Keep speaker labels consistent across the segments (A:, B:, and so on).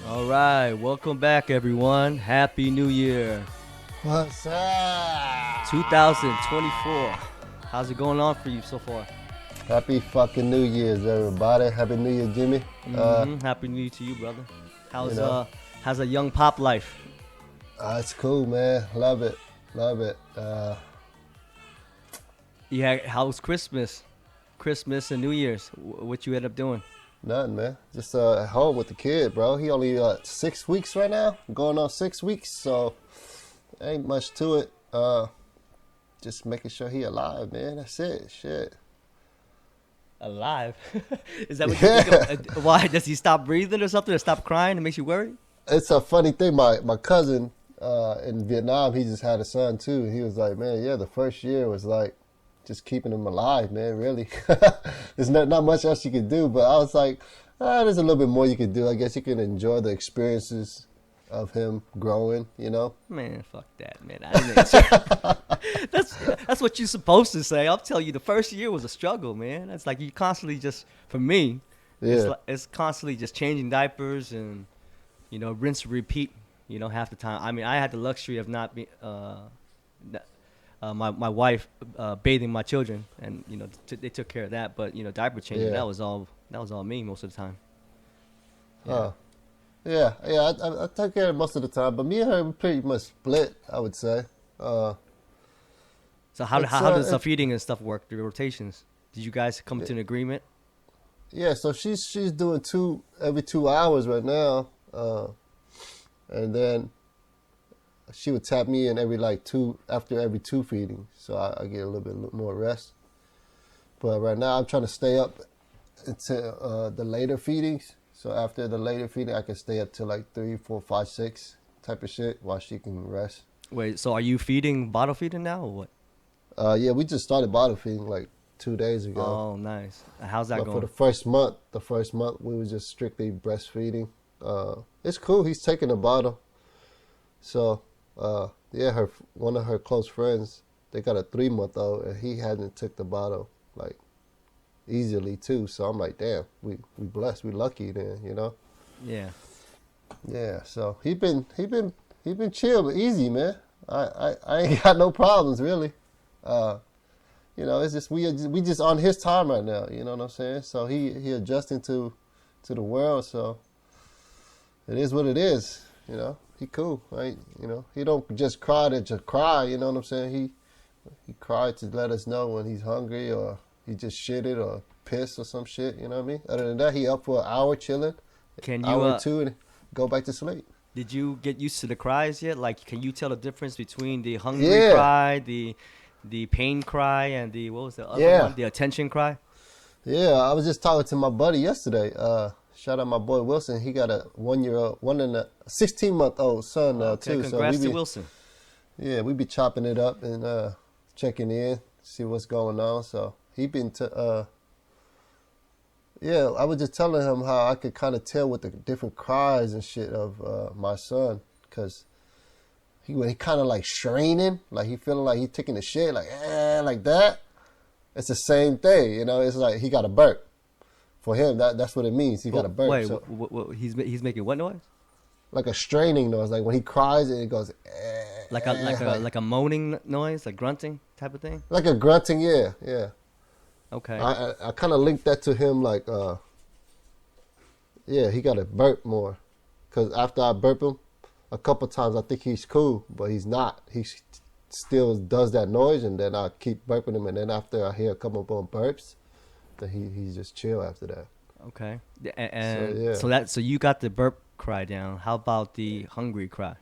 A: All right, welcome back, everyone. Happy New Year,
B: What's up?
A: 2024. How's it going on for you so far?
B: Happy fucking New Year's, everybody. Happy New Year, Jimmy.
A: Happy New Year to you, brother.
B: You
A: How's
B: know,
A: how's a young pop life?
B: it's cool, man. Love it, love it.
A: Yeah, how's Christmas? Christmas and New Year's. What you end up doing?
B: Nothing, man. Just at home with the kid, bro. He only 6 weeks right now, going on 6 weeks, so ain't much to it. Just making sure he alive, man. That's it. Shit.
A: Alive. Is that what you think
B: Yeah,
A: of? Why does he stop breathing or something, or stop crying? It makes you worried.
B: it's a funny thing. My cousin in Vietnam, he just had a son too. He was like, man, yeah, the first year was like just keeping him alive, man. Really, there's not much else you could do. But I was like, there's a little bit more you could do. I guess you can enjoy the experiences of him growing. You know?
A: Man, fuck that, man. I didn't expect. That's what you're supposed to say. I'll tell you, the first year was a struggle, man. It's like you constantly just, for me,
B: Yeah,
A: it's constantly just changing diapers and rinse and repeat. Half the time. I mean, I had the luxury of not being my wife bathing my children, and they took care of that. But diaper changing,
B: yeah.
A: that was all me most of the time. Yeah.
B: Huh. Yeah, yeah. I take care of it most of the time, but me and her we pretty much split. I would say. Uh,
A: So how
B: it's
A: how does the
B: it,
A: feeding and stuff work? The rotations? Did you guys come to an agreement?
B: yeah. So she's doing two every 2 hours right now. And then she would tap me in every like two after every two feedings, so I get a little bit more rest. But right now I'm trying to stay up until the later feedings. So after the later feeding, I can stay up till like 3, 4, 5, 6 type of shit while she can rest.
A: Wait, so are you bottle feeding now or what?
B: Yeah, we just started bottle feeding like 2 days ago.
A: Oh, nice. How's that
B: But for
A: going?
B: the first month we were just strictly breastfeeding. It's cool. He's taking a bottle. So, yeah, one of her close friends, they got a 3 month old, and he hadn't took the bottle like easily too. So I'm like, damn, we blessed, we lucky then, you know.
A: Yeah.
B: Yeah. So he been chill, easy, man. I ain't got no problems really. Uh, it's just we just on his time right now. You know what I'm saying? So he adjusting to the world. So it is what it is. He cool, right? He don't just cry to just cry. You know what I'm saying? He cried to let us know when he's hungry or he just shitted or pissed or some shit. You know what I mean? Other than that, he up for an hour chilling,
A: Can you
B: hour or two, and go back to sleep.
A: did you get used to the cries yet? Like, can you tell the difference between the hungry
B: Yeah,
A: cry, the pain cry, and the what was the other
B: yeah,
A: one? The attention cry?
B: yeah. I was just talking to my buddy yesterday. Shout out my boy Wilson. He got a 1 year old, 16-month-old son now
A: Okay,
B: too. So we
A: congrats to
B: be
A: Wilson.
B: yeah we be chopping it up and checking in, see what's going on. So he been yeah. I was just telling him how I could kind of tell with the different cries and shit of my son, because he kind of like straining, like he feeling like he taking a shit, like that. It's the same thing, It's like he got a burp. For him, that's what it means. He got a
A: Well,
B: burp.
A: wait,
B: So
A: he's making what noise?
B: like a straining noise, like when he cries and it goes,
A: Like a like a
B: like
A: like a moaning noise, like grunting type of thing?
B: like a grunting. Yeah, yeah.
A: Okay.
B: I kind of linked that to him, like, yeah, he got to burp more, because after I burp him a couple times, I think he's cool, but he's not. Still does that noise, and then I keep burping him, and then after I hear a couple more burps, then he's just chill after that.
A: Okay.
B: So
A: And
B: yeah.
A: so you got the burp cry down. How about the hungry cry?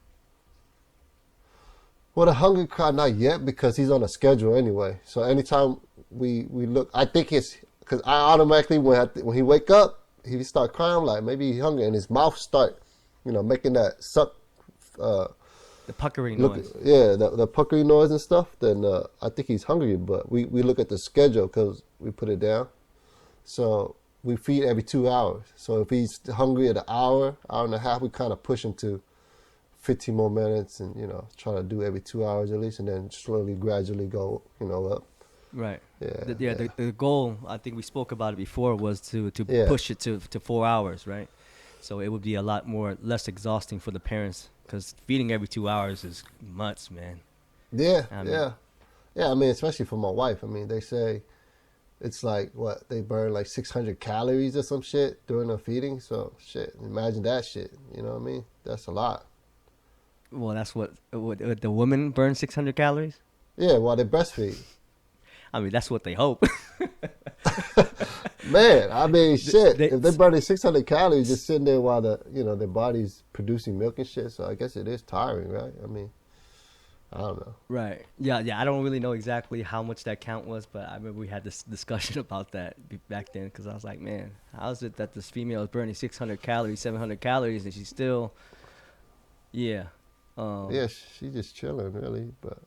B: Well, the hungry cry not yet, because he's on a schedule anyway. So anytime we look, I think it's because I automatically when he wake up, he start crying. I'm like, maybe he's hungry, and his mouth start, making that suck. Uh,
A: The puckering
B: look,
A: noise.
B: yeah, the puckery noise and stuff. Then I think he's hungry. But we look at the schedule because we put it down. So we feed every 2 hours. So if he's hungry at an hour and a half, we kind of push him to 15 more minutes, and try to do every 2 hours at least, and then slowly, gradually go, up.
A: Right.
B: Yeah,
A: Yeah.
B: yeah,
A: The goal, I think we spoke about it before, was to
B: yeah,
A: push it to 4 hours, right? So it would be a lot more less exhausting for the parents because feeding every 2 hours is nuts, man.
B: Yeah,
A: I mean,
B: yeah, yeah. I mean, especially for my wife. I mean, they say it's like what they burn like 600 calories or some shit during the feeding. So shit, imagine that shit. You know what I mean? That's a lot.
A: well, that's what the woman burns 600 calories.
B: Yeah, while they breastfeed.
A: I mean, that's what they hope.
B: Man, I mean, shit.
A: They,
B: If they're burning 600 calories just sitting there while their body's producing milk and shit, so I guess it is tiring, right? I mean, I don't know.
A: right. Yeah, yeah. I don't really know exactly how much that count was, but I remember we had this discussion about that back then because I was like, man, how is it that this female is burning 600 calories, 700 calories, and she's still, yeah.
B: Yeah, she just chilling, really, but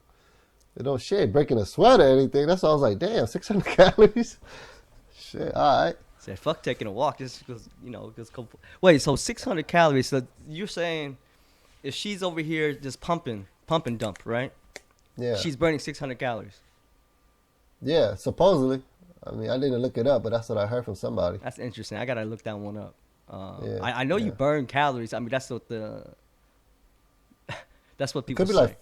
B: she ain't breaking a sweat or anything. That's why I was like, damn, 600 calories? Shit, all right.
A: Said, fuck taking a walk. Just because, wait, so 600 calories. So you're saying if she's over here just pump and dump, right?
B: Yeah.
A: She's burning 600 calories.
B: Yeah, supposedly. I mean, I didn't look it up, but that's what I heard from somebody.
A: That's interesting. I got to look that one up.
B: Yeah,
A: I know you burn calories. I mean, that's what people
B: Could be
A: say.
B: like,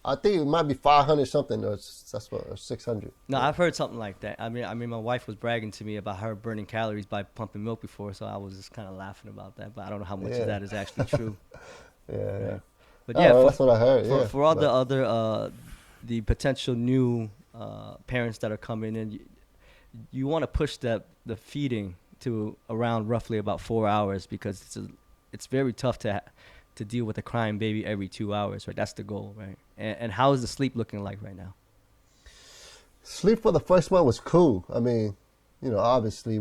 B: I think it might be 500 something or 600.
A: No, I've heard something like that. I mean, my wife was bragging to me about her burning calories by pumping milk before, so I was just kind of laughing about that. But I don't know how much of that is actually true.
B: Yeah.
A: But yeah,
B: that's what I heard.
A: For all the other the potential new parents that are coming in, you want to push the feeding to around roughly about 4 hours because it's very tough to deal with a crying baby every 2 hours, right? That's the goal, right? And how is the sleep looking like right now?
B: Sleep for the first one was cool. I mean, obviously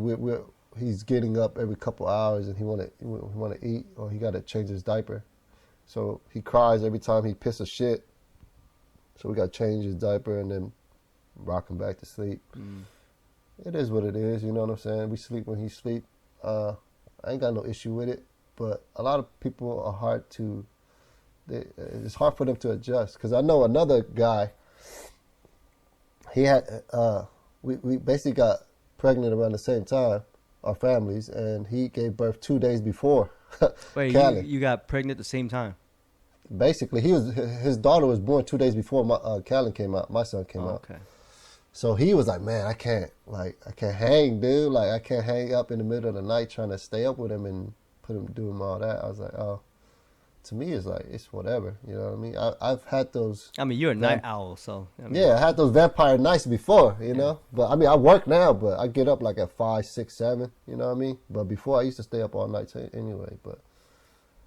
B: he's getting up every couple hours and he want to eat or he got to change his diaper. So he cries every time he pisses shit. So we got to change his diaper and then rock him back to sleep. It is what it is, you know what I'm saying? We sleep when he sleep. I ain't got no issue with it. But a lot of people are it's hard for them to adjust. Because I know another guy, he had, we basically got pregnant around the same time, our families, and he gave birth 2 days before.
A: Wait, you got pregnant at the same time?
B: Basically, his daughter was born 2 days before Callan came out, my son came out.
A: Okay.
B: So he was like, man, I can't hang, dude. Like, I can't hang up in the middle of the night trying to stay up with him and do him all that. I was like, oh, to me it's like it's whatever, you know what I mean? I've had those.
A: I mean, you're a night owl, so
B: yeah, I had those vampire nights before, you know. But I mean, I work now, but I get up like at 5, 6, 7. You know what I mean? But before I used to stay up all night anyway. But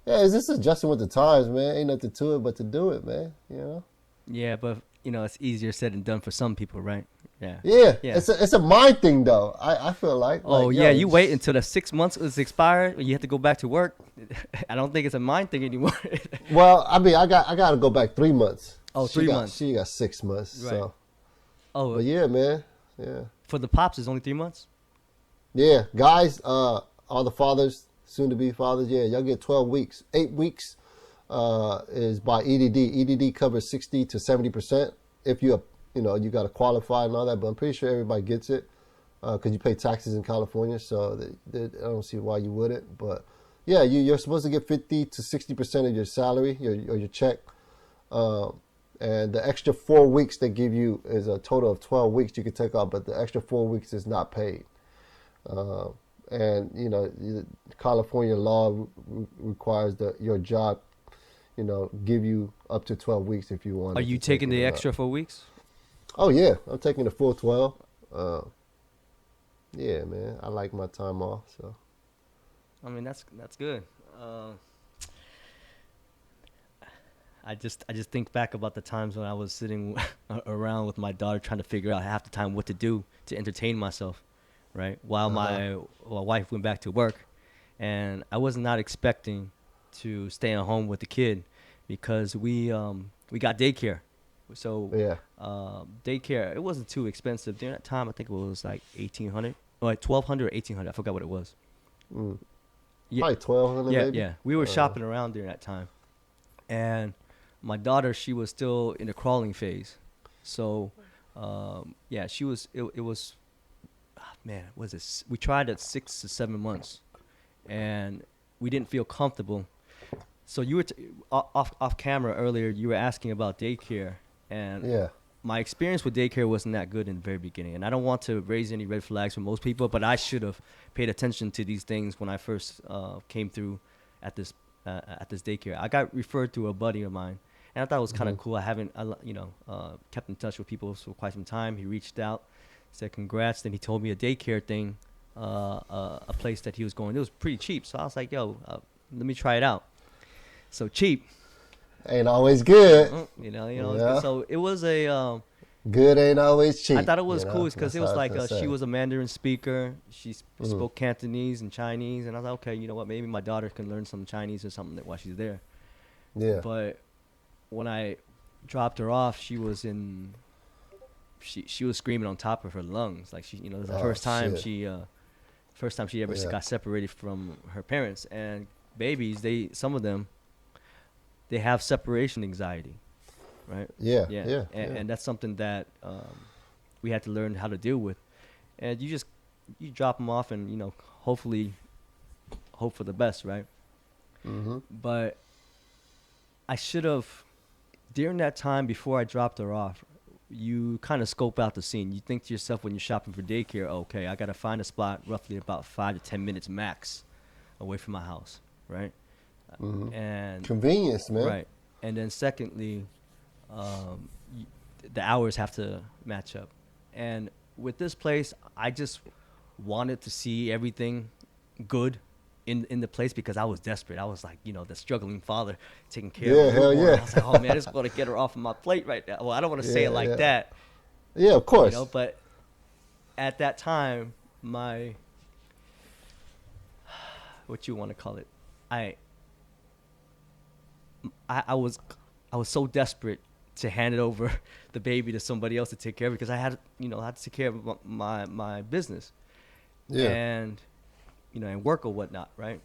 B: yeah, it's just adjusting with the times, man. Ain't nothing to it but to do it, man. You know.
A: Yeah, but it's easier said than done for some people, right? Yeah.
B: Yeah. It's a mind thing though. I feel like.
A: Oh yeah, you wait until the 6 months is expired and you have to go back to work. I don't think it's a mind thing anymore.
B: Well, I mean, I got to go back 3 months.
A: Oh, 3 months.
B: She got 6 months. Right. So.
A: Oh.
B: But yeah, man. Yeah.
A: For the pops, it's only 3 months.
B: Yeah, guys, all the fathers, soon to be fathers. Yeah, y'all get 12 weeks. 8 weeks is by EDD. EDD covers 60 to 70% if you you got to qualify and all that. But I'm pretty sure everybody gets it because you pay taxes in California, so I don't see why you wouldn't. But yeah, you're supposed to get 50 to 60% of your salary, your check, and the extra 4 weeks they give you is a total of 12 weeks you can take off, but the extra 4 weeks is not paid. And California law requires that your job, give you up to 12 weeks if you want.
A: Are you taking the extra 4 weeks?
B: Oh yeah, I'm taking the full 12. Yeah, man, I like my time off. So,
A: I mean, that's good. I just think back about the times when I was sitting around with my daughter trying to figure out half the time what to do to entertain myself, right? While my wife went back to work, and I was not expecting to stay at home with the kid because we got daycare. So
B: yeah,
A: daycare, it wasn't too expensive during that time. I think it was like $1,800, or like $1,200 or $1,800. I forgot what it was.
B: Probably $1,200.
A: Yeah,
B: maybe?
A: yeah. We were shopping around during that time, and my daughter, she was still in the crawling phase. So, yeah, she was. It was, man, was it? We tried at 6 to 7 months, and we didn't feel comfortable. So you were off camera earlier. You were asking about daycare, and
B: Yeah.
A: my experience with daycare wasn't that good in the very beginning. And I don't want to raise any red flags for most people, but I should have paid attention to these things when I first came through at this daycare. I got referred to a buddy of mine, and I thought it was kind of cool. I haven't, kept in touch with people for quite some time. He reached out, said congrats. Then he told me a daycare thing, a place that he was going. It was pretty cheap, so I was like, yo, let me try it out. So cheap,
B: Ain't always good.
A: Yeah. So it was a.
B: Good ain't always cheap.
A: I thought it was cool because
B: That's
A: it was
B: how I
A: like
B: feel
A: she
B: sad.
A: was a Mandarin speaker. She spoke Cantonese and Chinese, and I was like, okay, you know what? Maybe my daughter can learn some Chinese or something while she's there.
B: Yeah.
A: But when I dropped her off, she was screaming on top of her lungs, like it was the
B: Oh,
A: first time
B: shit.
A: she ever
B: Yeah.
A: got separated from her parents. And babies, some of them, they have separation anxiety, right?
B: Yeah.
A: Yeah.
B: Yeah.
A: And that's something that we had to learn how to deal with. And you drop them off and, hopefully hope for the best, right?
B: Mm-hmm.
A: But I should have, during that time before I dropped her off, you kind of scope out the scene. You think to yourself when you're shopping for daycare, okay, I got to find a spot roughly about 5 to 10 minutes max away from my house, right?
B: Mm-hmm.
A: And
B: Convenience, man.
A: right. And then secondly, the hours have to match up. And with this place, I just wanted to see everything good in the place because I was desperate. I was like, the struggling father taking care
B: Yeah,
A: of a
B: hell
A: newborn.
B: yeah.
A: I was like, oh man, it's going to get her off of my plate right now. Well, I don't want to say
B: Yeah,
A: it like
B: yeah.
A: that,
B: Yeah, of course.
A: but at that time, what you want to call it, I was so desperate to hand it over the baby to somebody else to take care of because I had to take care of my business
B: Yeah.
A: and and work or whatnot, right?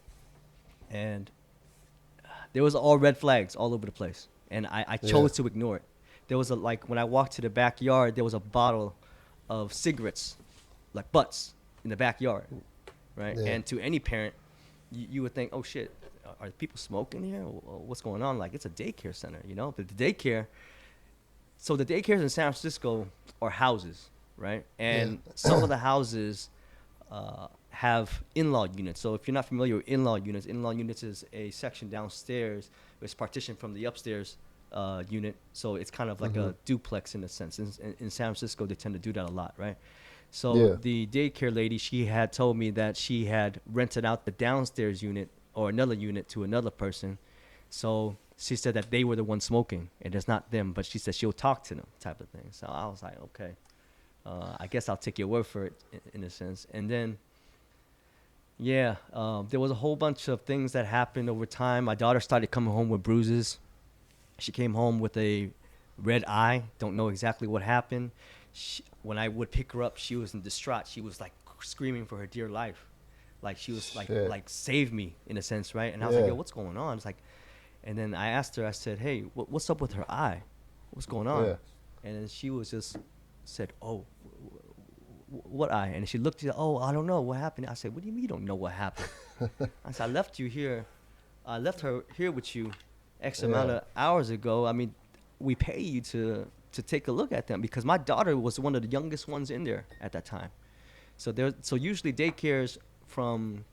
A: And there was all red flags all over the place, and I chose to ignore it. There was when I walked to the backyard, there was a bottle of cigarettes, like butts, in the backyard, right?
B: Yeah.
A: And to any parent, you would think, oh shit, are people smoking here? What's going on? Like, it's a daycare center, But the daycares in San Francisco are houses, right? And some of the houses have in-law units. So if you're not familiar with in-law units is a section downstairs. It's partitioned from the upstairs unit. So it's kind of like a duplex in a sense. In San Francisco, they tend to do that a lot, right? So the daycare lady, she had told me that she had rented out the downstairs unit or another unit to another person. So she said that they were the ones smoking and it's not them, but she said she'll talk to them type of thing. So I was like, okay, I guess I'll take your word for it in a sense. And then, there was a whole bunch of things that happened over time. My daughter started coming home with bruises. She came home with a red eye. Don't know exactly what happened. When I would pick her up, she was in distraught. She was like screaming for her dear life. Like she was like save me in a sense, right? And I was like, yo, what's going on? It's like, and then I asked her, I said, hey, what's up with her eye? What's going on?
B: Yeah.
A: And then she was just said, oh, what eye? And she looked at, oh, I don't know what happened. I said, what do you mean you don't know what happened? I said, I left her here with you X amount of hours ago. I mean, we pay you to take a look at them because my daughter was one of the youngest ones in there at that time. So usually daycares from,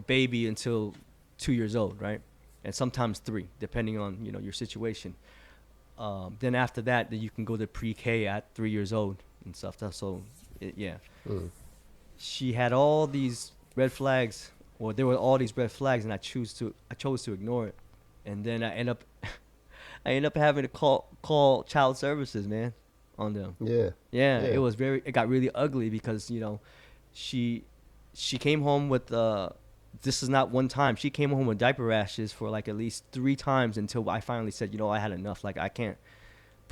A: baby until 2 years old, right? And sometimes 3, depending on, your situation. Then after that, then you can go to pre-K at 3 years old and stuff. So, she had all these red flags, or there were all these red flags, and I chose to ignore it. And then I end up having to call child services, man, on them.
B: Yeah.
A: It got really ugly because she came home with this is not one time. She came home with diaper rashes for like at least 3 times until I finally said, I had enough. Like, I can't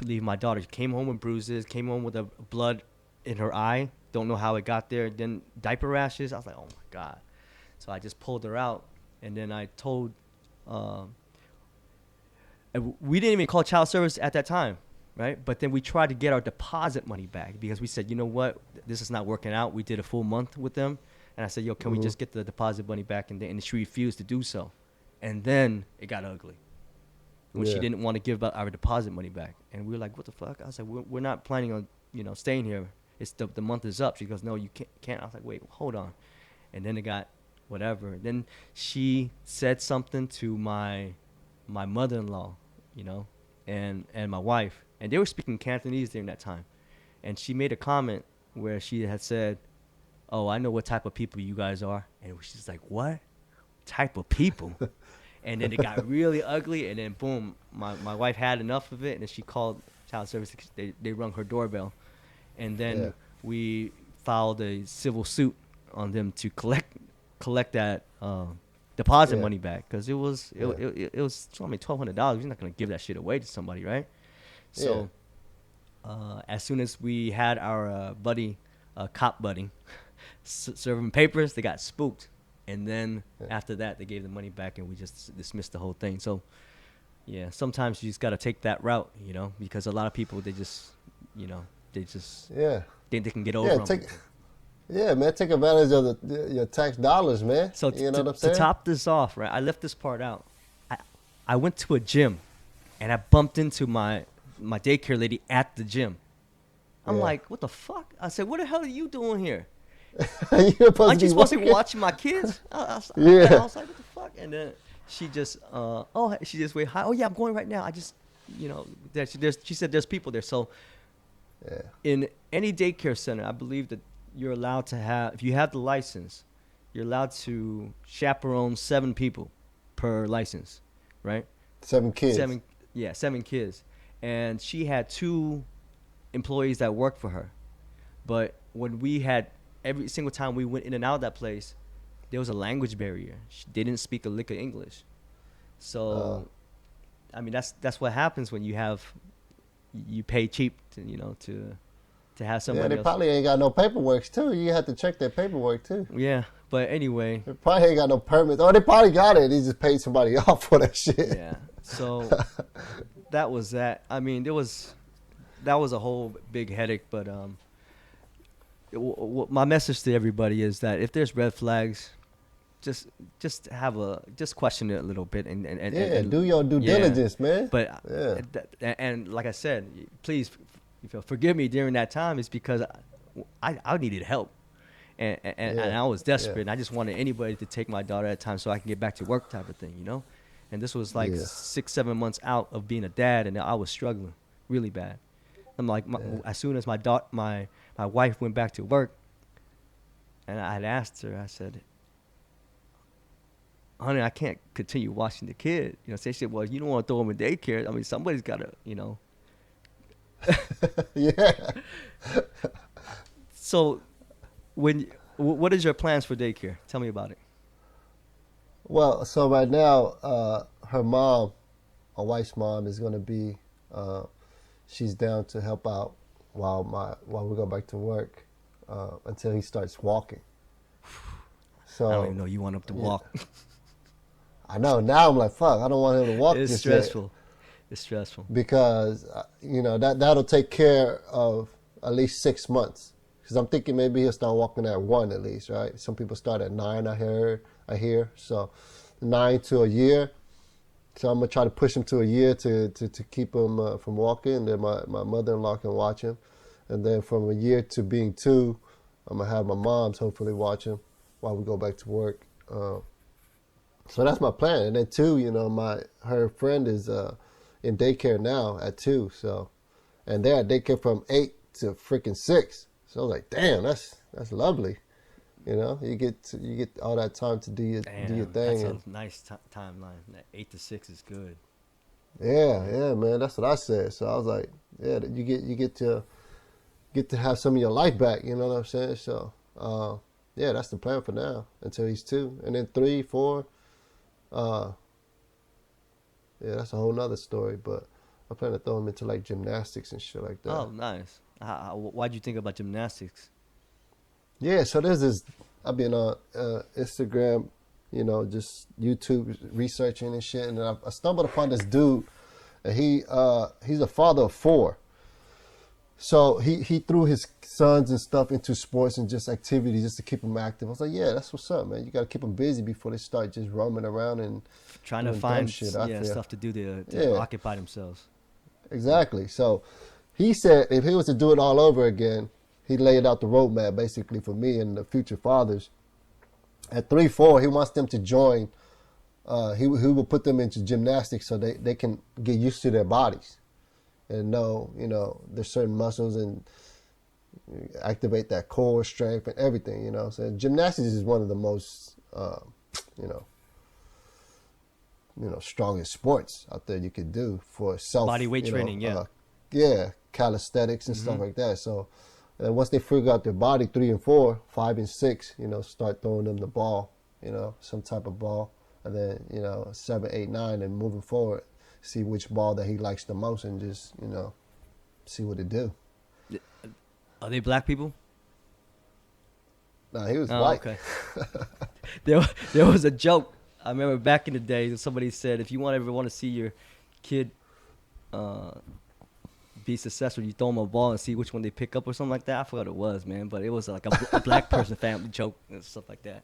A: leave my daughter. She came home with bruises, came home with a blood in her eye. Don't know how it got there. Then diaper rashes. I was like, oh my God. So I just pulled her out, and then I told. We didn't even call child service at that time, right? But then we tried to get our deposit money back because we said, you know what, this is not working out. We did a full month with them, And I said, yo, can we just get the deposit money back? And she refused to do so. And then it got ugly when she
B: Yeah.
A: didn't want to give our deposit money back. And we were like, what the fuck? I was like, we're not planning on, staying here. It's the month is up. She goes, no, you can't. I was like, wait, hold on. And then it got whatever. Then she said something to my mother-in-law, and my wife. And they were speaking Cantonese during that time. And she made a comment where she had said, oh, I know what type of people you guys are. And she's like, what type of people? And then it got really ugly. And then, boom, my wife had enough of it. And then she called child services. They rung her doorbell. And then we filed a civil suit on them to collect that deposit money back. Because it was $1,200. You're not going to give that shit away to somebody, right? So as soon as we had our cop buddy, serving papers, they got spooked. And then after that, they gave the money back, and we just dismissed the whole thing. So, yeah, sometimes you just got to take that route, because a lot of people, they just think they can get over them.
B: Yeah, man, take advantage of your tax dollars, man.
A: So
B: you know what I'm saying?
A: To top this off, right, I left this part out. I went to a gym, and I bumped into my daycare lady at the gym. I'm like, what the fuck? I said, what the hell are you doing here? Aren't you supposed to be watching my kids? I was like, what the fuck? And then she just, she just went, hi. Oh yeah, I'm going right now. I just, she said there's people there. So in any daycare center, I believe that you're allowed to have, if you have the license, you're allowed to chaperone 7 people per license, right?
B: 7 kids.
A: 7 kids. And she had 2 employees that worked for her. But when we had, every single time we went in and out of that place, there was a language barrier. They didn't speak a lick of English. So, I mean, that's what happens when you pay cheap to have somebody else.
B: Yeah, they probably ain't got no paperwork, too. You have to check their paperwork, too.
A: Yeah, but anyway.
B: They probably ain't got no permits. Or they probably got it. They just paid somebody off for that shit.
A: Yeah, so that was that. I mean, that was a whole big headache, but my message to everybody is that if there's red flags, just question it a little bit and
B: do your due diligence, man.
A: But and like I said, please forgive me during that time. It's because I needed help, and I was desperate. And I just wanted anybody to take my daughter at a time so I can get back to work, type of thing, And this was like 6-7 months out of being a dad, and I was struggling really bad. I'm like, as soon as my wife went back to work, and I had asked her, I said, honey, I can't continue watching the kid. She said, well, you don't want to throw him in daycare. I mean, somebody's got to,
B: Yeah.
A: So, what is your plans for daycare? Tell me about it.
B: Well, so right now, her mom, my wife's mom, is going to be, she's down to help out while we go back to work until he starts walking. So
A: I don't even know you want him to walk.
B: I know. Now I'm like, fuck, I don't want him to walk.
A: It's stressful. It's stressful.
B: Because, that'll take care of at least 6 months. Because I'm thinking maybe he'll start walking at 1 at least, right? Some people start at 9, I hear. So 9 to a year. So I'm going to try to push him to a year to keep him from walking. And then my mother-in-law can watch him. And then from a year to being 2, I'm going to have my mom's hopefully watch him while we go back to work. So that's my plan. And then 2, her friend is in daycare now at 2. So, and they're at daycare from 8 to freaking 6. So I was like, damn, that's lovely. You get all that time to do your thing.
A: That's a nice timeline. That 8 to 6 is good.
B: Yeah, man. That's what I said. So I was like, yeah, you get to have some of your life back. You know what I'm saying? So that's the plan for now until he's 2, and then 3, 4. That's a whole nother story. But I plan to throw him into like gymnastics and shit like that.
A: Oh, nice. Why'd you think about gymnastics?
B: Yeah, so there's this. I've been on Instagram, just YouTube researching and shit, and I stumbled upon this dude, and he's a father of 4, So he threw his sons and stuff into sports and just activities just to keep them active. I was like, yeah, that's what's up, man. You got to keep them busy before they start just roaming around and
A: Trying to
B: doing dumb
A: find
B: shit. I feel.
A: stuff to do to
B: Yeah,
A: occupy themselves.
B: exactly. So he said if he was to do it all over again, he laid out the roadmap basically for me and the future fathers. At 3-4, he wants them to join. He will put them into gymnastics so they can get used to their bodies and know, there's certain muscles and activate that core strength and everything, So gymnastics is one of the most, you know, strongest sports out there you could do for self.
A: Body weight training, yeah.
B: Yeah, calisthenics and stuff like that. So once they figure out their body, 3 and 4, 5 and 6, start throwing them the ball, some type of ball. And then, 7, 8, 9, and moving forward, see which ball that he likes the most and just, see what it do.
A: Are they black people?
B: No, he was white.
A: Okay. there was a joke. I remember back in the day, somebody said, if you ever want to see your kid be successful, you throw them a ball and see which one they pick up or something like that. I forgot what it was, man. But it was like a black person family joke and stuff like that.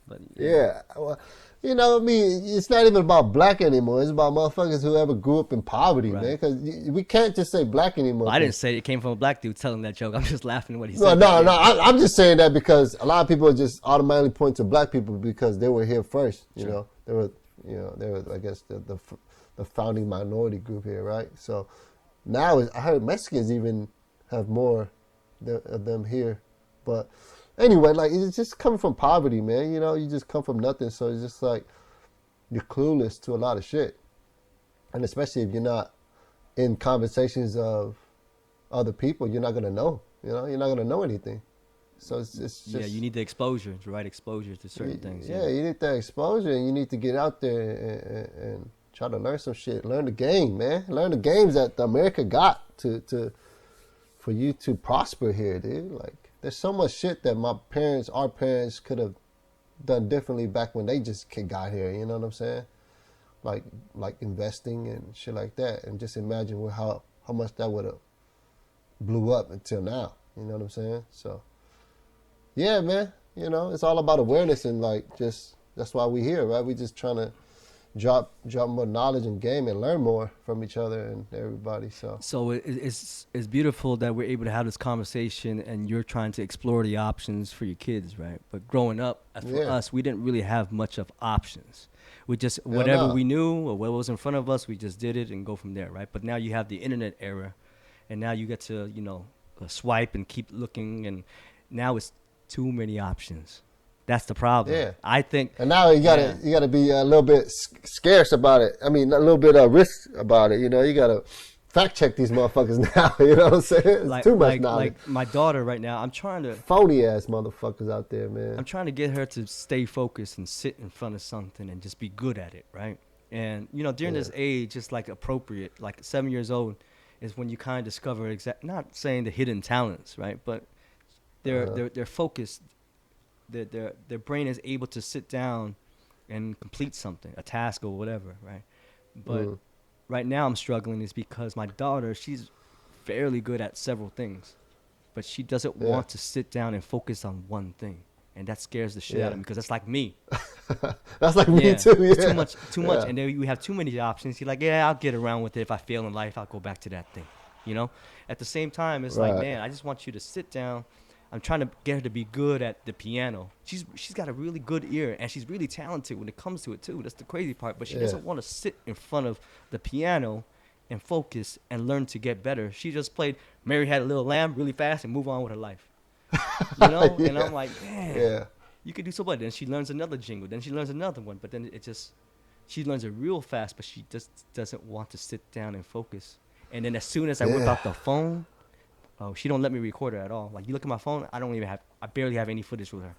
A: But
B: yeah. Well, it's not even about black anymore. It's about motherfuckers who ever grew up in poverty,
A: Right.
B: man. Because we can't just say black anymore.
A: I didn't say it came from a black dude telling that joke. I'm just laughing at what he
B: No,
A: said.
B: no. I'm just saying that because a lot of people just automatically point to black people because they were here first. You know, they were, I guess, the founding minority group here, right? So now I heard Mexicans even have more of them here, but. Anyway, like, it's just coming from poverty, man. You just come from nothing. So it's just like you're clueless to a lot of shit. And especially if you're not in conversations of other people, you're not going to know. You're not going to know anything. So it's just.
A: Yeah, you need the exposure, the right exposure to certain things.
B: Yeah, you need that exposure and you need to get out there and try to learn some shit. Learn the game, man. Learn the games that America got for you to prosper here, dude. Like. There's so much shit that our parents could have done differently back when they just got here. You know what I'm saying? Like investing and shit like that. And just imagine how much that would have blew up until now. You know what I'm saying? So, yeah, man. It's all about awareness and that's why we here, right? We just trying to drop more knowledge and game and learn more from each other and everybody. So
A: it's beautiful that we're able to have this conversation and you're trying to explore the options for your kids, right? But growing up, for us, we didn't really have much of options. We just whatever we knew or what was in front of us, we just did it and go from there, right? But now you have the internet era, and now you get to swipe and keep looking, and now it's too many options. That's the problem. Yeah, I think.
B: And now you gotta be a little bit scarce about it. I mean, a little bit of risk about it. You gotta fact check these motherfuckers now. You know what I'm saying? It's too much knowledge.
A: Like my daughter right now, I'm trying to
B: phony ass motherfuckers out there, man.
A: I'm trying to get her to stay focused and sit in front of something and just be good at it, right? And during this age, it's like appropriate. Like 7 years old is when you kind of discover not saying the hidden talents, right? But they're focused. Their brain is able to sit down and complete something, a task or whatever, right? But right now I'm struggling is because my daughter, she's fairly good at several things, but she doesn't want to sit down and focus on one thing. And that scares the shit out of me because that's like me.
B: That's like me too, yeah.
A: It's too much. And then we have too many options. You're like, I'll get around with it. If I fail in life, I'll go back to that thing, At the same time, it's like, man, I just want you to sit down. I'm trying to get her to be good at the piano. She's got a really good ear, and she's really talented when it comes to it, too. That's the crazy part. But she doesn't want to sit in front of the piano and focus and learn to get better. She just played Mary Had a Little Lamb really fast and move on with her life. And I'm like, man, you could do so much. Then she learns another jingle. Then she learns another one. But then she learns it real fast, but she just doesn't want to sit down and focus. And then as soon as I whip out the phone, she don't let me record her at all. Like, you look at my phone, I barely have any footage with her.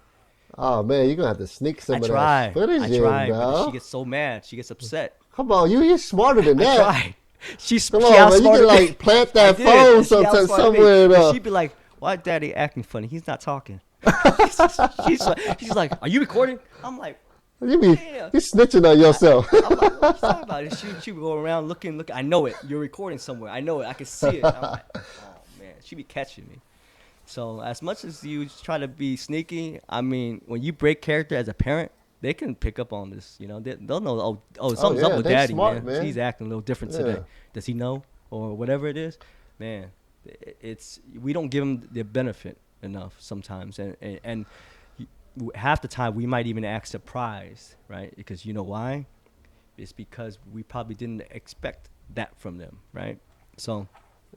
B: Oh, man, you're going to have to sneak some of that footage in,
A: but she gets so mad. She gets upset.
B: Come on, you're smarter than that.
A: I tried. She
B: man, you can, plant that phone somewhere.
A: She'd be like, why daddy acting funny? He's not talking. she's like, are you recording? I'm like,
B: you snitching on yourself.
A: I'm like, what are you talking about? She would go around looking. I know it. You're recording somewhere. I know it. I can see it. I'm like, She be catching me. So as much as you try to be sneaky, I mean, when you break character as a parent, they can pick up on this. You know, they'll know. Oh,
B: Oh
A: something's up
B: yeah,
A: with
B: they
A: daddy,
B: smart,
A: man.
B: man.
A: He's acting a little different today.
B: Yeah,
A: Does he know or whatever it is, man? It's we don't give them the benefit enough sometimes, and half the time we might even act surprised, right? Because you know why? It's because we probably didn't expect that from them, right? So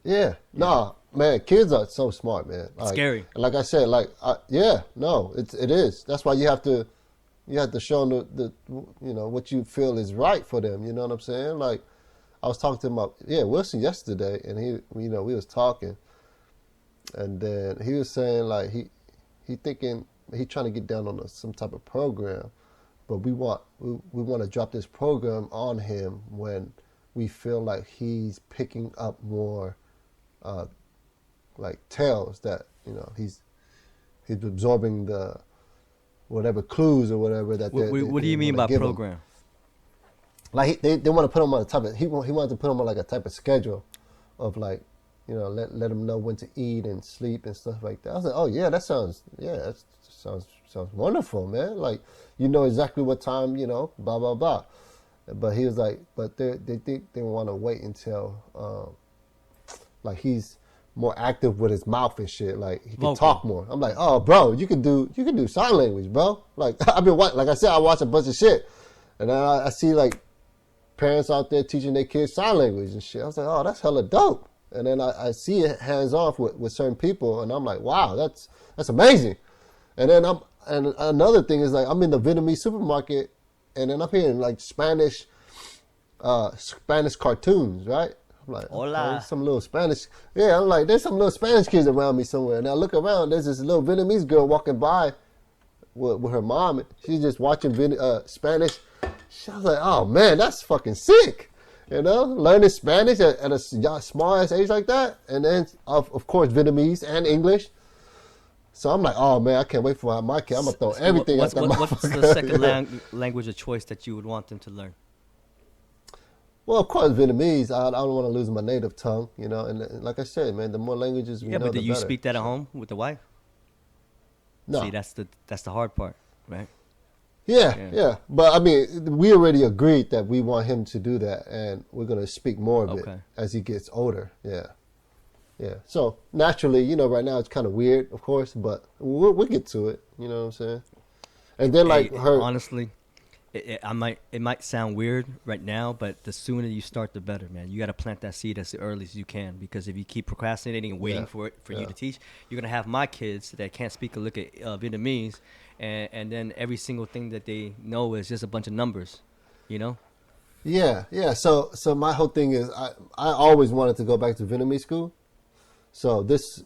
B: yeah.
A: yeah,
B: Nah, man, kids are so smart, man.
A: it's scary.
B: Like I said, yeah, no, it is. That's why you have to show them you know what you feel is right for them. You know what I'm saying? Like I was talking to him about Wilson yesterday, and we was talking, and then he was saying like he thinking he trying to get down on some type of program, but we want to drop this program on him when we feel like he's picking up more like tells that he's absorbing the whatever clues or whatever that
A: What do
B: they
A: you mean
B: want to
A: by
B: give him.
A: program?
B: Like they want to put him on a type of he wanted to put him on like a type of schedule of like let him know when to eat and sleep and stuff like that. I was like, oh yeah, that sounds wonderful, man. Like you know exactly what time blah blah blah. But he was like, but they think they want to wait until like he's more active with his mouth and shit. Like he can
A: Vocal.
B: talk more. I'm like, oh, bro, you can do sign language, bro. Like I've been like I said, I watch a bunch of shit, and then I see like parents out there teaching their kids sign language and shit. I was like, oh, that's hella dope. And then I see it hands off with certain people, and I'm like, wow, that's amazing. And then and another thing is like I'm in the Vietnamese supermarket, and then I'm hearing like Spanish cartoons, right? I'm like,
A: Hola.
B: okay, some little Spanish. Yeah, I'm like, there's some little Spanish kids around me somewhere. And I look around, there's this little Vietnamese girl walking by with her mom. She's just watching Spanish. I was like, oh man, that's fucking sick. Learning Spanish at a small ass age like that. And then, of course, Vietnamese and English. So I'm like, oh man, I can't wait for my kid. I'm going to throw everything at that
A: What's
B: motherfucker.
A: the second language of choice that you would want them to learn?
B: Well, of course, Vietnamese. I don't want to lose my native tongue, And like I said, man, the more languages we know,
A: But do
B: the
A: you
B: better.
A: speak that at home with the wife?
B: No.
A: See, that's the hard part, right?
B: Yeah. But I mean, we already agreed that we want him to do that, and we're going to speak more of it as he gets older. Yeah. So naturally, right now it's kind of weird, of course, but we'll get to it. You know what I'm saying? And then
A: honestly, it might sound weird right now, but the sooner you start, the better, man. You got to plant that seed as early as you can, because if you keep procrastinating and waiting for you to teach, you're gonna have my kids that can't speak a lick of Vietnamese, and then every single thing that they know is just a bunch of numbers,
B: Yeah. So my whole thing is I always wanted to go back to Vietnamese school, so this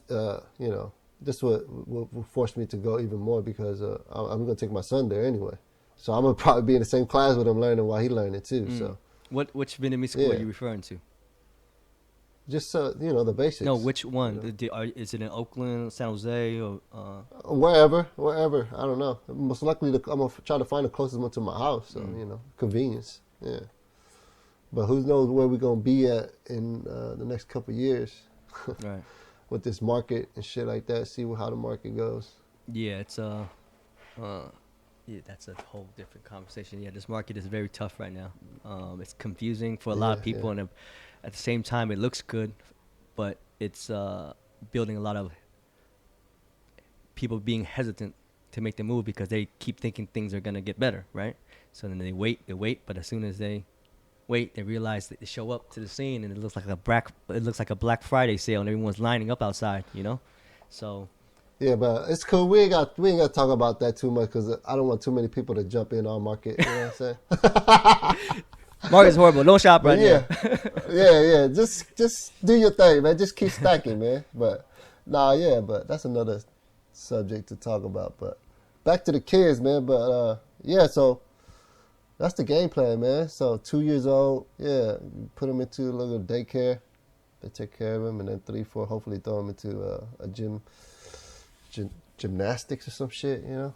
B: this will force me to go even more, because I'm gonna take my son there anyway. So I'm gonna probably be in the same class with him, learning while he learning too. So,
A: which Vietnamese school are you referring to?
B: Just the basics.
A: No, which one? Is it in Oakland, San Jose, or
B: wherever? I don't know. Most likely, I'm gonna try to find the closest one to my house. So convenience. Yeah. But who knows where we're gonna be at in the next couple of years,
A: right?
B: With this market and shit like that. See how the market goes.
A: Yeah, it's yeah, that's a whole different conversation. Yeah, this market is very tough right now. It's confusing for a lot of people, and at the same time, it looks good, but it's building a lot of people being hesitant to make the move because they keep thinking things are gonna get better, right? So then they wait, but as soon as they wait, they realize that they show up to the scene and it looks like a Black Friday sale and everyone's lining up outside, So.
B: Yeah, but it's cool. We ain't got to talk about that too much, because I don't want too many people to jump in our market. You know what I'm saying?
A: Market's horrible. Don't shop right now.
B: Yeah. Just do your thing, man. Just keep stacking, man. But but that's another subject to talk about. But back to the kids, man. But so that's the game plan, man. So 2 years old, put them into a little daycare. They take care of him, and then 3, 4, hopefully throw him into a gymnastics or some shit, and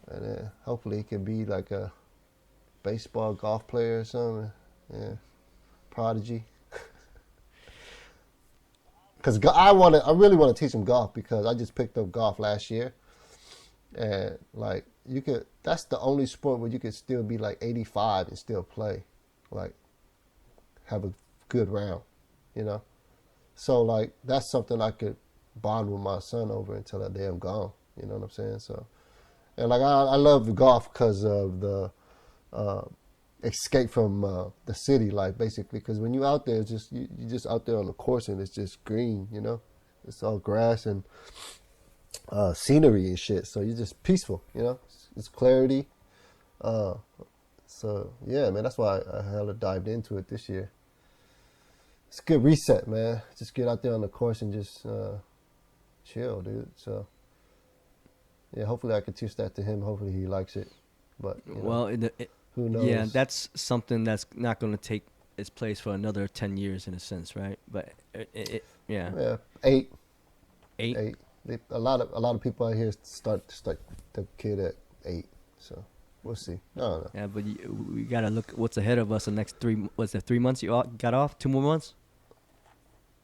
B: then hopefully he can be like a baseball, golf player or something. Yeah, prodigy. Because I really want to teach him golf because I just picked up golf last year, and like that's the only sport where you could still be like 85 and still play, like have a good round, you know. So like that's something I could bond with my son over until that day I'm gone. You know what I'm saying? So, and like I love the golf because of the uh, escape from the city life, basically. Because when you out there, it's just you just out there on the course and it's just green. You know, it's all grass and scenery and shit. So you're just peaceful. You know, it's clarity. Uh, so yeah, man, that's why I hella dived into it this year. It's a good reset, man. Just get out there on the course and just chill, dude. So yeah, hopefully I can teach that to him. Hopefully he likes it. But you know,
A: Well,
B: who knows?
A: yeah, that's something that's not going to take its place for another 10 years in a sense, right? But yeah.
B: Yeah, eight.
A: Eight?
B: A lot of people out here start the kid at 8. So we'll see. I don't know.
A: Yeah, but we got to look at what's ahead of us the next 3 months you got off? 2 more months?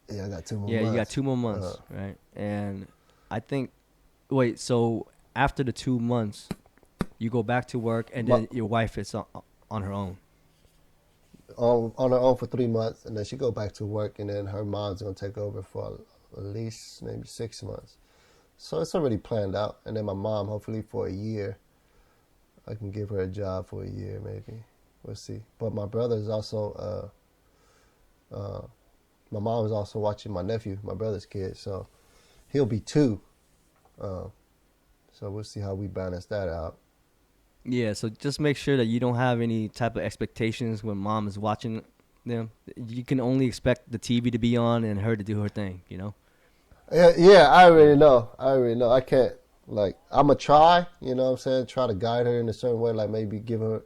B: Yeah, I got 2 more months.
A: Yeah, you got 2 more months, right? And I think, wait, so after the 2 months, you go back to work, and then your wife is on her own.
B: On her own for 3 months, and then she go back to work, and then her mom's gonna take over for at least maybe 6 months. So it's already planned out. And then my mom, hopefully for a year, I can give her a job for a year, maybe. We'll see. But my brother is also, my mom is also watching my nephew, my brother's kid, so he'll be 2. So we'll see how we balance that out.
A: Yeah, so just make sure that you don't have any type of expectations when mom is watching them. You can only expect the TV to be on and her to do her thing, you know?
B: Yeah, I already know. I can't, like, I'm going to try, you know what I'm saying? Try to guide her in a certain way, like maybe give her,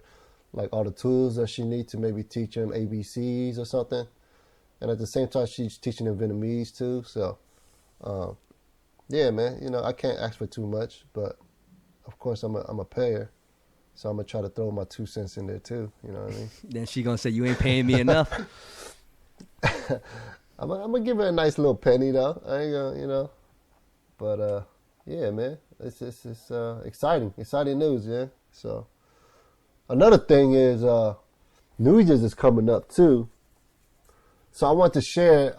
B: like, all the tools that she needs to maybe teach them ABCs or something. And at the same time, she's teaching them Vietnamese, too. So, yeah, man, you know, I can't ask for too much, but, of course, I'm a payer. So I'm going to try to throw my 2 cents in there, too. You know what I mean?
A: Then she going to say, you ain't paying me enough.
B: I'm going to give her a nice little penny, though. I ain't going to, you know. But, yeah, man, it's exciting news, yeah. So another thing is New Year's is coming up, too. So I want to share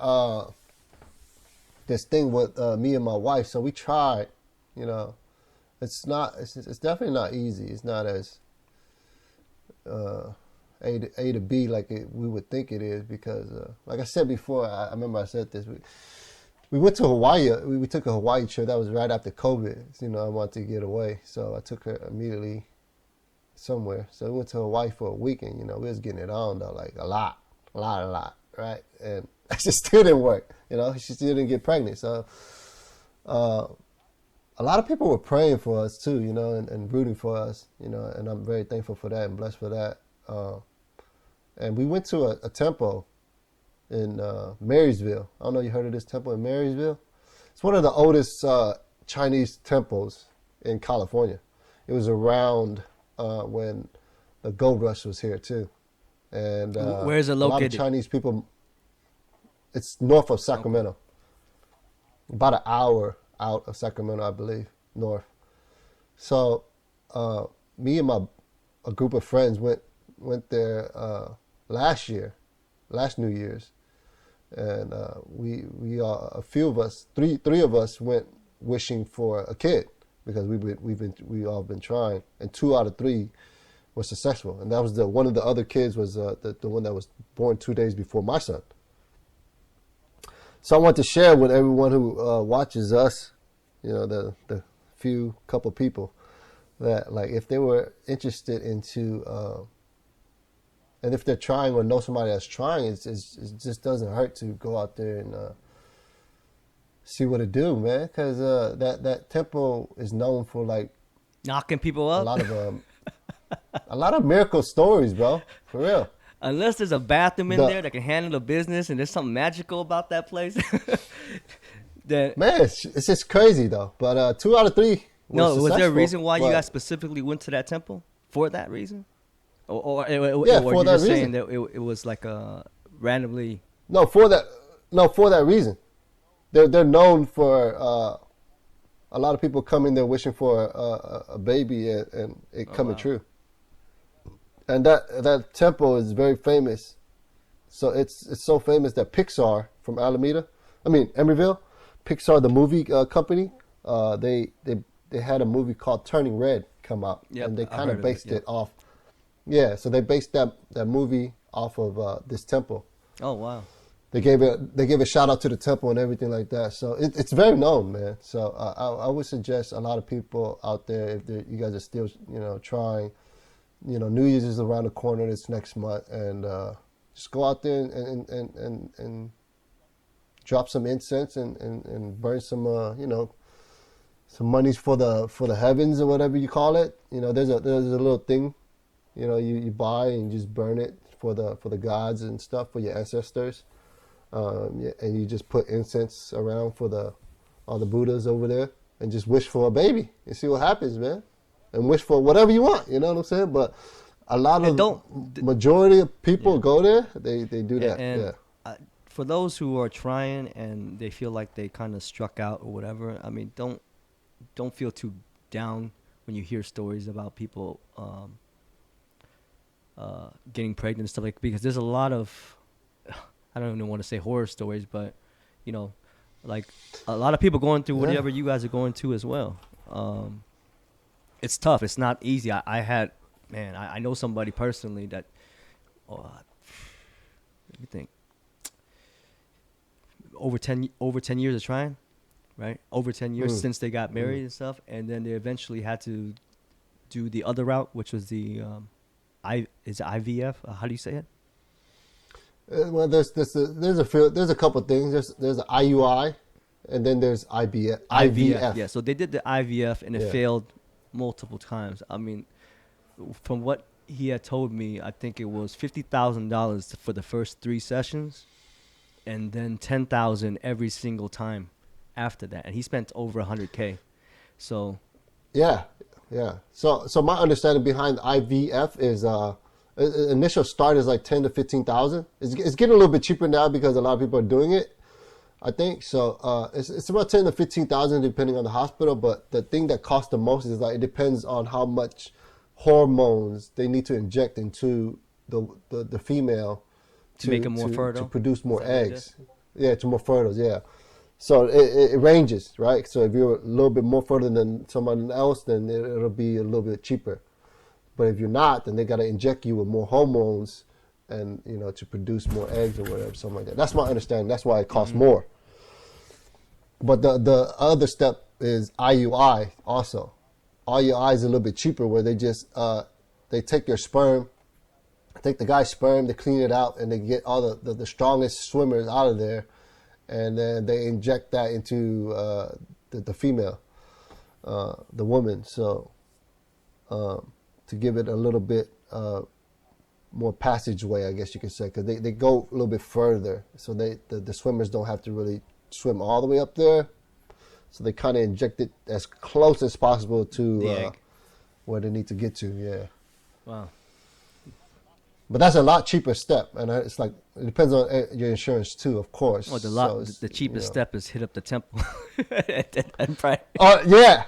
B: this thing with me and my wife. So we tried, you know. It's definitely not easy. It's not as A to B like we would think it is because, like I said before, I remember I said this. We went to Hawaii. We took a Hawaii trip. That was right after COVID. So, you know, I wanted to get away, so I took her immediately somewhere. So we went to Hawaii for a weekend. You know, we was getting it on though, like a lot, right? And it just still didn't work. You know, she still didn't get pregnant. So. A lot of people were praying for us too, you know, and rooting for us, you know, and I'm very thankful for that and blessed for that. And we went to a temple in Marysville. I don't know if you heard of this temple in Marysville. It's one of the oldest Chinese temples in California. It was around when the gold rush was here too. And
A: where is it located?
B: A lot of Chinese people. It's north of Sacramento, about an hour out of Sacramento, I believe, north. So me and a group of friends went there last New Year's, and we a few of us, three of us went wishing for a kid because we all been trying, and 2 out of 3 were successful, and that was one of the other kids was the one that was born 2 days before my son. So I want to share with everyone who watches us, you know, the few couple people that, like, if they were interested into, and if they're trying or know somebody that's trying, it just doesn't hurt to go out there and see what it do, man. Because that temple is known for, like,
A: knocking people up.
B: A lot of miracle stories, bro. For real.
A: Unless there's a bathroom in there that can handle the business and there's something magical about that place.
B: Man, it's just crazy, though. But 2 out of 3
A: was there a reason why you guys specifically went to that temple? For that reason? Or
B: yeah,
A: or
B: for
A: you're
B: that
A: just
B: reason.
A: Saying that it was like randomly...
B: No, for that reason. they're known for a lot of people coming there wishing for a baby and it
A: Oh
B: coming
A: wow.
B: true. And that temple is very famous. So it's so famous that Pixar from Emeryville, Pixar the movie company, they had a movie called Turning Red come out,
A: Yep,
B: and they
A: I've
B: kind
A: heard
B: of
A: of it.
B: based
A: Yep.
B: it off. Yeah, so they based that movie off of this temple.
A: Oh wow.
B: They gave a shout out to the temple and everything like that. So it's very known, man. So I would suggest a lot of people out there, if you guys are still trying, New Year's is around the corner this next month, and just go out there and drop some incense and burn some some monies for the heavens or whatever you call it. There's a little thing, you buy and just burn it for the gods and stuff, for your ancestors. Yeah, and you just put incense around for all the Buddhas over there, and just wish for a baby and see what happens, man. And wish for whatever you want. You know what I'm saying? But a lot
A: And
B: of
A: don't.
B: majority of people
A: Yeah.
B: go there. They do
A: Yeah,
B: that.
A: and
B: Yeah.
A: for those who are trying and they feel like they kind of struck out or whatever, I mean, don't feel too down when you hear stories about people getting pregnant and stuff, like, because there's a lot of, I don't even want to say horror stories, but you know, like a lot of people going through
B: Yeah.
A: whatever you guys are going through as well. It's tough. It's not easy. I know somebody personally that, let me think, over 10 years of trying, right? Over 10 years
B: Mm.
A: since they got
B: Mm.
A: married and stuff, and then they eventually had to do the other route, which was the is it IVF? How do you say it?
B: Well, there's a couple things. There's an IUI, and then there's IBF,
A: IVF.
B: IVF.
A: Yeah. So they did the IVF and it
B: Yeah.
A: failed multiple times. I mean, from what he had told me, I think it was $50,000 for the first 3 sessions, and then 10,000 every single time after that, and he spent over 100K. So
B: Yeah, yeah. So my understanding behind IVF is initial start is like 10 to 15,000. It's getting a little bit cheaper now because a lot of people are doing it, I think. So it's about 10 to 15,000 depending on the hospital. But the thing that costs the most is like it depends on how much hormones they need to inject into the female
A: to make him more
B: to
A: fertile.
B: produce more
A: Is that what it
B: eggs. Yeah, to more fertile. Yeah. So it ranges, right? So if you're a little bit more fertile than someone else, then it'll be a little bit cheaper. But if you're not, then they got to inject you with more hormones and, to produce more eggs or whatever, something like that. That's my understanding. That's why it costs more. But the other step is IUI also. IUI is a little bit cheaper, where they just, they take your sperm, take the guy's sperm, they clean it out, and they get all the strongest swimmers out of there, and then they inject that into the female, the woman. So to give it a little bit more passageway, I guess you could say, because they go a little bit further. So the swimmers don't have to really swim all the way up there. So they kind of inject it as close as possible
A: The
B: to
A: egg.
B: where they need to get to. Yeah.
A: Wow.
B: But that's a lot cheaper step, and it's like it depends on your insurance too, of course.
A: Well,
B: So it's,
A: the cheapest
B: you know.
A: step is hit up the temple. and pray.
B: Oh yeah,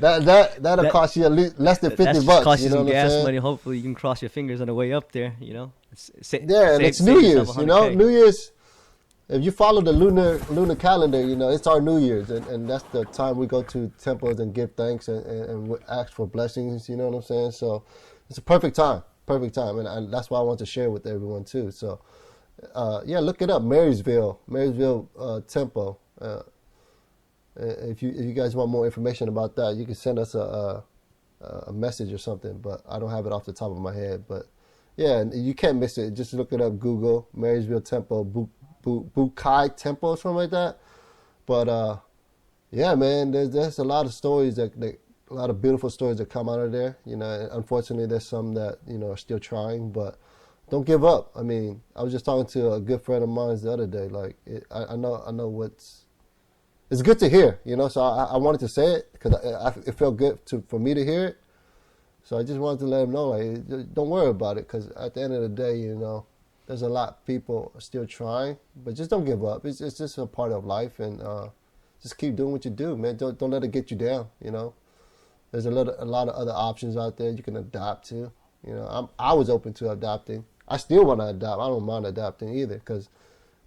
B: that'll cost you at least less than
A: That's just
B: $50.
A: cost you
B: You know
A: some
B: what I'm
A: gas
B: saying?
A: money. Hopefully, you can cross your fingers on the way up there.
B: Yeah, and it's New Year's. New Year's. If you follow the lunar calendar, it's our New Year's, and that's the time we go to temples and give thanks and ask for blessings. You know what I'm saying? So it's a perfect time, and that's why I want to share with everyone too. So yeah, look it up, Marysville Temple. If you guys want more information about that, you can send us a message or something. But I don't have it off the top of my head. But yeah, and you can't miss it. Just look it up, Google Marysville Temple, Bukai Temple, or something like that. But yeah, man, there's a lot of stories a lot of beautiful stories that come out of there. Unfortunately, there's some that are still trying, but don't give up. I mean, I was just talking to a good friend of mine the other day. Like, I know what's. It's good to hear, So I wanted to say it because it felt good for me to hear it. So I just wanted to let him know, like, don't worry about it, because at the end of the day, there's a lot of people still trying, but just don't give up. It's just a part of life, and just keep doing what you do, man. Don't let it get you down. You know, there's a lot of other options out there you can adopt to. You know, I was open to adopting. I still want to adopt. I don't mind adopting either because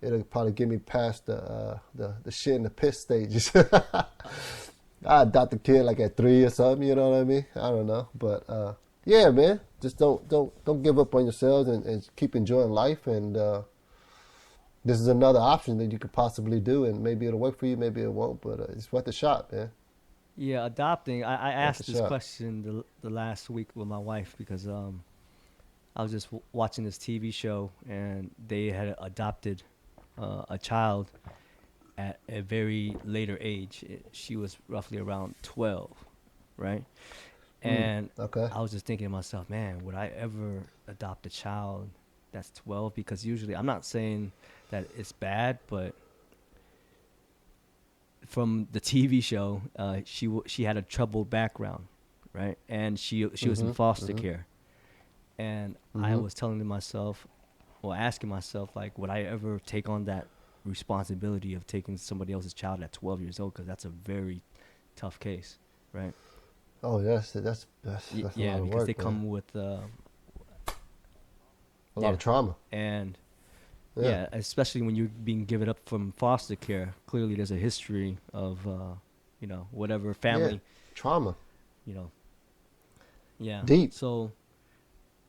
B: it'll probably get me past the shit and the piss stages. I adopt a kid like at 3 or something. You know what I mean? I don't know, but yeah, man. Just don't give up on yourselves and keep enjoying life. And this is another option that you could possibly do, and maybe it'll work for you, maybe it won't. But it's worth a shot, man.
A: Yeah, adopting. I
B: Worth a
A: asked this
B: shot.
A: question the last week with my wife because I was just watching this TV show and they had adopted a child at a very later age. She was roughly around 12, right? And
B: Okay.
A: I was just thinking to myself, man, would I ever adopt a child that's 12? Because usually, I'm not saying that it's bad, but from the TV show, she had a troubled background, right? And she was in
B: Mhm.
A: foster
B: Mhm.
A: care, and I
B: Mhm.
A: was telling to myself, or asking myself, like, would I ever take on that responsibility of taking somebody else's child at 12 years old? Because that's a very tough case, right?
B: Oh, yes, that's a
A: Yeah,
B: lot of
A: because they
B: work, man.
A: come with
B: A lot
A: yeah,
B: of trauma.
A: and
B: Yeah.
A: yeah, especially when you're being given up from foster care. Clearly, there's a history of whatever
B: Yeah.
A: family,
B: Trauma.
A: you know. Yeah,
B: Deep.
A: so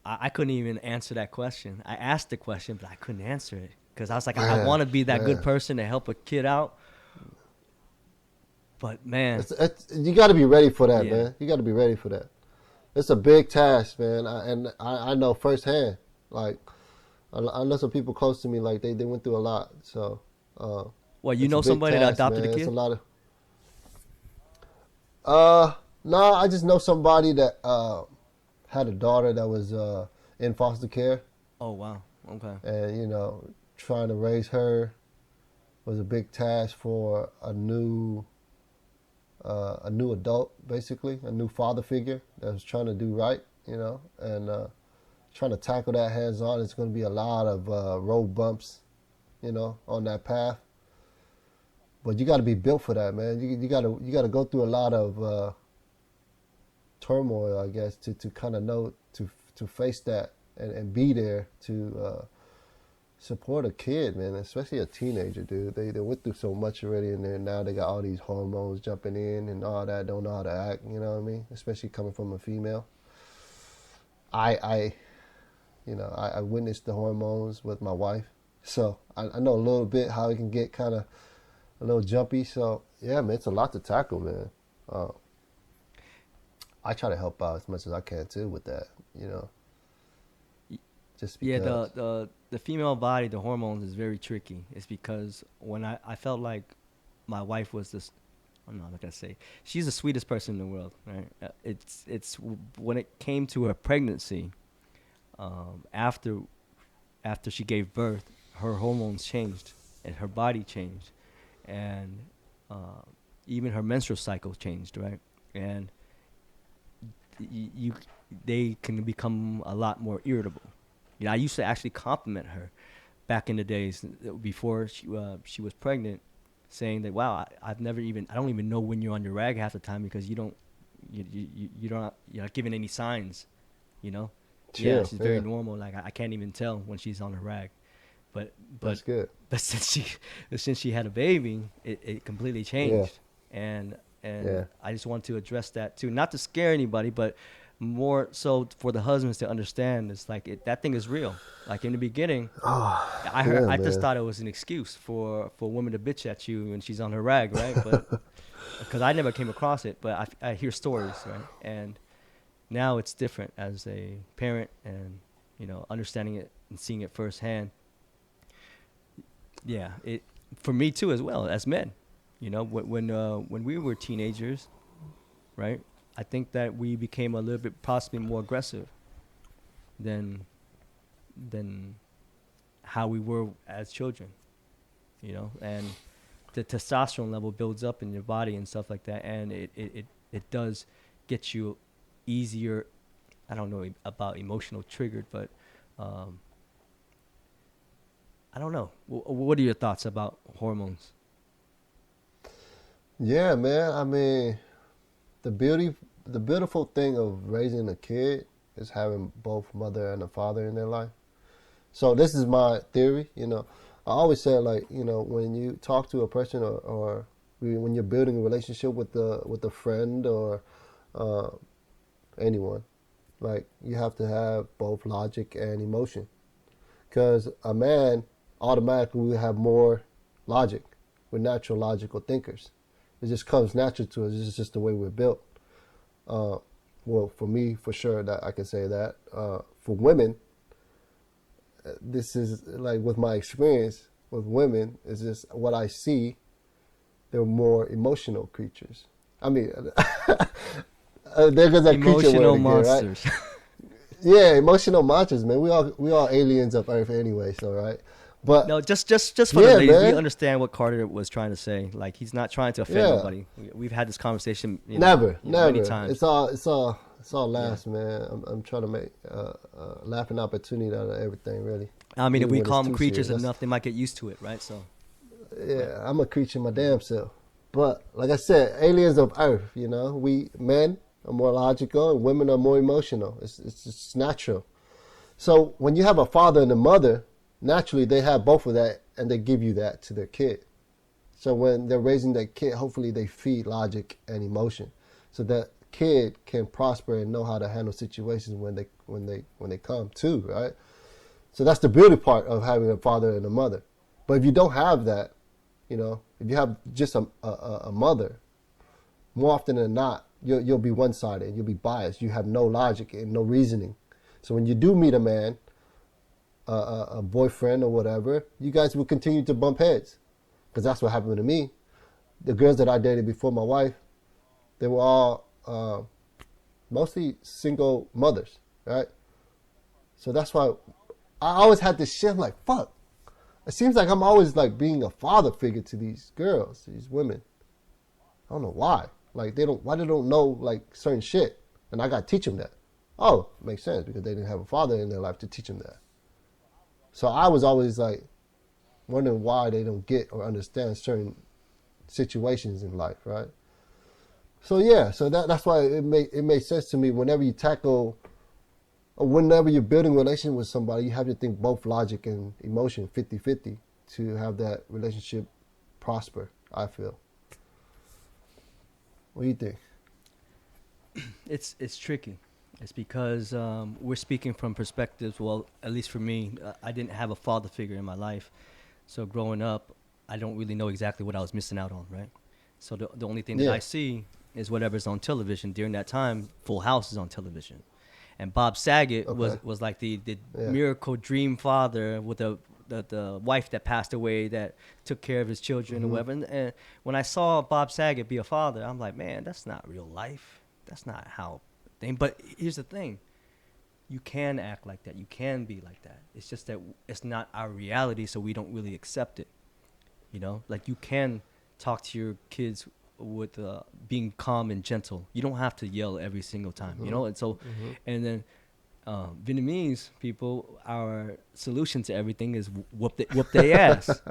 A: I couldn't even answer that question. I asked the question, but I couldn't answer it because I was like, I
B: Man.
A: want to be that good
B: Man.
A: person to help a kid out, but man,
B: You got to be ready for that,
A: yeah,
B: man. You got to be ready for that. It's a big task, man. I know firsthand. Like, I know some people close to me, like, they went through a lot. So, uh,
A: well, you
B: it's a
A: know
B: big
A: somebody that
B: task,
A: adopted a
B: man. It's a
A: kid?
B: lot of, uh, no, I just know somebody that, had a daughter that was, in foster care.
A: Oh wow, okay,
B: And, trying to raise her was a big task for a new adult, basically, a new father figure that was trying to do right, and trying to tackle that hands on. It's going to be a lot of road bumps, on that path. But you got to be built for that, man. You got to go through a lot of turmoil, I guess, to kind of know to face that and be there to support a kid, man, especially a teenager, dude. They went through so much already, and now they got all these hormones jumping in and all that. Don't know how to act. You know what I mean? Especially coming from a female. I I witnessed the hormones with my wife, so I know a little bit how it can get kind of a little jumpy. So yeah, man, it's a lot to tackle, man. Uh, I try to help out as much as I can too with that. You know,
A: Y-
B: just
A: yeah.
B: because.
A: The female body, the hormones is very tricky. It's because when I felt like my wife was this. I'm not gonna say she's the sweetest person in the world, right? When it came to her pregnancy, after she gave birth, her hormones changed and her body changed, and uh, even her menstrual cycle changed, right? And you they can become a lot more irritable. You know, I used to actually compliment her back in the days before she was pregnant, saying that wow, I've never even I don't even know when you're on your rag half the time because you're not giving any signs, you know. Yeah,
B: Chill,
A: she's very
B: yeah,
A: normal. Like I can't even tell when she's on her rag, but but
B: that's good.
A: but since she had a baby, it completely
B: Yeah,
A: changed, and
B: yeah.
A: I just want to address that too, not to scare anybody, but more so for the husbands to understand. It's like that thing is real. Like in the beginning,
B: Oh, yeah,
A: I just
B: man.
A: thought it was an excuse for a woman to bitch at you when she's on her rag, right? But because I never came across it, but I hear stories, right? And now it's different as a parent, and understanding it and seeing it firsthand. Yeah, it for me too as well as men. When we were teenagers, right? I think that we became a little bit possibly more aggressive than than how we were as children. And the testosterone level builds up in your body and stuff like that, and it does get you easier. I don't know about emotional triggered, but um, I don't know. What are your thoughts about hormones?
B: Yeah, man. I mean, the beauty, the beautiful thing of raising a kid is having both mother and a father in their life. So this is my theory. I always say like, when you talk to a person or when you're building a relationship with a friend or uh, anyone, like you have to have both logic and emotion. Because a man automatically will have more logic. We're natural logical thinkers. It just comes natural to us. It's just the way we're built. Uh, well, for me, for sure, that I can say that. For women, this is like with my experience with women, is just what I see. They're more emotional creatures. I mean, there goes that creature word
A: Emotional
B: again, right?
A: monsters.
B: Yeah, emotional monsters, man. We all aliens of Earth anyway, so right. But
A: No, just for the
B: yeah,
A: ladies, we
B: man.
A: understand what Carter was trying to say. Like he's not trying to offend
B: Yeah.
A: nobody. We've had this conversation,
B: Never,
A: many
B: never.
A: times.
B: It's all
A: Yeah.
B: laughs, man. I'm trying to make laughing opportunity out of everything, really.
A: I mean, if
B: Even
A: we
B: when it's
A: call them
B: too serious.
A: creatures enough, they might get used to it, right? So, right.
B: Yeah, I'm a creature my damn self. But like I said, aliens of Earth. We men are more logical and women are more emotional. It's just natural. So when you have a father and a mother, naturally they have both of that, and they give you that to their kid. So when they're raising that kid, hopefully they feed logic and emotion, so that kid can prosper and know how to handle situations when they come too, right? So that's the beauty part of having a father and a mother. But if you don't have that, if you have just a mother, more often than not, you'll be one sided. You'll be biased. You have no logic and no reasoning. So when you do meet a man, a boyfriend or whatever, you guys will continue to bump heads, because that's what happened to me. The girls that I dated before my wife, they were all mostly single mothers, right? So that's why I always had this shit. I'm like, fuck. It seems like I'm always like being a father figure to these girls, these women. I don't know why. Like why they don't know like certain shit, and I got to teach them that. Oh, makes sense, because they didn't have a father in their life to teach them that. So I was always like wondering why they don't get or understand certain situations in life, right? So yeah, so that's why it made sense to me. Whenever you tackle or whenever you're building a relationship with somebody, you have to think both logic and emotion 50-50 to have that relationship prosper, I feel. What do you think?
A: It's tricky. It's because we're speaking from perspectives. Well, at least for me, I didn't have a father figure in my life, so growing up, I don't really know exactly what I was missing out on, right? So the only thing that I
B: Yeah.
A: see is whatever's on television. During that time, Full House is on television, and Bob Saget
B: Okay.
A: was like the
B: Yeah.
A: miracle dream father with the wife that passed away that took care of his children or
B: Mm-hmm.
A: whatever. And when I saw Bob Saget be a father, I'm like, man, that's not real life. That's not how thing. But here's the thing: you can act like that. You can be like that. It's just that it's not our reality, so we don't really accept it. Like you can talk to your kids with being calm and gentle. You don't have to yell every single time.
B: Mm-hmm.
A: And so,
B: Mm-hmm.
A: and then Vietnamese people, our solution to everything is whoop their ass.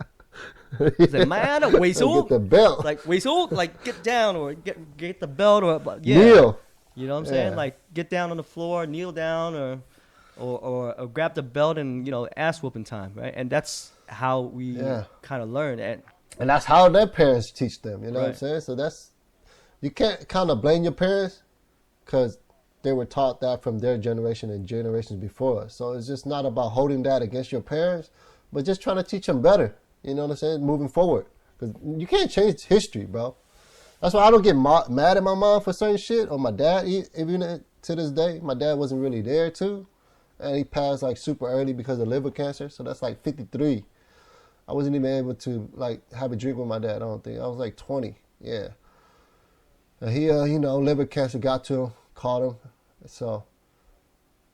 A: It's like, man, wait,
B: Get
A: so
B: the belt.
A: like wait, so like get down or get the belt or yeah.
B: Kneel.
A: You know what I'm saying?
B: Yeah.
A: Like get down on the floor, kneel down, or grab the belt and ass whooping time, right? And that's how we
B: Yeah.
A: kind of learn. And
B: And that's how their parents teach them. You know what I'm
A: right,
B: saying? So you can't kind of blame your parents, because they were taught that from their generation and generations before us. So it's just not about holding that against your parents, but just trying to teach them better. You know what I'm saying? Moving forward, because you can't change history, bro. That's why I don't get mad at my mom for certain shit, or my dad. Even to this day, my dad wasn't really there too, and he passed like super early because of liver cancer. So that's like 53. I wasn't even able to like have a drink with my dad. I don't think I was like 20. Yeah, and he, liver cancer got to him, caught him. So,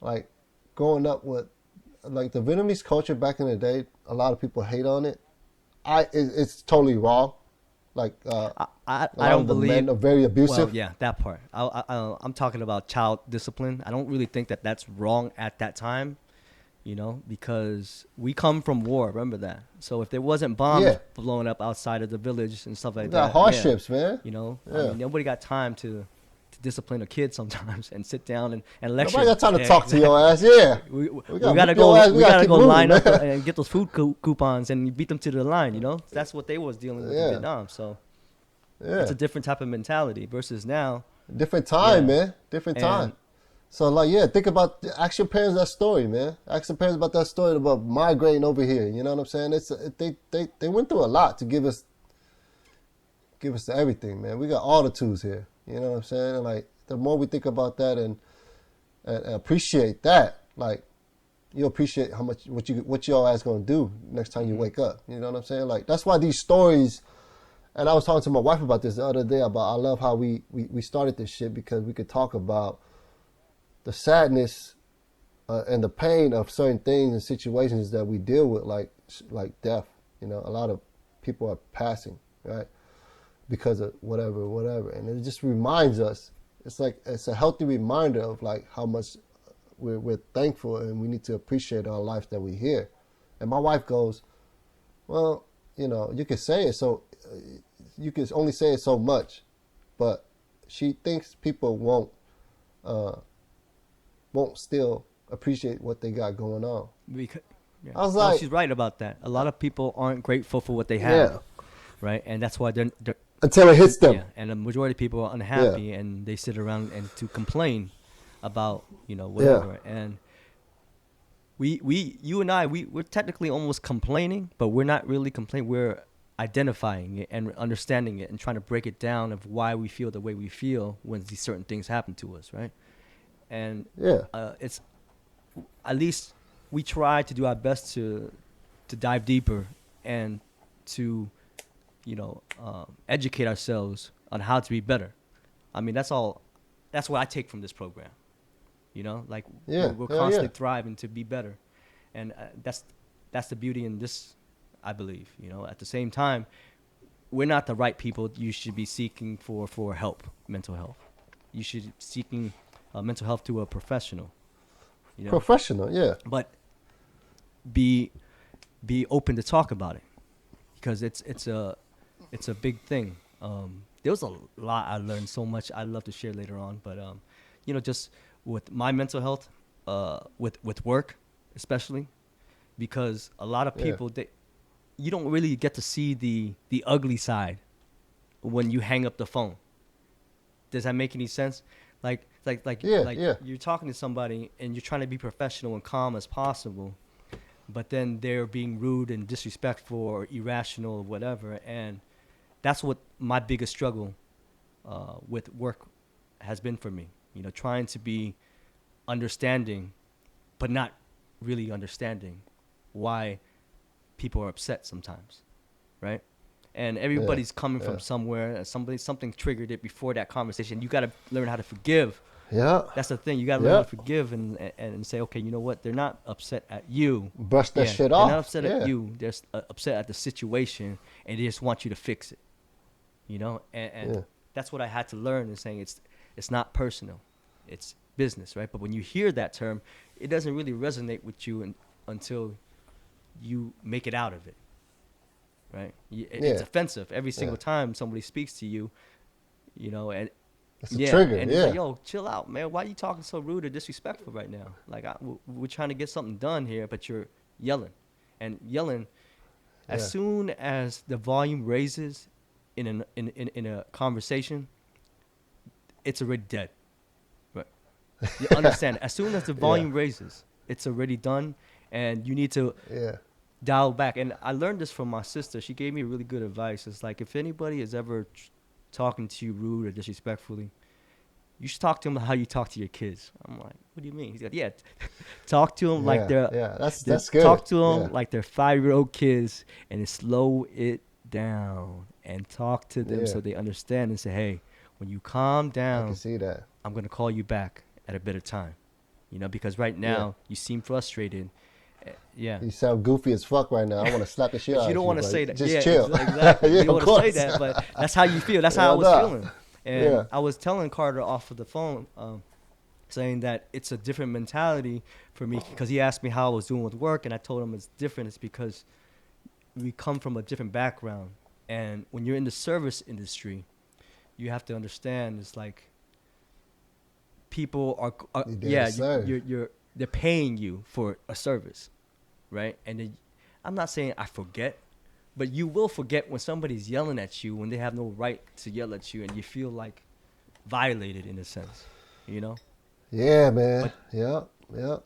B: like, growing up with like the Vietnamese culture back in the day, a lot of people hate on it. It's totally wrong. Like a
A: I
B: lot
A: don't
B: of the
A: believe.
B: men are very
A: Well,
B: abusive.
A: yeah, that part. I'm talking about child discipline. I don't really think that that's wrong at that time. you know, because we come from war. Remember that. So if there wasn't bombs
B: Yeah.
A: blowing up outside of the village and stuff
B: We
A: like
B: got
A: that, yeah,
B: hardships, man.
A: you know, I
B: Yeah.
A: mean, nobody got time to discipline a kid sometimes and sit down and lecture.
B: Nobody got time to
A: Yeah,
B: talk to your
A: exactly.
B: ass. Yeah.
A: We
B: We
A: gotta
B: whoop your ass.
A: go.
B: We
A: We
B: gotta
A: gotta
B: keep
A: go
B: moving,
A: line
B: man.
A: up and get those food coupons and beat them to the line. You know, that's what they was dealing with in
B: Yeah.
A: Vietnam. So it's
B: Yeah.
A: a different type of mentality versus now.
B: Different time,
A: Yeah,
B: man. Different time.
A: and
B: So like, yeah, think about ask your parents that story, man. Ask your parents about that story about migrating over here. You know what I'm saying? They went through a lot to give us everything, man. We got all the tools here. You know what I'm saying? And like the more we think about that and appreciate that, like you appreciate how much what your ass gonna do next time you wake up. You know what I'm saying? Like that's why these stories. And I was talking to my wife about this the other day about I love how we started this shit because we could talk about the sadness and the pain of certain things and situations that we deal with, like death. You know, a lot of people are passing, right, because of whatever, and it just reminds us. It's like it's a healthy reminder of like how much we're thankful and we need to appreciate our life that we here. And my wife goes, well, you know, you can say it so you can only say it so much, but she thinks people won't still appreciate what they got going on.
A: because, yeah.
B: I was
A: No,
B: like,
A: she's right about that. A lot of people aren't grateful for what they have,
B: yeah,
A: right? And that's why they're
B: until it hits them.
A: yeah. And the majority of people are unhappy and they sit around and to complain about whatever. And you and I, we're technically almost complaining, but we're not really complaining. We're identifying it and understanding it and trying to break it down of why we feel the way we feel when these certain things happen to us, right? And
B: Yeah,
A: it's at least we try to do our best to dive deeper and to educate ourselves on how to be better. I mean, that's all. That's what I take from this program. Like
B: yeah,
A: we're
B: hell
A: constantly
B: yeah.
A: thriving to be better, and that's the beauty in this. I believe. At the same time, we're not the right people you should be seeking for help, mental health. You should be seeking mental health to a professional.
B: Professional, yeah,
A: But be open to talk about it because it's a big thing. There was a lot I learned, so much I'd love to share later on, but just with my mental health, with work especially, because a lot of
B: Yeah.
A: people you don't really get to see the ugly side when you hang up the phone. Does that make any sense? Like
B: Yeah.
A: you're talking to somebody and you're trying to be professional and calm as possible, but then they're being rude and disrespectful or irrational or whatever. And that's what my biggest struggle with work has been for me. Trying to be understanding, but not really understanding why people are upset sometimes, right? And everybody's coming from
B: Yeah.
A: somewhere. And something triggered it before that conversation. You got to learn how to forgive.
B: Yeah.
A: That's the thing. You got to learn how
B: Yeah.
A: to forgive and say, okay, you know what? They're not upset at you.
B: Brush that shit
A: they're
B: off.
A: not upset
B: Yeah.
A: at you. They're upset at the situation, and they just want you to fix it. And
B: Yeah.
A: that's what I had to learn in saying it's not personal, it's business, right? But when you hear that term, it doesn't really resonate with you until you make it out of it, right? It's
B: Yeah.
A: offensive every single
B: Yeah.
A: time somebody speaks to you, and
B: It's a trigger.
A: and
B: Yeah.
A: it's like, yo, chill out, man. Why are you talking so rude or disrespectful right now? Like, we're trying to get something done here, but you're yelling. And yelling, as
B: Yeah.
A: soon as the volume raises in a conversation, it's already dead. Right? You understand? As soon as the volume raises, it's already done, and you need to
B: Yeah.
A: dial back. And I learned this from my sister. She gave me really good advice. It's like, if anybody is ever talking to you rude or disrespectfully, you should talk to them how you talk to your kids. I'm like, what do you mean? He's like, yeah, talk to them like they're
B: That's good.
A: talk to them
B: Yeah.
A: like they're 5-year-old kids, and slow it down and talk to them
B: Yeah.
A: so they understand and say, hey, when you calm
B: I
A: down,
B: can see that.
A: I'm gonna call you back at a better time. Because right now you seem frustrated. Yeah.
B: You sound goofy as fuck right now. I want to slap the shit out of
A: You
B: you.
A: don't want to
B: but
A: say that.
B: Just
A: Yeah,
B: chill.
A: exactly.
B: Yeah,
A: You don't
B: of
A: want to say
B: course.
A: that, but that's how you feel. That's how I was
B: Yeah, nah.
A: feeling. And
B: Yeah.
A: I was telling Carter off of the phone, saying that it's a different mentality for me because he asked me how I was doing with work, and I told him it's different. It's because we come from a different background, and when you're in the service industry, you have to understand it's like people are
B: You there to
A: yeah,
B: serve.
A: you're they're paying you for a service, right? And then, I'm not saying I forget, but you will forget when somebody's yelling at you when they have no right to yell at you, and you feel like violated in a sense, you know.
B: Yeah, man.
A: But
B: Yep, yep.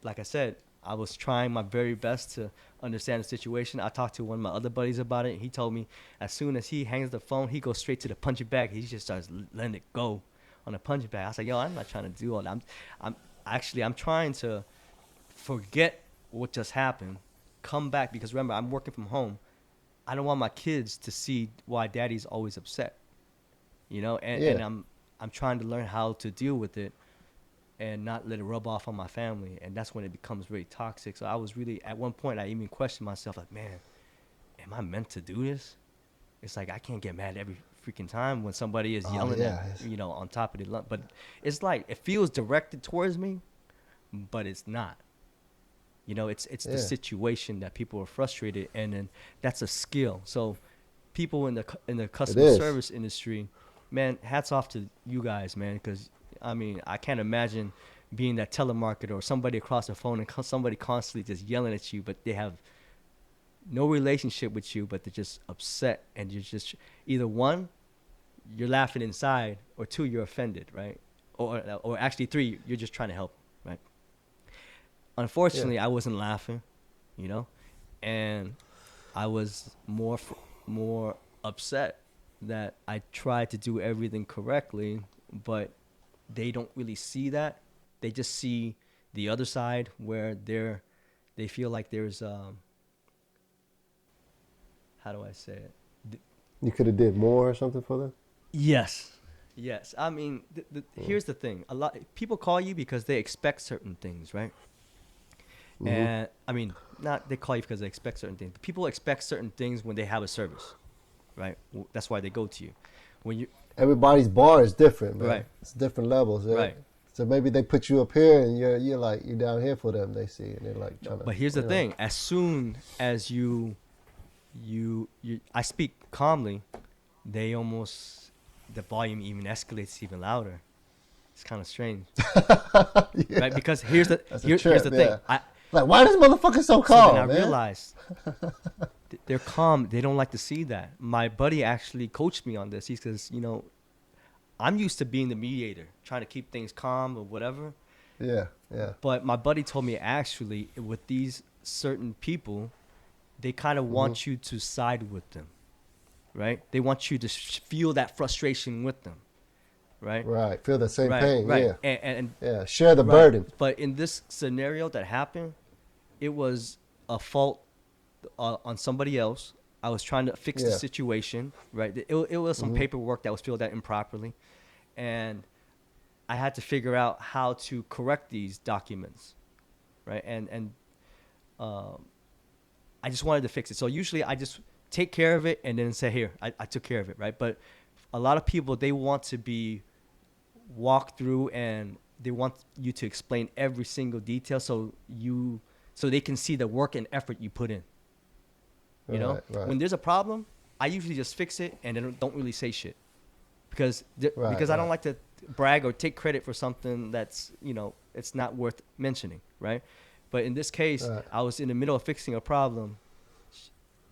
A: like I said, I was trying my very best to understand the situation. I talked to one of my other buddies about it. He told me as soon as he hangs the phone, he goes straight to the punching bag. He just starts letting it go on the punching bag. I was like, yo, I'm not trying to do all that. I'm actually, I'm trying to forget what just happened, come back, because remember, I'm working from home. I don't want my kids to see why daddy's always upset, you know, and
B: Yeah.
A: I'm trying to learn how to deal with it and not let it rub off on my family. And that's when it becomes really toxic. So I was really, at one point, I even questioned myself, like, man, am I meant to do this? It's like I can't get mad every freaking time when somebody is
B: Oh
A: yelling at,
B: yeah.
A: on top of the but it's like it feels directed towards me, but it's not. It's the
B: Yeah.
A: situation that people are frustrated, and then that's a skill. So people in the
B: It
A: customer
B: is.
A: service industry, man, hats off to you guys, man, because I mean, I can't imagine being that telemarketer or somebody across the phone and somebody constantly just yelling at you, but they have no relationship with you, but they're just upset, and you're just either one, you're laughing inside, or two, you're offended, right? Or actually three, you're just trying to help, right?
B: Yeah.
A: Unfortunately, I wasn't laughing, you know, and I was more upset that I tried to do everything correctly, but they don't really see that. They just see the other side where they feel like there's how do I say it?
B: You could have did more or something for them.
A: Yes. Yes. I mean, here's the thing. A lot people call you because they expect certain things, right?
B: Mm-hmm.
A: And I mean, not they call you because they expect certain things. But people expect certain things when they have a service, right? That's why they go to you. When you
B: Everybody's bar is different, man.
A: right,
B: It's different levels, right?
A: right.
B: So maybe they put you up here and you're like you're down here for them. They see and they're like
A: No,
B: trying to,
A: but here's the
B: you know.
A: thing. As soon as I speak calmly, they almost the volume even escalates even louder. It's kind of strange, right?
B: Yeah,
A: Because
B: that's a
A: here's
B: trip.
A: the thing.
B: Yeah. Like, why this motherfucker so
A: So then I
B: calm, man?
A: realized they're calm. They don't like to see that. My buddy actually coached me on this. He says, I'm used to being the mediator, trying to keep things calm or whatever.
B: Yeah, yeah.
A: But my buddy told me actually with these certain people, they kind of
B: Mm-hmm.
A: want you to side with them, right? They want you to feel that frustration with them, right?
B: Right. Feel the same
A: Right,
B: pain.
A: right.
B: Yeah,
A: And
B: yeah. Share the
A: right.
B: burden.
A: But in this scenario that happened, it was a fault on somebody else. I was trying to fix the
B: Yeah.
A: situation, right? It was some
B: Mm-hmm.
A: paperwork that was filled out improperly, and I had to figure out how to correct these documents, right? And um, I just wanted to fix it. So usually I just take care of it and then say, here, I took care of it, right? But a lot of people, they want to be walked through, and they want you to explain every single detail so they can see the work and effort you put in. You know,
B: Right, right,
A: when there's a problem, I usually just fix it and then don't really say shit because
B: right,
A: because I don't
B: right.
A: like to brag or take credit for something that's it's not worth mentioning, right? But in this case,
B: Right.
A: I was in the middle of fixing a problem.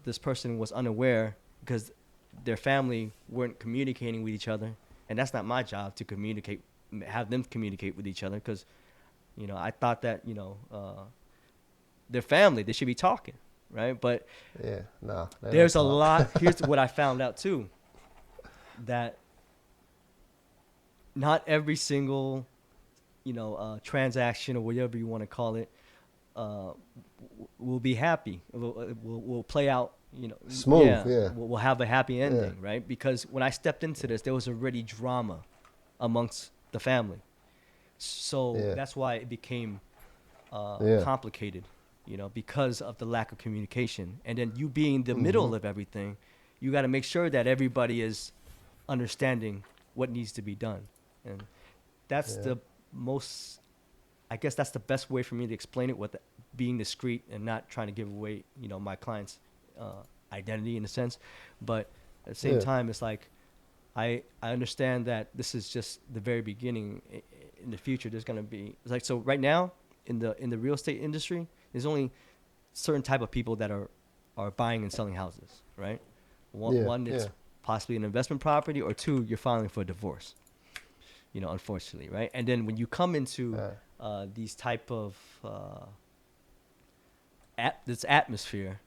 A: This person was unaware because their family weren't communicating with each other, and that's not my job to communicate, have them communicate with each other because I thought that their family, they should be talking, right? But
B: Yeah. No, they don't
A: there's a
B: talk.
A: lot. Here's what I found out too, that not every single transaction or whatever you want to call it uh, will be happy. Will play out.
B: Smooth.
A: Yeah,
B: Yeah.
A: will have a happy
B: Yeah.
A: ending, right? Because when I stepped into this, there was already drama amongst the family, so
B: Yeah.
A: that's why it became
B: Yeah.
A: complicated. Because of the lack of communication, and then you being the
B: Mm-hmm.
A: middle of everything, you got to make sure that everybody is understanding what needs to be done, and that's
B: Yeah.
A: the most, I guess that's the best way for me to explain it, with being discreet and not trying to give away, my client's identity in a sense. But at the same
B: Yeah.
A: time, it's like I understand that this is just the very beginning. In the future, there's gonna be, it's like, so right now in the real estate industry, there's only certain type of people that are buying and selling houses, right? One, it's possibly an investment property, or two, you're filing for a divorce. Unfortunately, right? And then when you come into these type of this atmosphere,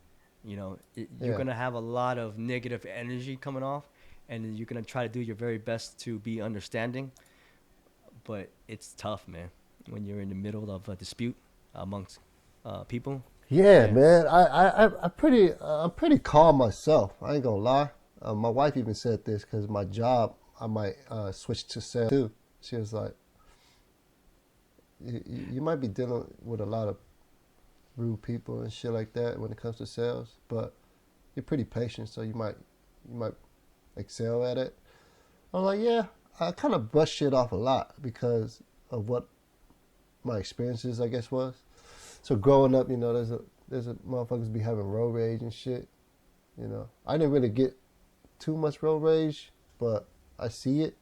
A: you're gonna have a lot of negative energy coming off, and you're gonna try to do your very best to be understanding. But it's tough, man, when you're in the middle of a dispute amongst people.
B: Yeah, man. I'm pretty calm myself. I ain't gonna lie. My wife even said this because my job, I might switch to sales too. She was like, you might be dealing with a lot of rude people and shit like that when it comes to sales, but you're pretty patient, so you might excel at it. I'm like, yeah, I kind of brush shit off a lot because of what my experiences, I guess, was. So growing up, there's a motherfuckers be having road rage and shit. I didn't really get too much road rage, but I see it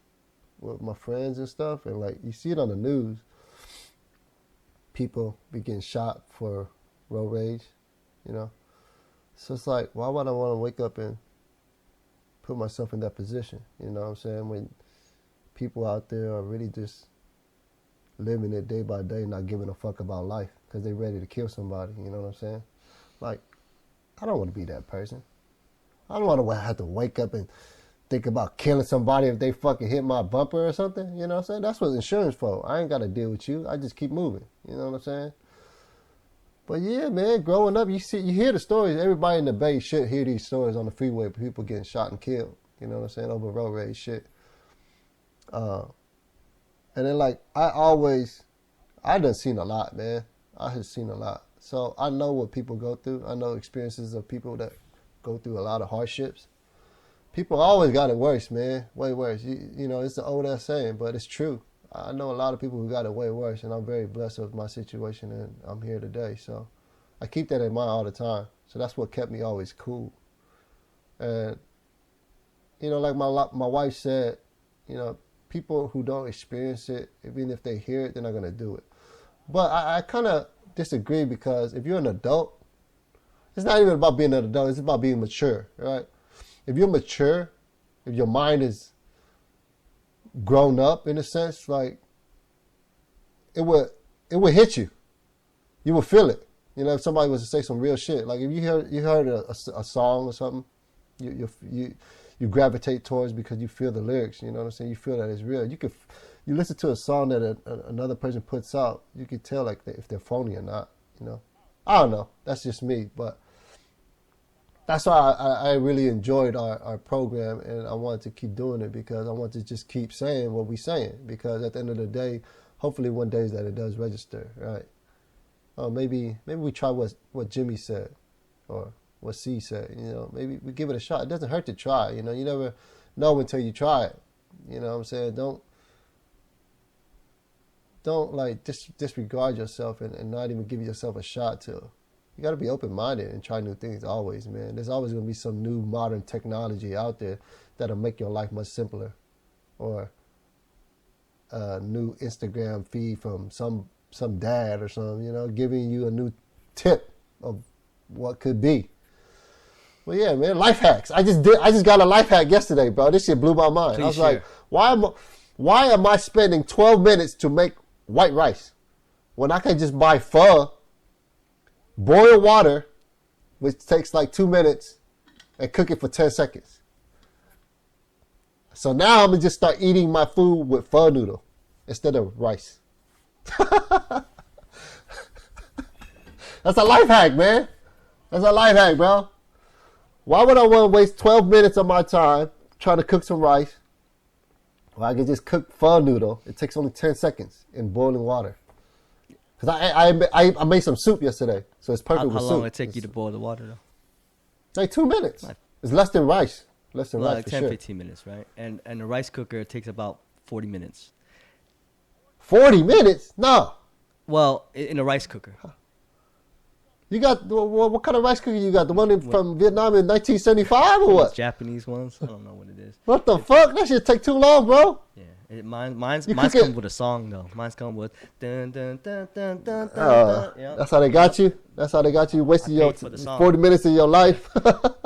B: with my friends and stuff, and like you see it on the news. People be getting shot for road rage, So it's like, why would I want to wake up and put myself in that position? You know what I'm saying? When people out there are really just living it day by day, not giving a fuck about life because they're ready to kill somebody. You know what I'm saying? Like, I don't want to be that person. I don't want to have to wake up and think about killing somebody if they fucking hit my bumper or something. You know what I'm saying? That's what insurance for. I ain't got to deal with you. I just keep moving. You know what I'm saying? But yeah, man, growing up, you hear the stories. Everybody in the Bay should hear these stories on the freeway, people getting shot and killed. You know what I'm saying? Over road rage shit. And then like, I done seen a lot, man. I have seen a lot. So I know what people go through. I know experiences of people that go through a lot of hardships. People always got it worse, man. Way worse. It's the old ass saying, but it's true. I know a lot of people who got it way worse, and I'm very blessed with my situation, and I'm here today. So I keep that in mind all the time. So that's what kept me always cool. And, like my wife said, people who don't experience it, even if they hear it, they're not going to do it. But I kind of disagree, because if you're an adult, it's not even about being an adult. It's about being mature, right? If you're mature, if your mind is grown up in a sense, like it would hit you. You would feel it. If somebody was to say some real shit, like if you heard a song or something, you gravitate towards because you feel the lyrics. You know what I'm saying? You feel that it's real. You listen to a song that another person puts out, you could tell like if they're phony or not. I don't know. That's just me, but that's why I really enjoyed our program, and I wanted to keep doing it because I want to just keep saying what we're saying, because at the end of the day, hopefully one day that it does register, right? Maybe we try what Jimmy said or what C said, maybe we give it a shot. It doesn't hurt to try, you never know until you try it. You know what I'm saying? Don't like disregard yourself and not even give yourself a shot to. You got to be open-minded and try new things always, man. There's always going to be some new modern technology out there that'll make your life much simpler. Or a new Instagram feed from some dad or something, giving you a new tip of what could be. Well, yeah, man, life hacks. I just got a life hack yesterday, bro. This shit blew my mind.
A: Please
B: I was
A: share.
B: like, why am I spending 12 minutes to make white rice when I can just buy pho, boil water, which takes like 2 minutes, and cook it for 10 seconds? So now I'm going to just start eating my food with pho noodle instead of rice. That's a life hack, man. That's a life hack, bro. Why would I want to waste 12 minutes of my time trying to cook some rice? Well, I can just cook pho noodle. It takes only 10 seconds in boiling water. Because I made some soup yesterday, so it's perfect with soup.
A: How long would it take you to boil the water, though?
B: Like 2 minutes. It's less than rice. Less than rice,
A: like
B: for
A: 10,
B: sure.
A: 15 minutes, right? And the rice cooker takes about 40 minutes.
B: 40 minutes? No.
A: Well, in a rice cooker.
B: You got what kind of rice cooker you got? The one from Vietnam in 1975 or
A: Those
B: what?
A: Japanese ones. I don't know what it is.
B: What the fuck? That shit take too long, bro.
A: Yeah, mine's
B: You
A: comes
B: cook it-
A: with a song though. Mine's come with dun dun dun dun dun dun. Yep.
B: That's how they got you. That's how they got you. Wasted
A: I
B: your
A: paid for the song.
B: 40 minutes of your life.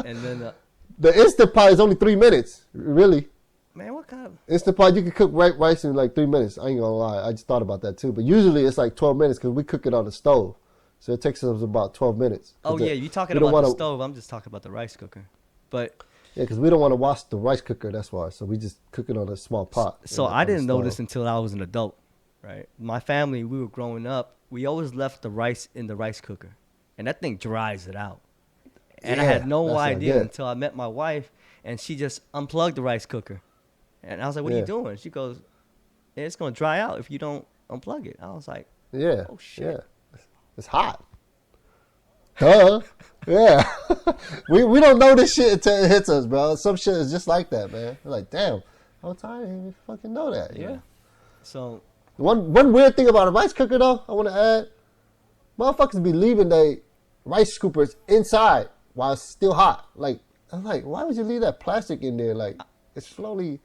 A: And then
B: The Instant Pot is only 3 minutes, really.
A: man, what kind of
B: Instant Pot, you can cook rice in like 3 minutes. I ain't gonna lie. I just thought about that too. But usually it's like 12 minutes because we cook it on the stove. So it takes us about 12 minutes.
A: Oh yeah, you talking
B: we don't
A: about the
B: wanna-
A: stove? I'm just talking about the rice cooker. But
B: Yeah, because we don't want to wash the rice cooker. That's why. So we just cook it on a small pot.
A: so
B: on
A: I
B: the
A: didn't know
B: stove.
A: this until I was an adult, right? My family, we were growing up. We always left the rice in the rice cooker, and that thing dries it out. And I
B: Yeah,
A: had no
B: that's what I
A: idea
B: did.
A: until I met my wife, and she just unplugged the rice cooker, and I was like, "What are
B: Yeah.
A: you doing?" She goes, "It's gonna dry out if you don't unplug it." I was like,
B: Yeah.
A: Oh, shit.
B: Yeah. It's hot. Huh? Yeah. we don't know this shit until it hits us, bro. Some shit is just like that, man. We're like, damn, how time I didn't even fucking know that.
A: "Yeah."
B: Yeah.
A: So
B: One weird thing about a rice cooker though, I wanna add, motherfuckers be leaving they rice scoopers inside while it's still hot. Like I'm like, why would you leave that plastic in there? Like it's slowly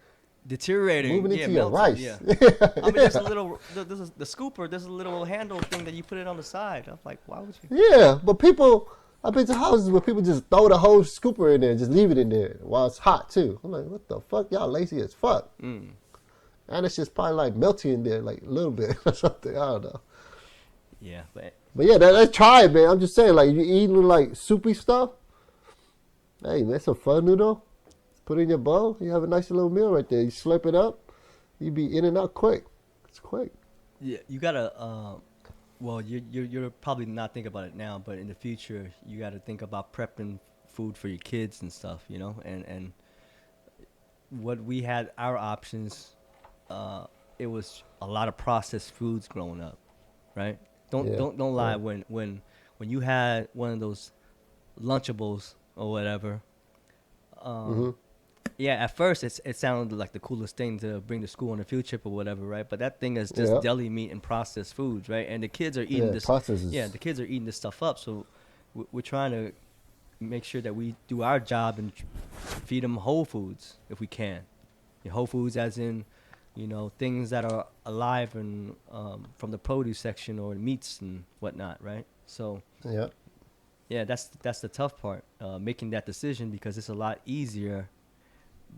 A: deteriorating,
B: moving
A: yeah,
B: into your
A: melting,
B: rice.
A: Yeah. I mean, there's a
B: Yeah.
A: little, this is the scooper. There's a little handle thing that you put it on the side. I'm like, why would you?
B: Yeah, but people, I've been to houses where people just throw the whole scooper in there and just leave it in there while it's hot too. I'm like, what the fuck? Y'all lazy as fuck.
A: Mm.
B: And it's just probably like melting in there like a little bit or something. I don't know.
A: Yeah, but
B: But yeah, let's try it, man. I'm just saying, like, if you eating like soupy stuff, hey, man, some fun noodle. Put it in your bowl. You have a nice little meal right there. You slurp it up. You be in and out quick. It's quick.
A: yeah, you gotta. Well, you're probably not thinking about it now, but in the future, you gotta think about prepping food for your kids and stuff. You know, and what we had our options. It was a lot of processed foods growing up, right? Don't
B: Yeah,
A: don't lie.
B: yeah.
A: When you had one of those Lunchables or whatever,
B: Mm-hmm.
A: yeah, at first it sounded like the coolest thing to bring to school on a field trip or whatever, right? But that thing is just
B: Yeah.
A: deli meat and processed foods, right? And the kids are eating
B: Yeah,
A: this.
B: processes.
A: Yeah, the kids are eating this stuff up. So we're trying to make sure that we do our job and feed them whole foods if we can. Whole foods, as in, things that are alive and from the produce section or meats and whatnot, right? So
B: Yeah.
A: yeah, that's the tough part, making that decision, because it's a lot easier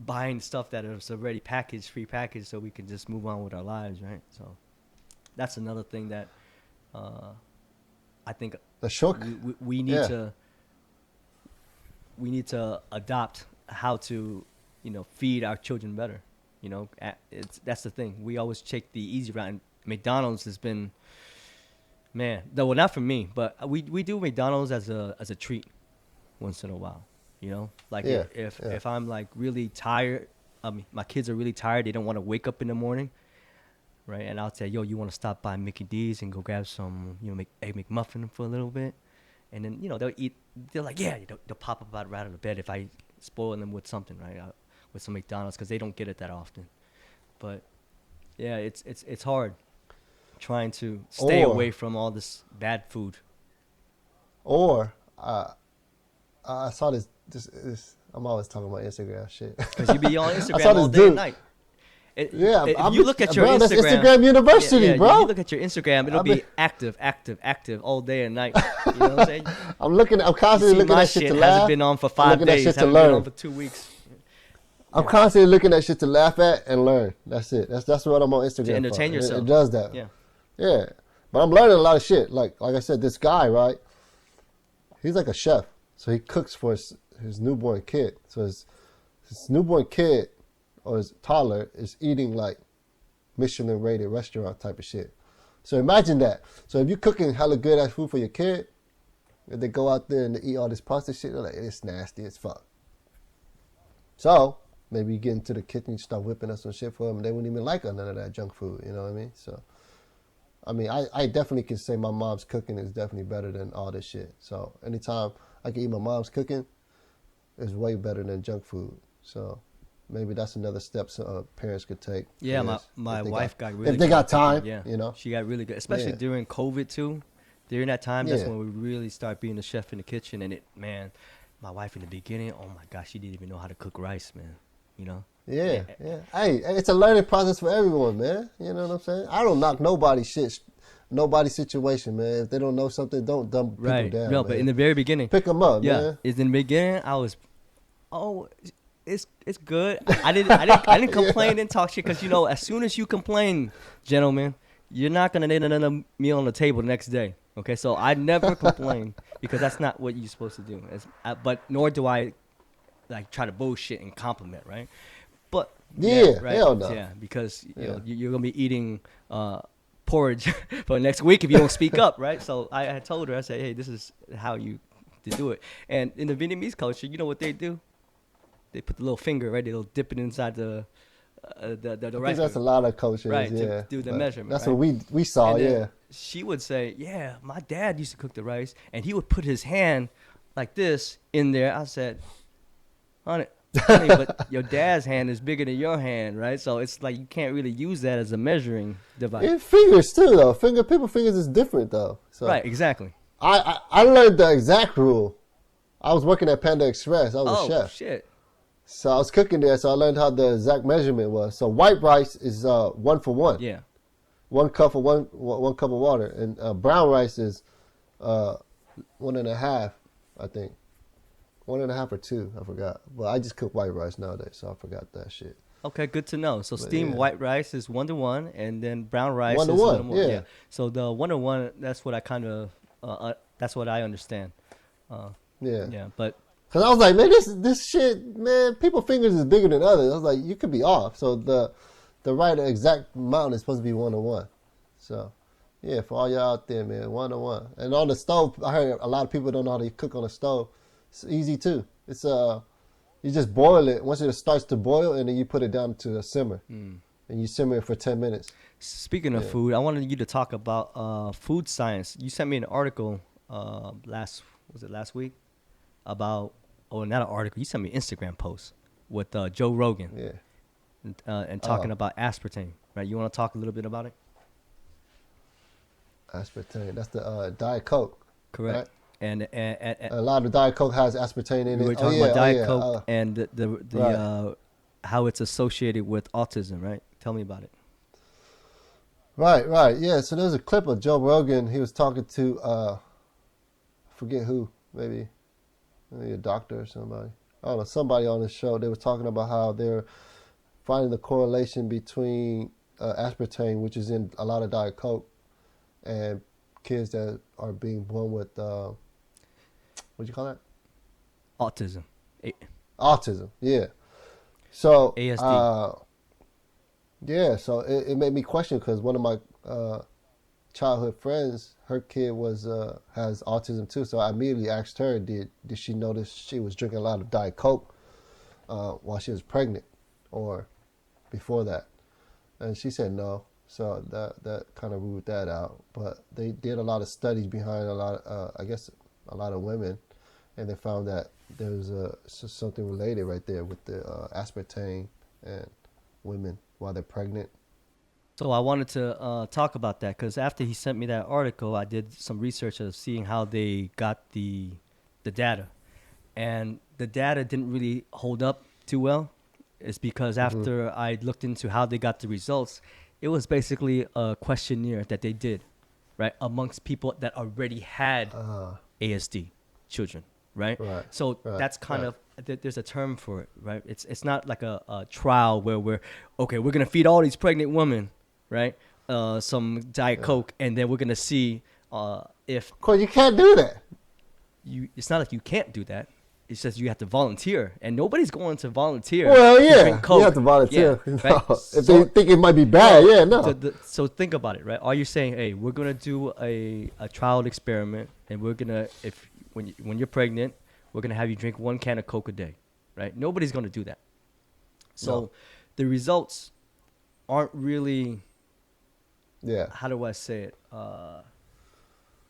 A: buying stuff that is already packaged, pre-packaged, so we can just move on with our lives, right? So that's another thing that I think
B: The shook.
A: we need
B: Yeah.
A: to adopt how to feed our children better. That's the thing. We always take the easy route. And McDonald's has been, man, well, not for me, but we do McDonald's as a treat once in a while. Like
B: Yeah,
A: if
B: yeah.
A: if I'm like really tired, my kids are really tired, they don't want to wake up in the morning, right? And I'll say, yo, you want to stop by Mickey D's and go grab some, egg McMuffin for a little bit, and then they'll eat. They're like, yeah, they'll pop up right out of the bed if I spoil them with something, right? With some McDonald's, because they don't get it that often. But yeah, it's hard trying to stay
B: Or-
A: away from all this bad food.
B: Or I saw this. I'm always talking about Instagram shit.
A: Because you be on
B: I saw
A: Instagram
B: this
A: all day and
B: dude.
A: night.
B: Yeah,
A: If you look at your
B: bro,
A: Instagram,
B: that's Instagram University,
A: yeah,
B: bro.
A: you look at your Instagram, it'll
B: I
A: be
B: mean-
A: active all day and night. You know what I'm saying?
B: I'm constantly
A: You see,
B: looking
A: my
B: at shit
A: shit
B: to
A: hasn't
B: laugh.
A: been on for
B: I'm
A: 5
B: looking at
A: days,
B: shit to
A: hasn't been
B: learn.
A: on for 2 weeks.
B: I'm constantly looking at shit to laugh at and learn. That's it. That's what I'm on Instagram
A: To entertain
B: for.
A: yourself.
B: It does that.
A: Yeah.
B: Yeah. But I'm learning a lot of shit. Like I said, this guy, right? He's like a chef. So he cooks for his newborn kid. So his newborn kid or his toddler is eating like Michelin rated restaurant type of shit. So imagine that. So if you're cooking hella good ass food for your kid, if they go out there and they eat all this pasta shit, they're like, it's nasty as fuck. So maybe you get into the kitchen, you start whipping up some shit for them, and they wouldn't even like none of that junk food. You know what I mean? So, I mean, I definitely can say my mom's cooking is definitely better than all this shit. So anytime I can eat my mom's cooking, it's way better than junk food. So maybe that's another step parents could take.
A: Yeah,
B: is
A: my
B: if they
A: wife got really
B: if they
A: good
B: got
A: at cooking.
B: time,
A: Yeah,
B: you know.
A: she got really good, especially
B: Yeah,
A: during COVID too. During that time, that's
B: yeah,
A: when we really start being the chef in the kitchen. And man, my wife in the beginning, oh my gosh, she didn't even know how to cook rice, man. You know.
B: yeah,
A: Eh,
B: yeah. Hey, it's a learning process for everyone, man. You know what I'm saying? I don't knock nobody's shit, nobody's situation, man. If they don't know something, don't dumb people
A: right.
B: down,
A: No, but in
B: man.
A: the very beginning,
B: Pick them up,
A: yeah,
B: man.
A: is in the beginning, I was, oh, it's good. I didn't
B: Yeah,
A: complain and talk shit because as soon as you complain, gentlemen, you're not gonna need another meal on the table the next day. Okay, so I never complain because that's not what you're supposed to do. But nor do I like try to bullshit and compliment, right? But yeah,
B: yeah.
A: right,
B: Hell no.
A: yeah, because
B: Yeah,
A: you're gonna be eating porridge for next week if you don't speak up, right? So I had told her, I said, hey, this is how you to do it. And in the Vietnamese culture, you know what they do? They put the little finger, right? They'll dip it inside the
B: I think
A: rice
B: that's
A: paper,
B: a lot of cultures,
A: right, to
B: yeah.
A: do the
B: But
A: measurement,
B: that's
A: right?
B: what we saw,
A: And then
B: yeah.
A: she would say, yeah, my dad used to cook the rice, and he would put his hand like this in there. I said, honey, but your dad's hand is bigger than your hand, right? So it's like you can't really use that as a measuring device.
B: And fingers too, though. People fingers is different, though. So
A: Right, exactly.
B: I learned the exact rule. I was working at Panda Express. I was a
A: Oh,
B: chef.
A: shit.
B: So I was cooking there, so I learned how the exact measurement was. So white rice is 1-for-1,
A: Yeah.
B: 1 cup of one cup of water, and brown rice is 1.5, I think, 1.5 or 2, I forgot. But I just cook white rice nowadays, so I forgot that shit.
A: Okay, good to know. So
B: But
A: steamed
B: yeah,
A: white rice is 1-to-1, and then brown rice
B: one to
A: is one to
B: one,
A: one. Yeah.
B: yeah,
A: So the 1-to-1, that's what I kind of, that's what I understand. Uh,
B: yeah.
A: yeah, but
B: Cause I was like, man, this shit, man, people fingers is bigger than others. I was like, you could be off. So the right exact amount is supposed to be 1-to-1. So yeah, for all y'all out there, man, 1-to-1. And on the stove, I heard a lot of people don't know how to cook on the stove. It's easy too. It's you just boil it. Once it starts to boil, and then you put it down to a simmer, and you simmer it for 10 minutes.
A: speaking of
B: Yeah.
A: food, I wanted you to talk about food science. You sent me an article last week about, oh, not an article. You sent me an Instagram post with Joe Rogan
B: Yeah.
A: and talking about aspartame, right? You want to talk a little bit about it?
B: Aspartame. That's the Diet Coke.
A: Correct.
B: Right?
A: And
B: A lot of Diet Coke has aspartame in
A: we
B: it.
A: were talking about Diet Coke
B: Yeah.
A: and the
B: Right.
A: how it's associated with autism, right? Tell me about it.
B: Right. Yeah, so there's a clip of Joe Rogan. He was talking to, I forget who, maybe a doctor or somebody. I don't know, somebody on the show. They were talking about how they're finding the correlation between aspartame, which is in a lot of Diet Coke, and kids that are being born with, what do you call that?
A: Autism.
B: Autism, yeah. So,
A: ASD.
B: yeah, so it made me question because one of my childhood friends, her kid has autism too. So I immediately asked her, did she notice she was drinking a lot of Diet Coke while she was pregnant or before that? And she said no. So that kind of ruled that out. But they did a lot of studies behind I guess a lot of women, and they found that there's something related right there with the aspartame and women while they're pregnant.
A: So I wanted to talk about that because after he sent me that article, I did some research of seeing how they got the data, and the data didn't really hold up too well. It's because
B: Hmm.
A: after I looked into how they got the results, it was basically a questionnaire that they did, right, amongst people that already had ASD children, right?
B: Right,
A: So
B: right,
A: that's kind
B: right.
A: of there's a term for it, right? It's not like a trial where we're gonna feed all these pregnant women, right, some Diet Coke, and then we're gonna see if
B: Of course, you can't do that.
A: you. It's not like you can't do that. It's just you have to volunteer, and nobody's going to volunteer.
B: Well,
A: to
B: yeah,
A: drink Coke.
B: you have to volunteer.
A: Yeah,
B: No,
A: right?
B: if they think it might be bad, yeah, no.
A: So think about it, right? Are you saying, hey, we're gonna do a trial experiment, and we're gonna when you're pregnant, we're gonna have you drink 1 can of Coke a day, right? Nobody's gonna do that. So
B: No.
A: the results aren't really,
B: Yeah,
A: how do I say it,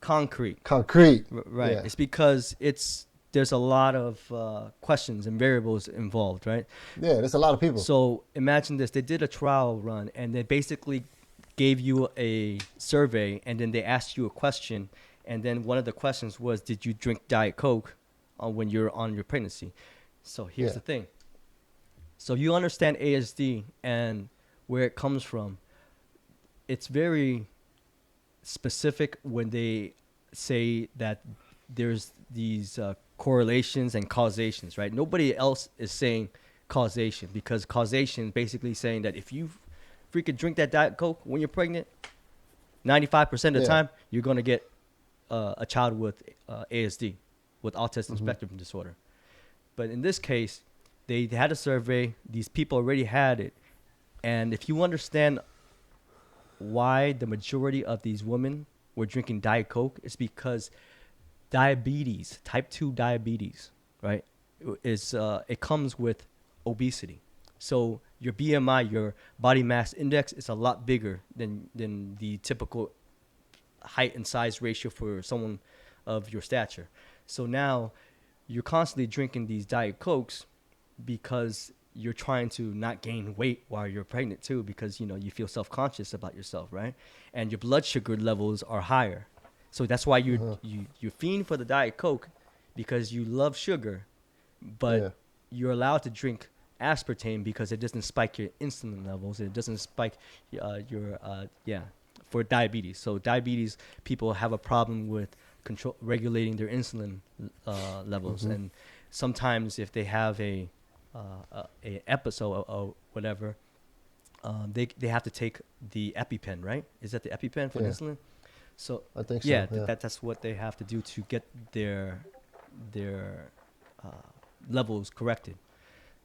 A: concrete,
B: concrete.
A: right?
B: Yeah.
A: It's because it's there's a lot of questions and variables involved, right?
B: Yeah, there's a lot of people.
A: So imagine this: they did a trial run, and they basically gave you a survey, and then they asked you a question, and then one of the questions was, "Did you drink Diet Coke when you're on your pregnancy?" So here's
B: Yeah.
A: the thing: so you understand ASD and where it comes from. It's very specific when they say that there's these correlations and causations, right? Nobody else is saying causation, because causation basically saying that if you freaking drink that Diet Coke when you're pregnant, 95% of the
B: Yeah.
A: time you're going to get a child with ASD, with autism
B: Hmm.
A: spectrum disorder. But in this case, they had a survey. These people already had it. And if you understand why the majority of these women were drinking Diet Coke, it's because diabetes, type 2 diabetes, right, is it comes with obesity. So your BMI, your body mass index, is a lot bigger than the typical height and size ratio for someone of your stature. So now you're constantly drinking these Diet Cokes because you're trying to not gain weight while you're pregnant too, because you feel self-conscious about yourself, right? And your blood sugar levels are higher. So that's why
B: Uh-huh.
A: you fiend for the Diet Coke, because you love sugar, but
B: Yeah.
A: you're allowed to drink aspartame because it doesn't spike your insulin levels. It doesn't spike your for diabetes. So diabetes people have a problem with control regulating their insulin levels,
B: Hmm.
A: and sometimes if they have a episode or whatever, they have to take the EpiPen, right? Is that the EpiPen for
B: Yeah.
A: insulin? So
B: I think
A: yeah,
B: so. Yeah.
A: that's what they have to do to get their uh, levels corrected.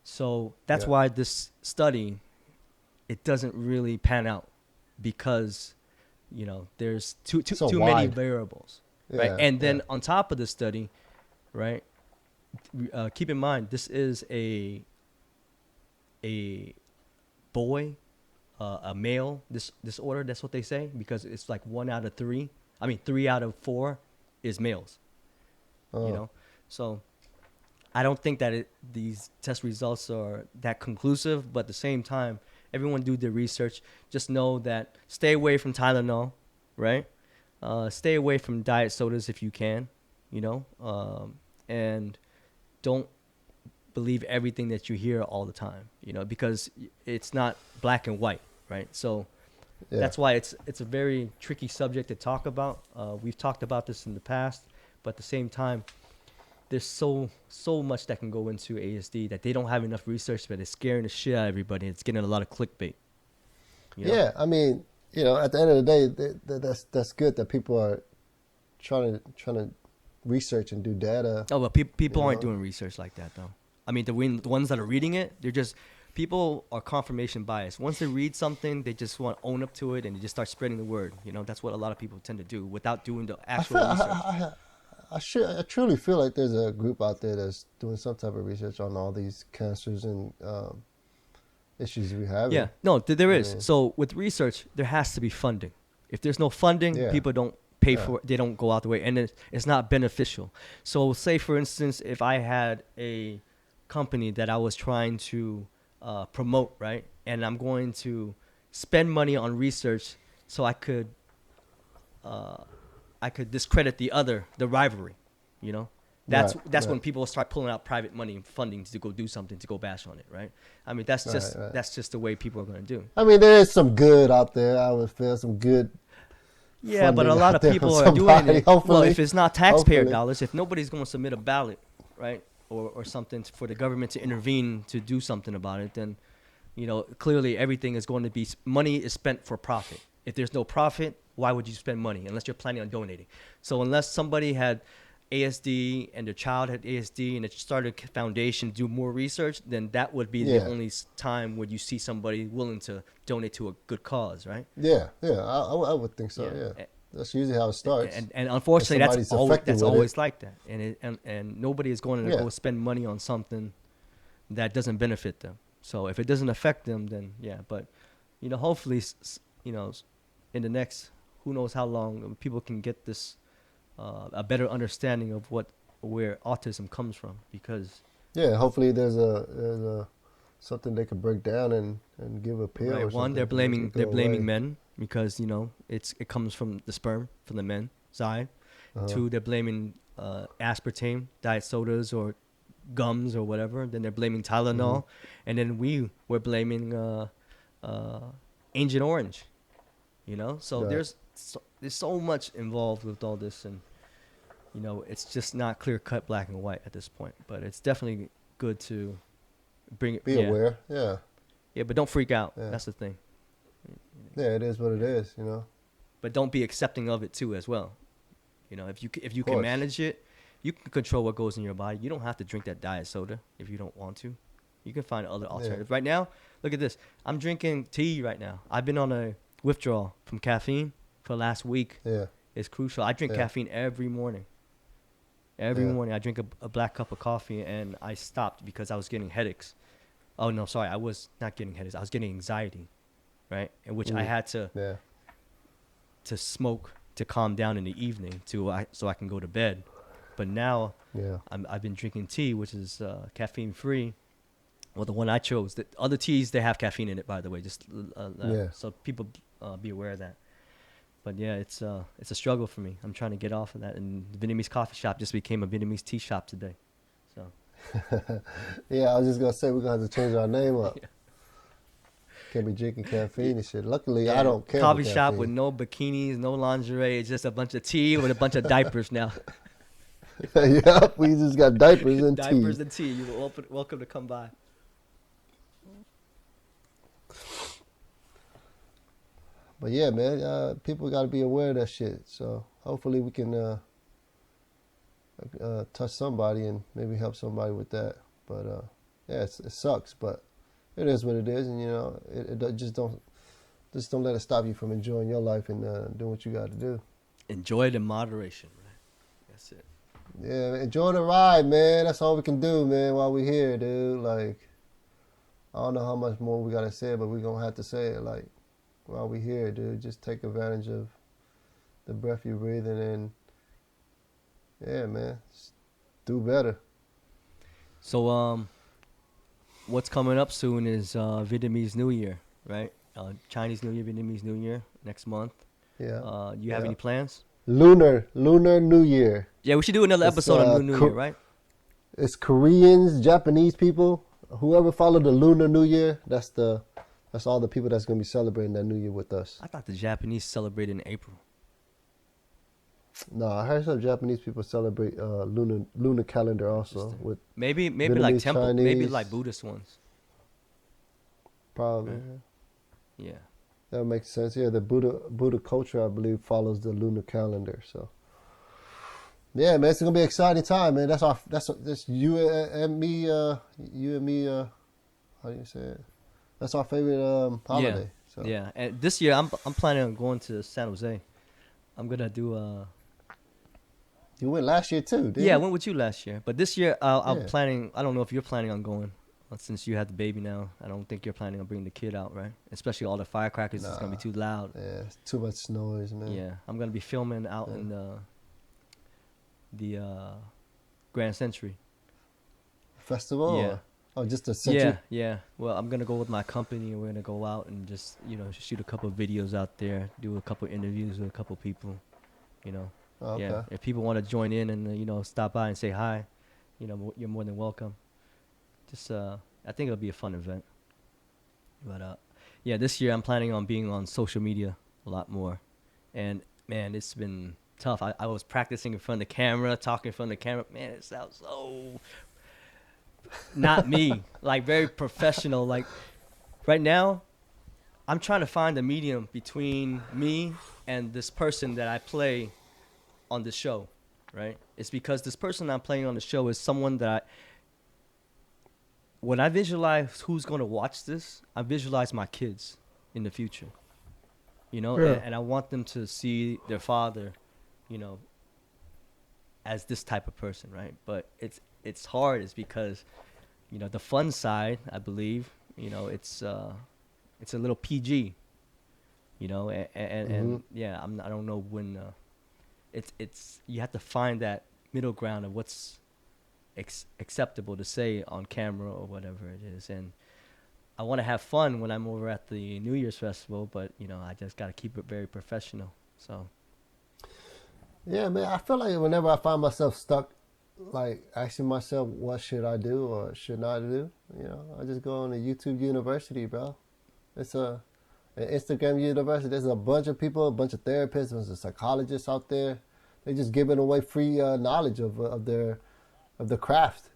A: So that's
B: Yeah.
A: why this study, it doesn't really pan out, because there's
B: So
A: too many
B: wide.
A: variables, right?
B: Yeah.
A: And
B: Yeah.
A: then on top of the study, right? Keep in mind this is a boy, a male disorder. That's what they say, because it's like 1 out of 3. I mean, 3 out of 4 is males. You
B: Oh.
A: know, so I don't think that these test results are that conclusive. But at the same time, everyone do their research. Just know that stay away from Tylenol, right? Stay away from diet sodas if you can, and don't believe everything that you hear all the time, because it's not black and white, right? So
B: Yeah.
A: that's why it's a very tricky subject to talk about. We've talked about this in the past, but at the same time, there's so much that can go into ASD that they don't have enough research, but it's scaring the shit out of everybody. It's getting a lot of clickbait, you know.
B: Yeah. I mean, at the end of the day, that's good that people are trying to research and do data.
A: Oh, but
B: You
A: people aren't
B: know.
A: doing research like that though. I mean, the ones that are reading it, they're just people are confirmation biased. Once they read something, they just want to own up to it and they just start spreading the word. That's what a lot of people tend to do without doing the
B: I feel
A: actual research.
B: I truly feel like there's a group out there that's doing some type of research on all these cancers and issues we're
A: Yeah,
B: having.
A: no, there
B: I
A: is.
B: mean,
A: So with research, there has to be funding. If there's no funding,
B: yeah,
A: people don't pay
B: yeah,
A: for it. They don't go out the way, and it's not beneficial. So say, for instance, if I had a company that I was trying to promote, right, and I'm going to spend money on research so uh, I could discredit the rivalry, you know. That's
B: right,
A: that's
B: right,
A: when people start pulling out private money and funding to go do something, to go bash on it, right? I mean, that's
B: right,
A: just
B: right.
A: that's just the way people are going to do.
B: I mean, there is some good out there. I would feel some good
A: Yeah, but a
B: funding
A: lot
B: out
A: of
B: there from
A: people are doing
B: somebody.
A: it. Well, if
B: Hopefully,
A: it's not taxpayer
B: hopefully,
A: dollars, if nobody's going to submit a ballot, right, or something for the government to intervene to do something about it, then clearly everything is going to be money is spent for profit. If there's no profit, why would you spend money unless you're planning on donating? So unless somebody had ASD and their child had ASD and it started a foundation to do more research, then that would be the
B: yeah,
A: only time where you see somebody willing to donate to a good cause, right?
B: yeah, yeah. I would think so.
A: Yeah.
B: Yeah, that's usually how it starts.
A: And
B: And
A: unfortunately
B: somebody's affected
A: that's
B: with it.
A: always like that, and nobody is going to
B: Yeah,
A: go spend money on something that doesn't benefit them. So if it doesn't affect them, then yeah. But hopefully, in the next, who knows how long, people can get this a better understanding of what where autism comes from, because
B: Yeah, hopefully there's a something they could break down and give a pill
A: right,
B: or
A: one,
B: something to make it
A: they're
B: go
A: blaming
B: away.
A: men because it comes from the sperm from the men side.
B: Uh-huh.
A: Two, they're blaming aspartame, diet sodas, or gums or whatever. Then they're blaming
B: Hmm.
A: Tylenol, and then we're blaming uh, Agent Orange. So
B: Right.
A: there's so much involved with all this, and it's just not clear cut black and white at this point. But it's definitely good to bring it.
B: Be
A: Yeah,
B: aware. Yeah.
A: yeah, but don't freak out.
B: Yeah.
A: That's the thing.
B: Yeah. It is what it is. Of
A: But don't be accepting of it too as well. If you can
B: course.
A: manage it, you can control what goes in your body. You don't have to drink that diet soda if you don't want to. You can find other
B: Yeah.
A: alternatives. Right now, look at this. I'm drinking tea right now. I've been on a withdrawal from caffeine for the last week.
B: Yeah.
A: It's crucial. I drink
B: Yeah.
A: caffeine every morning. Every
B: Yeah.
A: morning I drink a black cup of coffee, and I stopped because I was getting headaches. Oh no, sorry, I was not getting headaches. I was getting anxiety, right? In which I
B: Mm.
A: had to
B: Yeah.
A: smoke to calm down in the evening so I can go to bed. But now
B: Yeah.
A: I've been drinking tea, which is caffeine free. Well, the one I chose. The other teas, they have caffeine in it, by the way. Just
B: Yeah.
A: so people be aware of that. But yeah, it's a struggle for me. I'm trying to get off of that. And the Vietnamese coffee shop just became a Vietnamese tea shop today. So
B: Yeah. I was just gonna say we're gonna have to change our name up.
A: yeah,
B: Can't be drinking caffeine and shit. Luckily, I
A: yeah,
B: don't care for
A: coffee shop with
B: caffeine.
A: no bikinis, no lingerie. It's just a bunch of tea with a bunch of diapers now.
B: Yep. We just got diapers and tea.
A: Diapers and tea. You're welcome to come by.
B: But yeah, man, people got to be aware of that shit. So hopefully we can touch somebody and maybe help somebody with that. But yeah, it sucks, but it is what it is, and just don't let it stop you from enjoying your life and doing what you got to do.
A: Enjoy it in moderation, right? That's it.
B: Yeah, enjoy the ride, man. That's all we can do, man. While we're here, dude. Like, I don't know how much more we gotta say, but we're gonna have to say it. Like, while we're here, dude, just take advantage of the breath you're breathing, and yeah, man, just do better.
A: So what's coming up soon is Vietnamese New Year, right? Chinese New Year, Vietnamese New Year next month.
B: Yeah,
A: You have
B: yeah.
A: any plans?
B: Lunar New Year.
A: Yeah, we should do another
B: It's
A: episode on New Year, right?
B: it's Koreans, Japanese people, whoever follow the Lunar New Year. That's all the people that's gonna be celebrating that New Year with us.
A: I thought the Japanese celebrated in April.
B: No, I heard some Japanese people celebrate lunar calendar also
A: Interesting.
B: with
A: Maybe like
B: Vietnamese,
A: temple, maybe like
B: Chinese,
A: Buddhist ones.
B: probably.
A: Right? Yeah.
B: That makes sense. Yeah, the Buddha culture, I believe, follows the lunar calendar. So, yeah, man, it's gonna be an exciting time, man. That's you and me. You and me. How do you say it? That's our favorite
A: Yeah.
B: holiday. So,
A: Yeah. And this year I'm planning on going to San Jose. I'm gonna do
B: you went last year too, didn't
A: yeah, I
B: you?
A: went with you last year. But this year I'm
B: Yeah.
A: planning. I don't know if you're planning on going. Since you have the baby now, I don't think you're planning on bringing the kid out, right? Especially all the firecrackers. It's gonna be
B: Nah.
A: too loud.
B: Yeah, it's too much noise, man.
A: Yeah, I'm gonna be filming out
B: Yeah.
A: in the Grand Century.
B: Festival
A: Yeah,
B: or just a century?
A: yeah. Well, I'm gonna go with my company, and we're gonna go out and just shoot a couple of videos out there, do a couple of interviews with a couple of people. You know,
B: Oh,
A: yeah.
B: okay.
A: If people want to join in and stop by and say hi, you're more than welcome. Just I think it'll be a fun event. But yeah, this year I'm planning on being on social media a lot more, and man, it's been tough. I was practicing in front of the camera, talking in front of the camera. Man, it sounds so not me, like very professional. Like right now, I'm trying to find a medium between me and this person that I play on the show, right? It's because this person I'm playing on the show is someone that when I visualize who's going to watch this, I visualize my kids in the future,
B: Yeah.
A: and I want them to see their father, you know, as this type of person, right? But it's hard is because, the fun side, I believe, it's a little PG, and
B: Hmm.
A: yeah, I don't know when, it's you have to find that middle ground of what's acceptable to say on camera or whatever it is. And I want to have fun when I'm over at the New Year's festival, but I just got to keep it very professional. So
B: Yeah, man. I feel like whenever I find myself stuck, like asking myself, what should I do or should not do? I just go on the YouTube University, bro. It's an Instagram University. There's a bunch of people, a bunch of therapists, a bunch of psychologists out there. They just giving away free knowledge of the craft.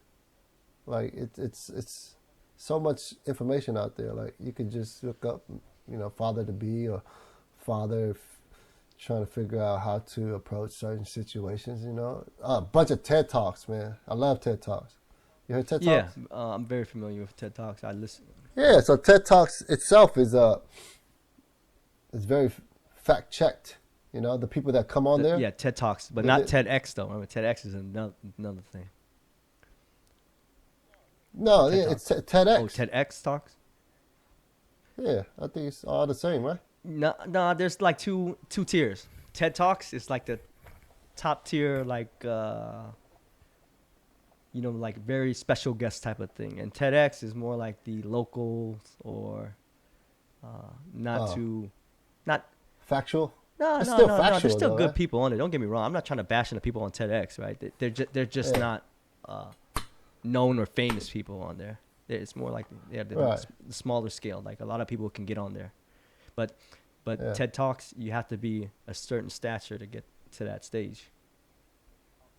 B: Like it's so much information out there. Like you could just look up, father to be or father trying to figure out how to approach certain situations. A bunch of TED Talks, man. I love TED Talks. You heard TED Talks?
A: Yeah, I'm very familiar with TED Talks. I listen.
B: Yeah, so TED Talks itself is very fact checked. The people that come on there.
A: Yeah, TED Talks, but not TEDx though. Remember, TEDx is another thing.
B: No, yeah, it's TEDx.
A: Oh, TEDx Talks?
B: Yeah, I think it's all the same, right?
A: No, there's like two tiers. TED Talks is like the top tier, like like very special guest type of thing, and TEDx is more like the locals or not
B: factual.
A: No,
B: it's
A: no,
B: still
A: no,
B: factual,
A: no. There's still
B: though,
A: good
B: right?
A: people on it. Don't get me wrong. I'm not trying to bash on the people on TEDx, right? They're just
B: Yeah.
A: not known or famous people on there. It's more like
B: Right.
A: the smaller scale. Like a lot of people can get on there, but
B: Yeah.
A: TED Talks, you have to be a certain stature to get to that stage.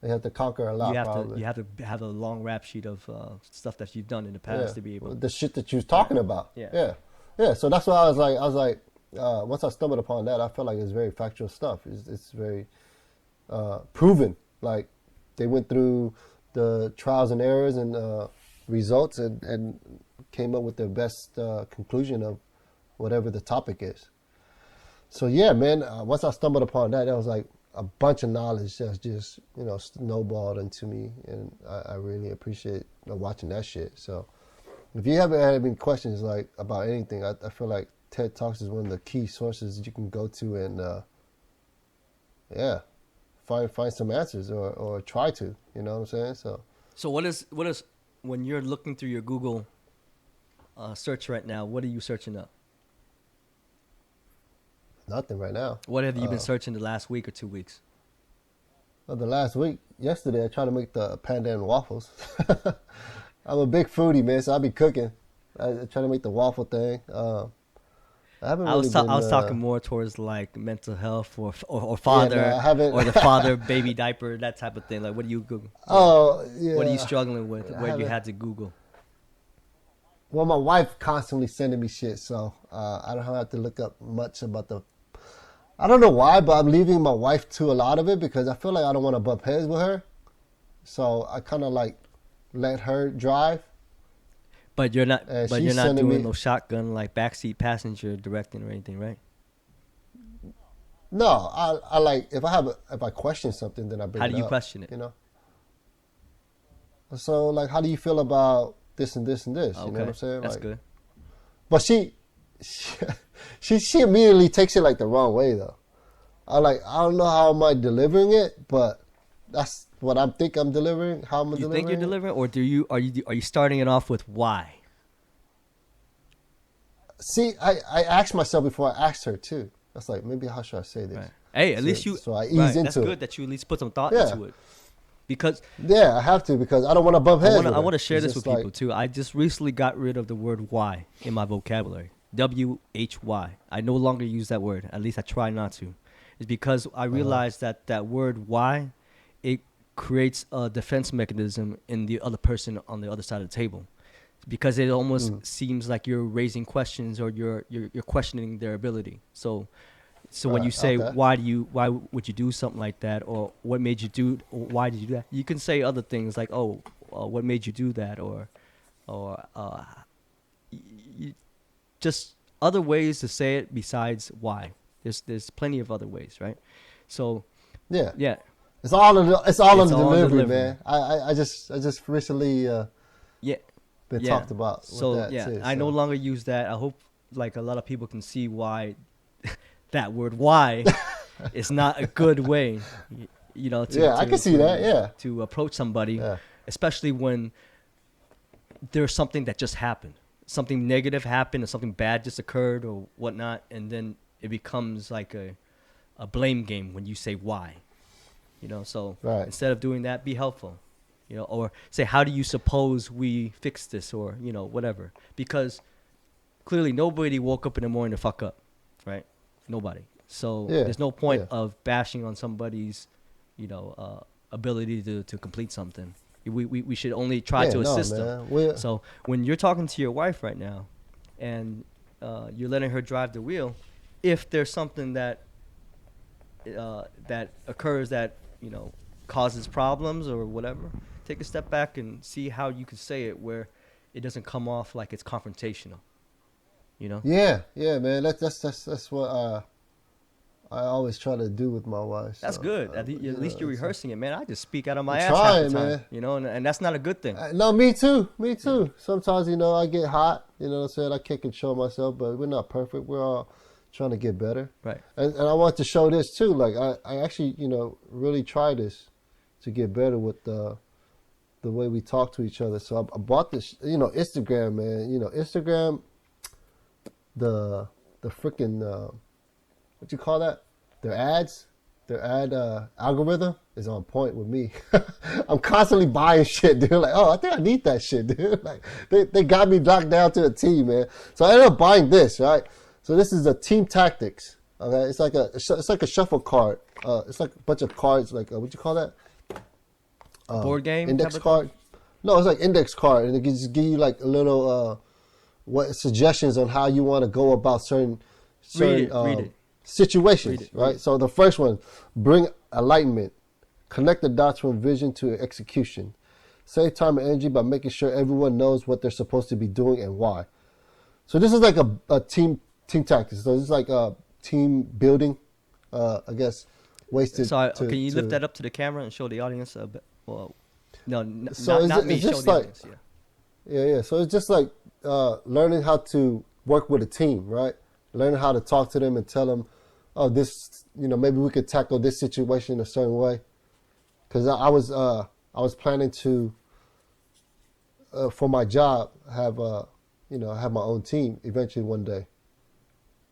B: They have to conquer a lot, probably.
A: You have to have a long rap sheet of stuff that you've done in the past to be able.
B: The shit that you was talking about.
A: Yeah.
B: Yeah. So that's why I was like, once I stumbled upon that, I felt like it's very factual stuff. It's very proven. Like they went through the trials and errors and results and came up with their best conclusion of whatever the topic is. So yeah, man. Once I stumbled upon that, was like a bunch of knowledge that's just snowballed into me, and I really appreciate watching that shit. So if you haven't had any questions like about anything, I feel like TED Talks is one of the key sources you can go to and find some answers or try to. You know what I'm saying?
A: So what is when you're looking through your Google search right now? What are you searching up?
B: Nothing right now.
A: What have you been searching the last week or 2 weeks?
B: The last week, yesterday, I tried to make the panda and waffles. I'm a big foodie, man, so I be cooking. I try to make the waffle thing. I haven't.
A: I was talking more towards like mental health or father or the father baby diaper, that type of thing. Like, what do you Google?
B: Oh yeah.
A: What are you struggling with? Where you had to Google?
B: Well, my wife constantly sending me shit, so I don't have to look up much about the. I don't know why, but I'm leaving my wife to a lot of it because I feel like I don't want to bump heads with her. So I kind of like let her drive.
A: But you're not. But you're not
B: sending
A: doing
B: me-
A: no shotgun like backseat passenger directing or anything, right?
B: No, I like if I question something, then I bring it
A: How
B: up.
A: do you question it?
B: So like, how do you feel about this and this and this?
A: Okay,
B: You know what I'm saying?
A: that's
B: like,
A: good.
B: But she immediately takes it like the wrong way though. I don't know how am I delivering it, but that's what I think I'm delivering. How I'm
A: You
B: delivering.
A: think you're
B: it.
A: delivering, or are you starting it off with why?
B: See, I asked myself before I asked her too. That's like maybe how should I say this?
A: Right. Hey, at least you.
B: So I ease
A: right,
B: into
A: that's
B: it.
A: good that you at least put some thought
B: Yeah.
A: into it, because
B: Yeah, I have to because I don't want to bump heads.
A: I
B: with
A: want to
B: her.
A: share
B: It's
A: this with
B: just
A: people too. I just recently got rid of the word why in my vocabulary. WHY. I no longer use that word. At least I try not to. It's because I realized that word why, it creates a defense mechanism in the other person on the other side of the table. Because it almost seems like you're raising questions or you're questioning their ability. So when you say
B: okay.
A: why would you do something like that, or what made you do, or why did you do that, you can say other things like, oh, what made you do that, or just other ways to say it besides why. There's plenty of other ways, right? So
B: yeah. It's all in the delivery,
A: delivery.
B: man. I just recently
A: yeah.
B: been talked about.
A: So
B: with that too,
A: I no longer use that. I hope like a lot of people can see why that word why is not a good way. you know,
B: Yeah, I can see that. Yeah.
A: to approach somebody,
B: Yeah.
A: especially when there's something that just happened, something negative happened, or something bad just occurred, or whatnot, and then it becomes like a blame game when you say why, you know. So
B: Right.
A: instead of doing that, be helpful, you know, or say, how do you suppose we fix this, or you know, whatever, because clearly nobody woke up in the morning to fuck up, right? Nobody. So
B: Yeah.
A: there's no point
B: Yeah.
A: of bashing on somebody's, you know, ability to complete something. We should only try
B: Yeah.
A: to
B: No,
A: assist them.
B: man. We.
A: So when you're talking to your wife right now, and you're letting her drive the wheel, if there's something that that occurs that, you know, causes problems or whatever, take a step back and see how you can say it where it doesn't come off like it's confrontational. You know.
B: Yeah. Yeah, man. That's what I always try to do with my wife.
A: That's
B: So,
A: good.
B: you
A: At least you're
B: know, so
A: rehearsing it, man. I just speak out of
B: I'm
A: my ass half the
B: trying,
A: time,
B: man.
A: you know, and that's not a good thing.
B: No, me too. Me
A: Yeah.
B: too. Sometimes, you know, I get hot. You know what I'm saying? I can't control myself, but we're not perfect. We're all trying to get better.
A: Right.
B: And I want to show this too. Like I actually, you know, really try this to get better with the way we talk to each other. So I bought this, you know, Instagram, man. You know, Instagram, the freaking what you call that? Their ad algorithm is on point with me. I'm constantly buying shit, dude. Like, oh, I think I need that shit, dude. Like, they got me locked down to a T, man. So I ended up buying this, right? So this is a Team Tactics. Okay, it's like a shuffle card. It's like a bunch of cards, like what you call that?
A: Board game
B: Index
A: type of
B: card. No, it's like index card, and it can just give you like a little what suggestions on how you want to go about certain
A: Read it.
B: situations,
A: Read
B: right?
A: it.
B: So the first one, bring enlightenment, connect the dots from vision to execution, save time and energy by making sure everyone knows what they're supposed to be doing and why. So this is like a team tactics. So this is like a team building, I guess, ways to.
A: So
B: to
A: can you lift
B: to-
A: that up to the camera and show the audience a bit? Well, no,
B: So
A: not me.
B: it's
A: Show
B: just
A: the
B: like
A: audience. Yeah.
B: Yeah. So it's just like learning how to work with a team, right? Learning how to talk to them and tell them, oh, this, you know, maybe we could tackle this situation a certain way. Because I was planning to, for my job, have have my own team eventually one day.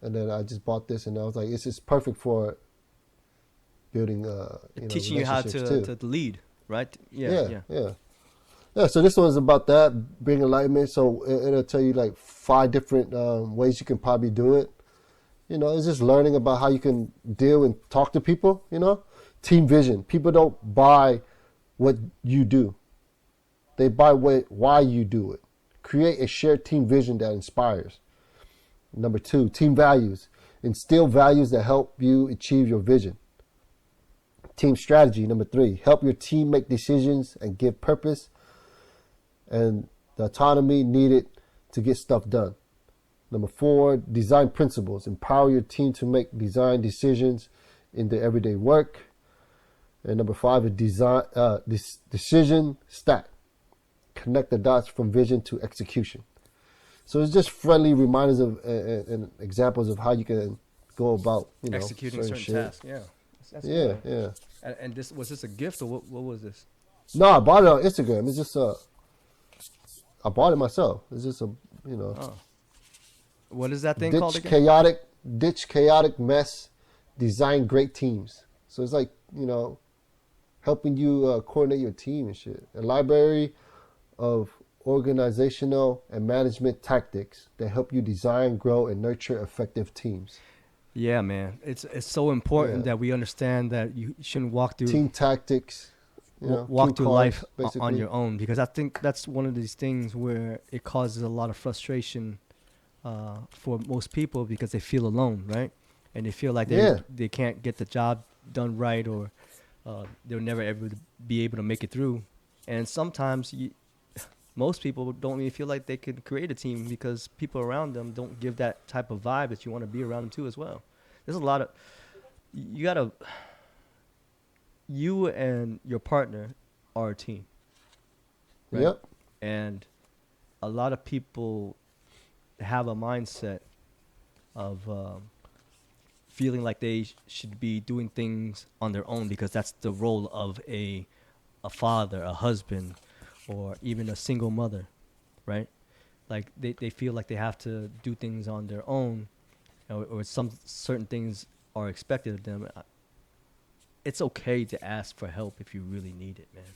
B: And then I just bought this, and I was like, this is perfect for building,
A: Teaching you how
B: relationships too.
A: to lead, right?
B: Yeah, so this one's about that, bring enlightenment. So it'll tell you like 5 different ways you can probably do it. You know, it's just learning about how you can deal and talk to people, you know. Team vision. People don't buy what you do. They buy why you do it. Create a shared team vision that inspires. Number 2, team values. Instill values that help you achieve your vision. Team strategy. Number 3, help your team make decisions and give purpose and the autonomy needed to get stuff done. Number 4, design principles. Empower your team to make design decisions in their everyday work. And number 5, a decision stack. Connect the dots from vision to execution. So it's just friendly reminders of and examples of how you can go about, you know,
A: Executing certain
B: shit.
A: tasks. Yeah. That's
B: Yeah,
A: good.
B: yeah.
A: And this was this a gift or what was this?
B: No, I bought it on Instagram. It's just I bought it myself. It's just
A: Oh. What is that thing called
B: ditch
A: again?
B: chaotic mess, design great teams. So it's like, you know, helping you coordinate your team and shit. A library of organizational and management tactics that help you design, grow, and nurture effective teams.
A: Yeah, man. It's so important
B: Yeah.
A: that we understand that you shouldn't walk through
B: Team tactics, you know,
A: walk
B: cue
A: through
B: cards,
A: life on
B: basically.
A: your own, because I think that's one of these things where it causes a lot of frustration for most people because they feel alone, right? And they feel like
B: Yeah.
A: they can't get the job done right, or they'll never ever be able to make it through. And sometimes most people don't even feel like they could create a team because people around them don't give that type of vibe that you want to be around them too as well. There's a lot of you and your partner are a team, right?
B: Yep.
A: And a lot of people have a mindset of feeling like they should be doing things on their own because that's the role of a father, a husband, or even a single mother, right? Like they feel like they have to do things on their own, or some certain things are expected of them. It's okay to ask for help if you really need it, man.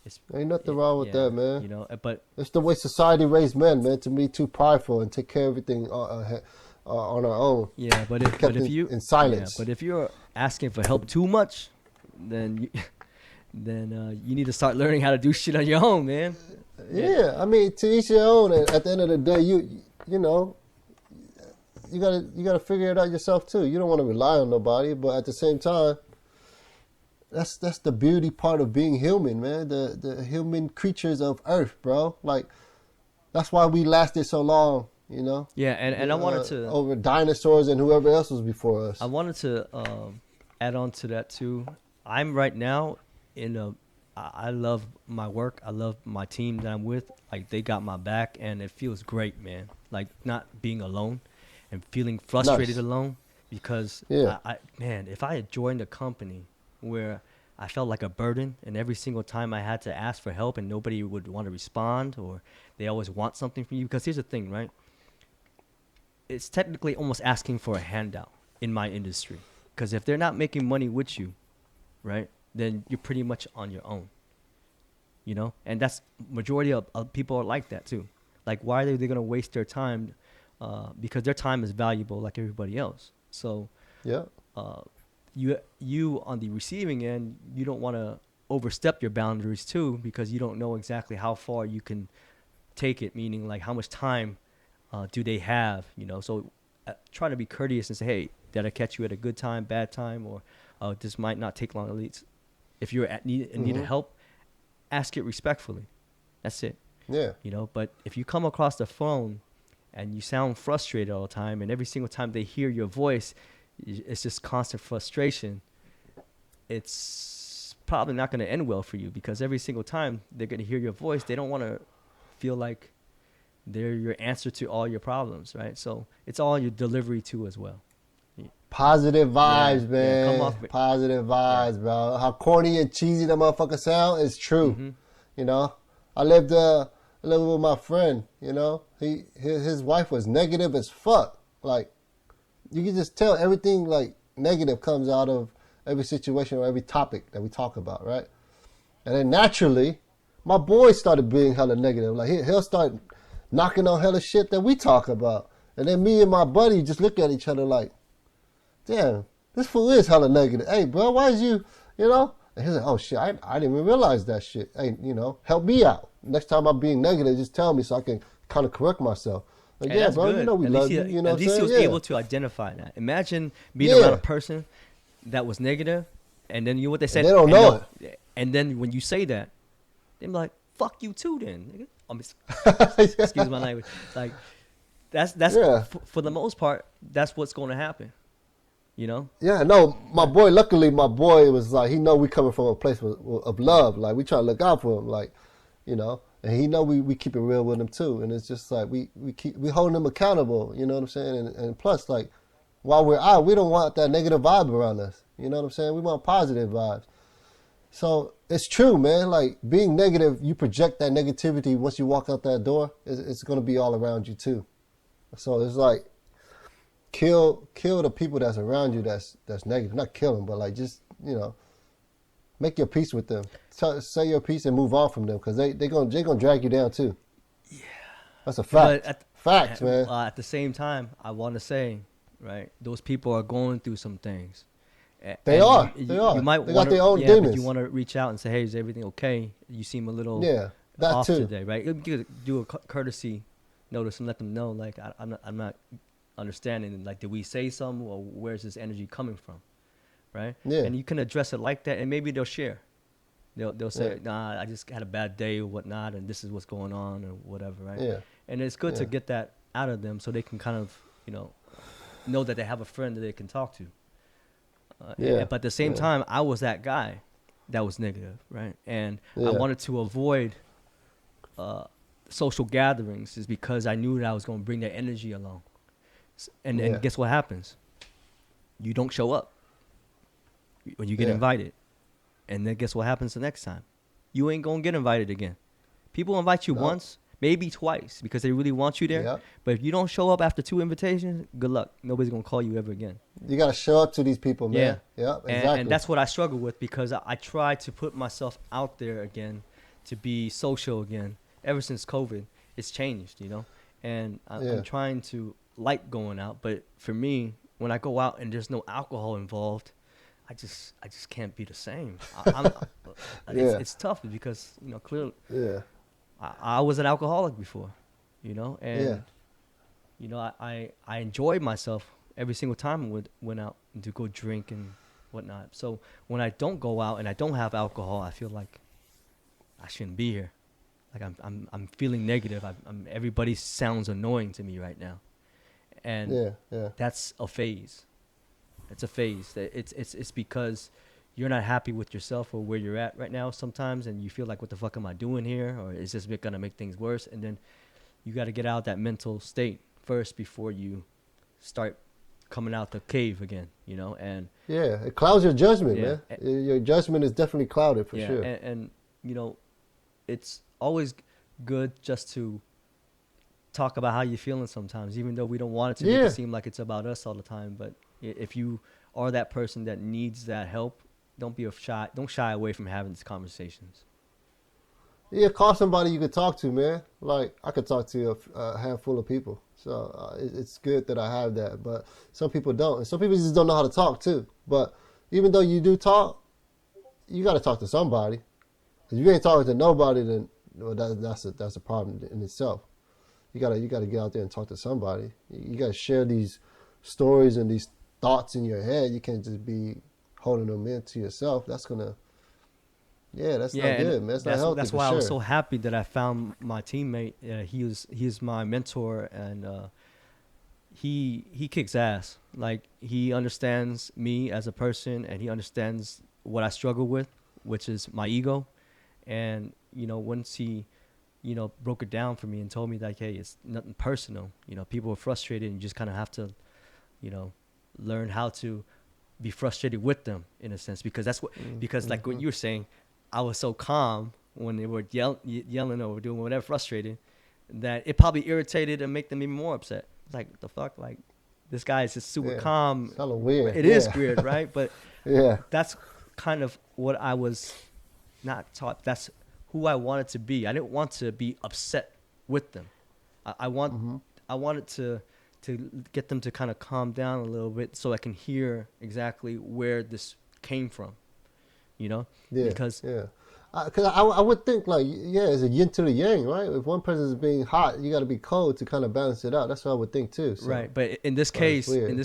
A: It's
B: Ain't nothing wrong with
A: yeah,
B: that, man.
A: you know. But
B: It's the way society raised men, man, to be too prideful and take care of everything on our own.
A: yeah,
B: Kept in silence.
A: but if you're asking for help too much, then you need to start learning how to do shit on your own, man.
B: Yeah, I mean, to each their own. And at the end of the day, you know, you gotta figure it out yourself too. You don't want to rely on nobody, but at the same time, that's the beauty part of being human, man. The human creatures of Earth, bro. Like that's why we lasted so long, you know.
A: Yeah, and I wanted to
B: over dinosaurs and whoever else was before us.
A: I wanted to add on to that too. I'm right now in a. I love my work. I love my team that I'm with. Like they got my back, and it feels great, man. Like not being alone, and feeling frustrated alone. Because man, if I had joined a company where I felt like a burden, and every single time I had to ask for help, and nobody would want to respond, or they always want something from you. Because here's the thing, right? It's technically almost asking for a handout in my industry. Because if they're not making money with you, right, then you're pretty much on your own. You know, and that's majority of people are like that too. Like, why are they going to waste their time? Because their time is valuable, like everybody else. So,
B: yeah,
A: you on the receiving end, you don't want to overstep your boundaries too, because you don't know exactly how far you can take it. Meaning, like, how much time do they have? You know, so try to be courteous and say, hey, did I catch you at a good time, bad time, or this might not take long. At least, if you're in need of help, ask it respectfully. That's it.
B: Yeah.
A: You know, but if you come across the phone and you sound frustrated all the time, and every single time they hear your voice, it's just constant frustration, it's probably not going to end well for you, because every single time they're going to hear your voice, they don't want to feel like they're your answer to all your problems, right? So it's all your delivery too as well.
B: Positive vibes, man.
A: Yeah, come off
B: positive vibes, bro. How corny and cheesy that motherfucker sound is true.
A: Mm-hmm.
B: You know, I lived with my friend. You know, his wife was negative as fuck. Like, you can just tell everything like negative comes out of every situation or every topic that we talk about, right? And then naturally, my boy started being hella negative. Like he'll start knocking on hella shit that we talk about, and then me and my buddy just look at each other like, damn, this fool is hella negative. Hey, bro, why is you know? And he's like, oh, shit, I didn't even realize that shit. Hey, you know, help me out. Next time I'm being negative, just tell me so I can kind of correct myself. Like, yeah, bro, good. You know we love you. You know
A: at least he was able to identify that. Imagine being around a person that was negative, and then you know what they said?
B: And they don't know
A: it. And then when you say that, they're like, fuck you too then. Excuse my language. Like, that's for the most part, that's what's going to happen. You know?
B: Yeah, no, luckily my boy was like, he know we coming from a place of love. Like, we try to look out for him, like, you know, and he know we keep it real with him too. And it's just like, we holding him accountable, you know what I'm saying? And plus, like, while we're out, we don't want that negative vibe around us. You know what I'm saying? We want positive vibes. So it's true, man. Like, being negative, you project that negativity once you walk out that door, it's going to be all around you too. So it's like, kill the people that's around you that's negative. Not kill them, but like, just, you know, make your peace with them. Say your peace and move on from them, because they're gonna drag you down too.
A: Yeah,
B: that's a fact. Facts, man.
A: At the same time, I want to say, right, those people are going through some things.
B: They are.
A: You might
B: they got their own demons.
A: But you want to reach out and say, hey, is everything okay? You seem a little
B: that
A: off
B: too.
A: today, right? You could do a courtesy notice and let them know, like, I'm not understanding, like, did we say something, or where's this energy coming from, right?
B: Yeah.
A: And you can address it like that, and maybe they'll share. They'll say, nah, I just had a bad day or whatnot, and this is what's going on or whatever, right?
B: Yeah.
A: And it's good to get that out of them, so they can kind of, you know that they have a friend that they can talk to. But at the same time, I was that guy that was negative, right? And I wanted to avoid social gatherings, is because I knew that I was going to bring that energy along. And guess what happens? you don't show up when you get
B: Yeah.
A: invited. And then guess what happens the next time? You ain't going to get invited again. People invite you
B: No.
A: once, maybe twice, because they really want you there.
B: Yeah.
A: But if you don't show up after 2 invitations, good luck. Nobody's going to call you ever again.
B: You got to show up to these people,
A: Yeah.
B: man. Yeah,
A: And
B: exactly.
A: that's what I struggle with, because I try to put myself out there again, to be social again. Ever since COVID, it's changed, you know? And
B: Yeah.
A: I'm trying to like going out. But for me, when I go out and there's no alcohol involved, I just can't be the same.
B: Yeah.
A: It's tough because, you know, clearly
B: Yeah.
A: I was an alcoholic before, you know, and
B: Yeah.
A: you know, I enjoyed myself every single time I went out to go drink and whatnot. So when I don't go out and I don't have alcohol, I feel like I shouldn't be here. Like I'm feeling negative. Everybody sounds annoying to me right now, and
B: Yeah. Yeah.
A: that's a phase. It's a phase. It's because you're not happy with yourself or where you're at right now sometimes, and you feel like, what the fuck am I doing here? Or is this gonna make things worse? And then you got to get out that mental state first before you start coming out the cave again, you know? And
B: Yeah. It clouds your judgment,
A: Yeah.
B: man. Your judgment is definitely clouded for
A: yeah,
B: sure.
A: and you know, it's always good just to talk about how you're feeling sometimes, even though we don't want it to make
B: Yeah.
A: it seem like it's about us all the time. But if you are that person that needs that help, don't shy away from having these conversations.
B: Yeah, call somebody you could talk to, man. Like, I could talk to a handful of people. So it's good that I have that. But some people don't. And some people just don't know how to talk, too. But even though you do talk, you got to talk to somebody. If you ain't talking to nobody, then well, that's a problem in itself. You gotta get out there and talk to somebody. You gotta share these stories and these thoughts in your head. You can't just be holding them in to yourself. That's not good, man. That's not healthy.
A: That's
B: for
A: why I was
B: sure.
A: so happy that I found my teammate. He's my mentor, and he kicks ass. Like, he understands me as a person, and he understands what I struggle with, which is my ego. And you know, once he, you know, broke it down for me and told me that, hey, it's nothing personal. You know, people are frustrated, and you just kind of have to, you know, learn how to be frustrated with them in a sense, because that's what because like what you were saying, I was so calm when they were yelling or doing whatever, frustrated, that it probably irritated and make them even more upset. Like, the fuck, like, this guy is just super
B: Yeah.
A: calm.
B: It's hella weird.
A: It
B: Yeah.
A: is weird, right? But
B: Yeah.
A: that's kind of what I was not taught. That's who I wanted to be. I didn't want to be upset with them. I wanted to get them to kind of calm down a little bit, so I can hear exactly where this came from, you know?
B: Yeah.
A: Because
B: yeah. Because I would think, like, yeah, it's a yin to the yang, right? If one person is being hot, you got to be cold to kind of balance it out. That's what I would think too. So.
A: right, but in this
B: But
A: case,
B: it's weird.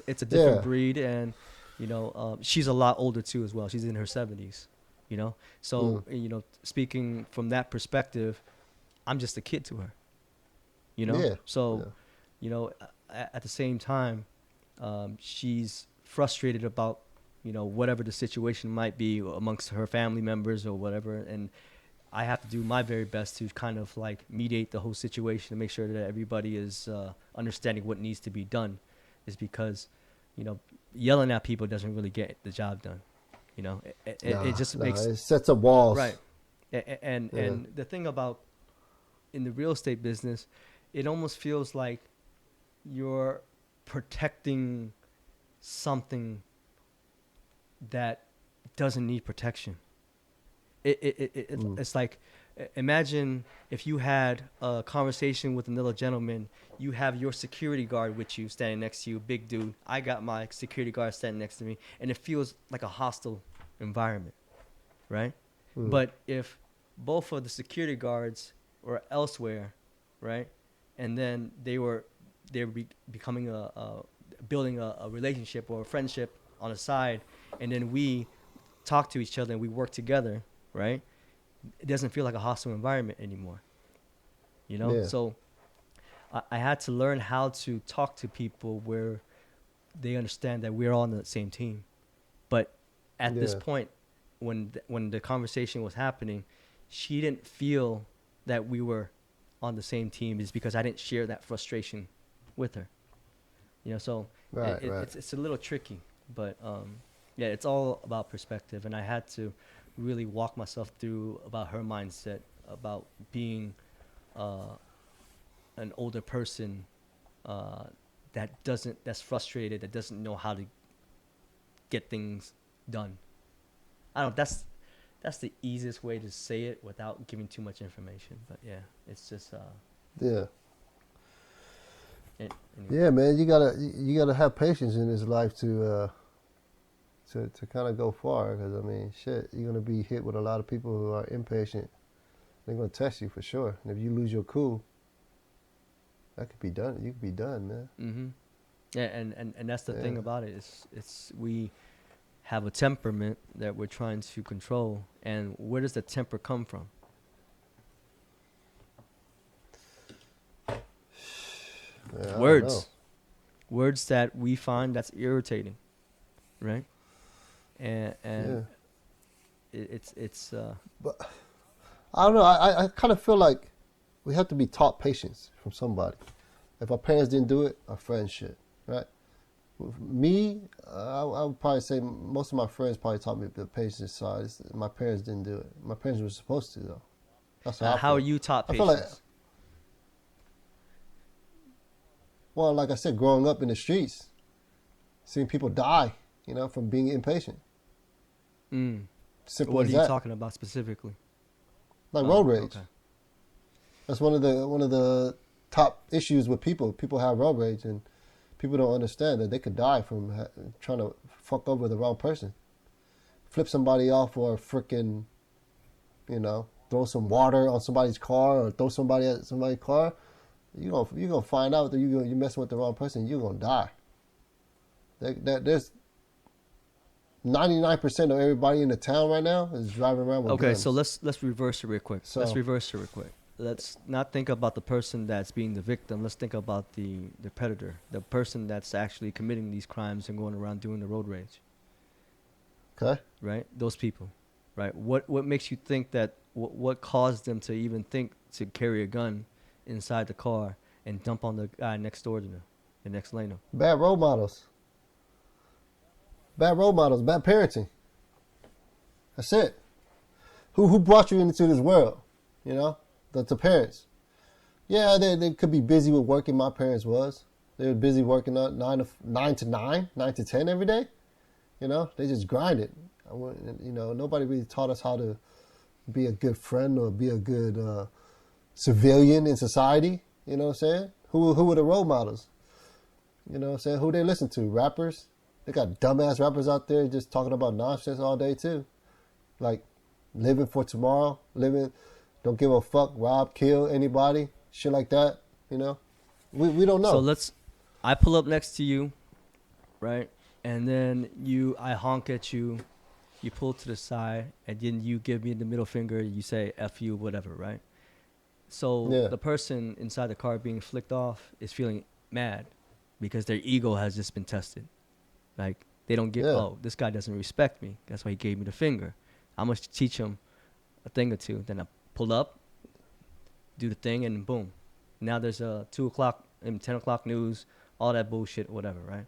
A: it's a different
B: Yeah.
A: breed, and you know, she's a lot older too as well. She's in her 70s, you know. So you know, speaking from that perspective, I'm just a kid to her, you know.
B: Yeah.
A: So,
B: Yeah.
A: you know, at the same time, she's frustrated about, you know, whatever the situation might be amongst her family members or whatever, and I have to do my very best to kind of like mediate the whole situation and make sure that everybody is understanding what needs to be done. Is because, you know, yelling at people doesn't really get the job done. You know, it just makes
B: it sets up walls.
A: right. And the thing about in the real estate business, it almost feels like you're protecting something that doesn't need protection. It's like, imagine if you had a conversation with another gentleman. You have your security guard with you, standing next to you, big dude. I got my security guard standing next to me, and it feels like a hostile environment, right? But if both of the security guards were elsewhere, right, and then they were becoming building a relationship or a friendship on the side, and then we talk to each other and we work together, right? It doesn't feel like a hostile environment anymore, you know?
B: Yeah.
A: So I had to learn how to talk to people where they understand that we're all on the same team. But at this
B: Yeah.
A: point, when the conversation was happening, she didn't feel that we were on the same team, is because I didn't share that frustration with her. So
B: Right, right.
A: it's a little tricky, but yeah, it's all about perspective, and I had to really walk myself through about her mindset about being uh, an older person that's frustrated, that doesn't know how to get things done. I don't. That's the easiest way to say it without giving too much information. But yeah, it's just
B: Yeah.
A: anyway.
B: Yeah, man, you gotta have patience in this life to kind of go far. Because I mean, shit, you're gonna be hit with a lot of people who are impatient. They're gonna test you for sure. And if you lose your cool, that could be done. You could be done, man.
A: Mm-hmm. Yeah, and that's the thing
B: Yeah.
A: about it. It's we have a temperament that we're trying to control, and where does the temper come from?
B: Yeah, I don't know.
A: Words that we find that's irritating, right? And
B: Yeah,
A: it's
B: but I don't know. I kind of feel like we have to be taught patience from somebody. If our parents didn't do it, our friends should, right? Me, I would probably say most of my friends probably taught me the patience side. My parents didn't do it. My parents were supposed to, though. That's how I
A: how are
B: feel.
A: you taught
B: I feel like,
A: patience?
B: well, like I said, growing up in the streets, seeing people die, from being impatient.
A: Mm.
B: Simple
A: What
B: as
A: are you
B: that.
A: talking about specifically?
B: Like road
A: Oh,
B: rage.
A: okay.
B: That's one of the top issues with people. People have road rage, and people don't understand that they could die from trying to fuck over the wrong person, flip somebody off, or freaking, throw some water on somebody's car, or throw somebody at somebody's car. You gonna find out that you messing with the wrong person. You're gonna die. There's 99% of everybody in the town right now is driving around with
A: Okay, so
B: guns.
A: let's reverse it real quick. Let's
B: So
A: reverse it real quick. Let's not think about the person that's being the victim. Let's think about the predator, the person that's actually committing these crimes and going around doing the road rage.
B: okay,
A: Right? Those people. Right? What makes you think that? What caused them to even think to carry a gun inside the car and dump on the guy next door to them, the next lane?
B: bad role models, bad role models, bad parenting. That's it. Who brought you into this world? The parents. Yeah, they could be busy with working. My parents was. They were busy working on 9 to 10 every day. They just grinded. Nobody really taught us how to be a good friend or be a good civilian in society. You know what I'm saying? Who were the role models? You know what I'm saying? Who they listen to? Rappers? They got dumbass rappers out there just talking about nonsense all day too. Like living for tomorrow, don't give a fuck, rob, kill anybody, shit like that. We don't
A: So
B: know.
A: I pull up next to you, right? And then I honk at you, you pull to the side, and then you give me the middle finger, you say F you, whatever, right? So
B: Yeah,
A: the person inside the car being flicked off is feeling mad because their ego has just been tested. Like, they don't get,
B: yeah.
A: oh, this guy doesn't respect me. That's why he gave me the finger. I'm going to teach him a thing or two. Then I pull up, do the thing, and boom. Now there's a 2 o'clock and 10 o'clock news, all that bullshit, whatever, right?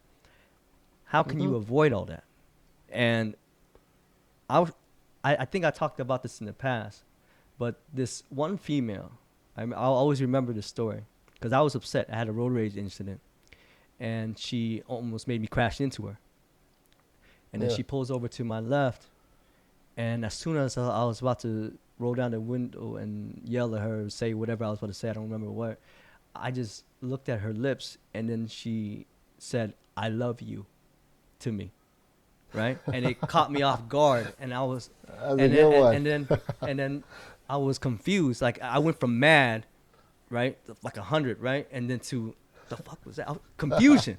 A: How can
B: hmm
A: you avoid all that? And I, w- I think I talked about this in the past, but this one female, I'll always remember this story because I was upset. I had a road rage incident, and she almost made me crash into her. And then
B: Yeah.
A: she pulls over to my left, and as soon as I was about to roll down the window and yell at her, say whatever I was about to say, I don't remember what, I just looked at her lips, and then she said, "I love you," to me, right? And it caught me off guard, and I was,
B: That's a
A: and then
B: good one.
A: and then I was confused. Like, I went from mad, right, like 100, right, and then to the fuck was that? Confusion.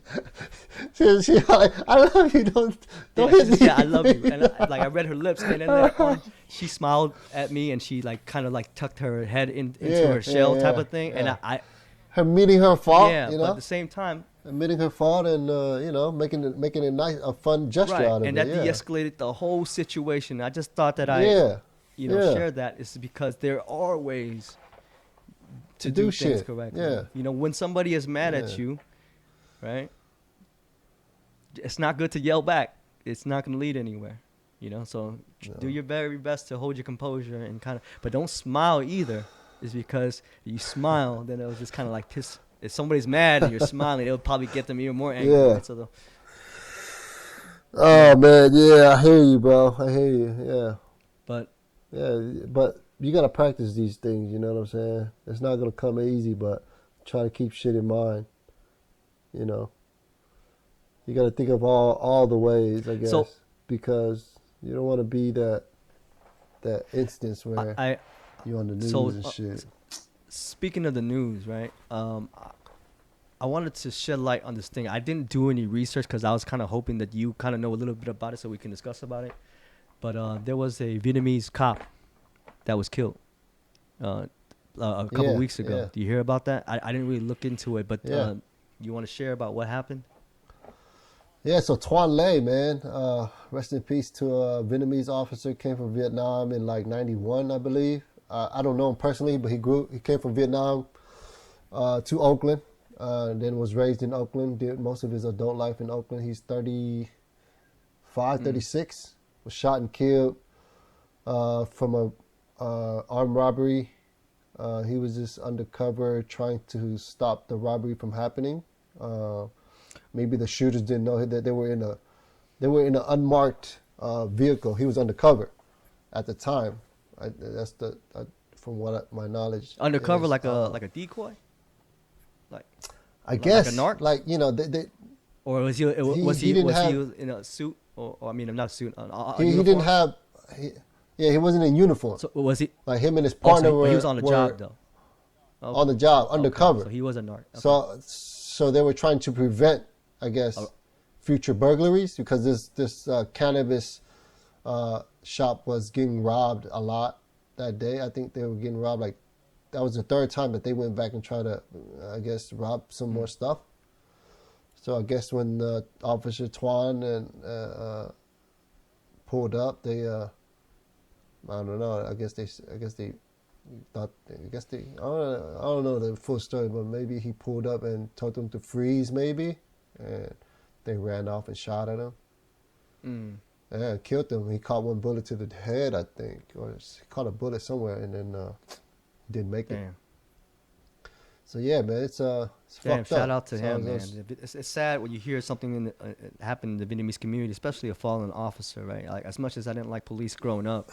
B: I love you. Don't
A: Yeah, she
B: hit
A: just said, "I love you,"
B: me.
A: and I read her lips, and then later on, she smiled at me, and she like kind of like tucked her head into
B: Yeah,
A: her
B: yeah,
A: shell type
B: yeah,
A: of thing, and
B: yeah.
A: I
B: Her admitting her fault,
A: yeah, but at the same time,
B: admitting her fault, and making it nice, a fun gesture
A: right,
B: out of
A: and
B: it.
A: that
B: Yeah,
A: de-escalated the whole situation. I just thought that
B: yeah, yeah.
A: share that is because there are ways
B: To
A: to
B: do
A: do things
B: shit.
A: correctly.
B: Yeah,
A: When somebody is mad
B: yeah.
A: at you, right? it's not good to yell back. It's not going to lead anywhere. So do
B: No.
A: your very best to hold your composure and kind of, but don't smile either. Is because if you smile, then it'll just kind of like piss. If somebody's mad and you're smiling, it'll probably get them even more angry.
B: Yeah.
A: Right? So,
B: Oh man, yeah, I hear you, bro. I hear you. Yeah,
A: but
B: yeah, but you gotta practice these things. You know what I'm saying? It's not gonna come easy, but try to keep shit in mind. You know, you gotta think of all the ways, I
A: so
B: guess, because you don't want to be that instance where
A: I
B: you're on the
A: so
B: news and shit.
A: speaking of the news, right? I wanted to shed light on this thing. I didn't do any research because I was kind of hoping that you kind of know a little bit about it so we can discuss about it. But there was a Vietnamese cop that was killed a couple
B: Yeah,
A: weeks ago.
B: yeah,
A: Do you hear about that? I didn't really look into it, but
B: yeah,
A: you want to share about what happened?
B: yeah. So Tuan Le, man, rest in peace to a Vietnamese officer. Came from Vietnam in like '91, I believe. I don't know him personally, but he came from Vietnam to Oakland. Then was raised in Oakland, did most of his adult life in Oakland. He's 35,
A: Mm.
B: 36, was shot and killed from a armed robbery. He was just undercover trying to stop the robbery from happening. Maybe the shooters didn't know that they were in an unmarked vehicle. He was undercover at the time. From my knowledge
A: Undercover
B: is.
A: like a decoy, like
B: I
A: like a
B: guess,
A: narc,
B: like they
A: or was he
B: he didn't have
A: in a suit or I mean not a suit, a
B: he didn't
A: uniform?
B: have yeah, he wasn't in uniform.
A: So was he?
B: Like him and his
A: Oh, so
B: partner
A: but he was on the
B: were
A: job though.
B: on
A: Okay.
B: the job
A: Okay.
B: undercover.
A: So he was a narc. Okay.
B: So they were trying to prevent, I guess,
A: Uh,
B: future burglaries because this cannabis shop was getting robbed a lot that day. I think they were getting robbed like that was the third time that they went back and tried to, I guess, rob some more stuff. So I guess when Officer Twan and pulled up, they I don't know. I guess they thought. I don't know the full story, but maybe he pulled up and told them to freeze, maybe, and they ran off and shot at him.
A: mm,
B: Yeah, killed him. He caught one bullet to the head, I think, or he caught a bullet somewhere, and then didn't make it.
A: damn.
B: So yeah, man, it's
A: Damn,
B: fucked
A: shout
B: up.
A: out to him, man. It's sad when you hear something happen in the Vietnamese community, especially a fallen officer, right? Like as much as I didn't like police growing up,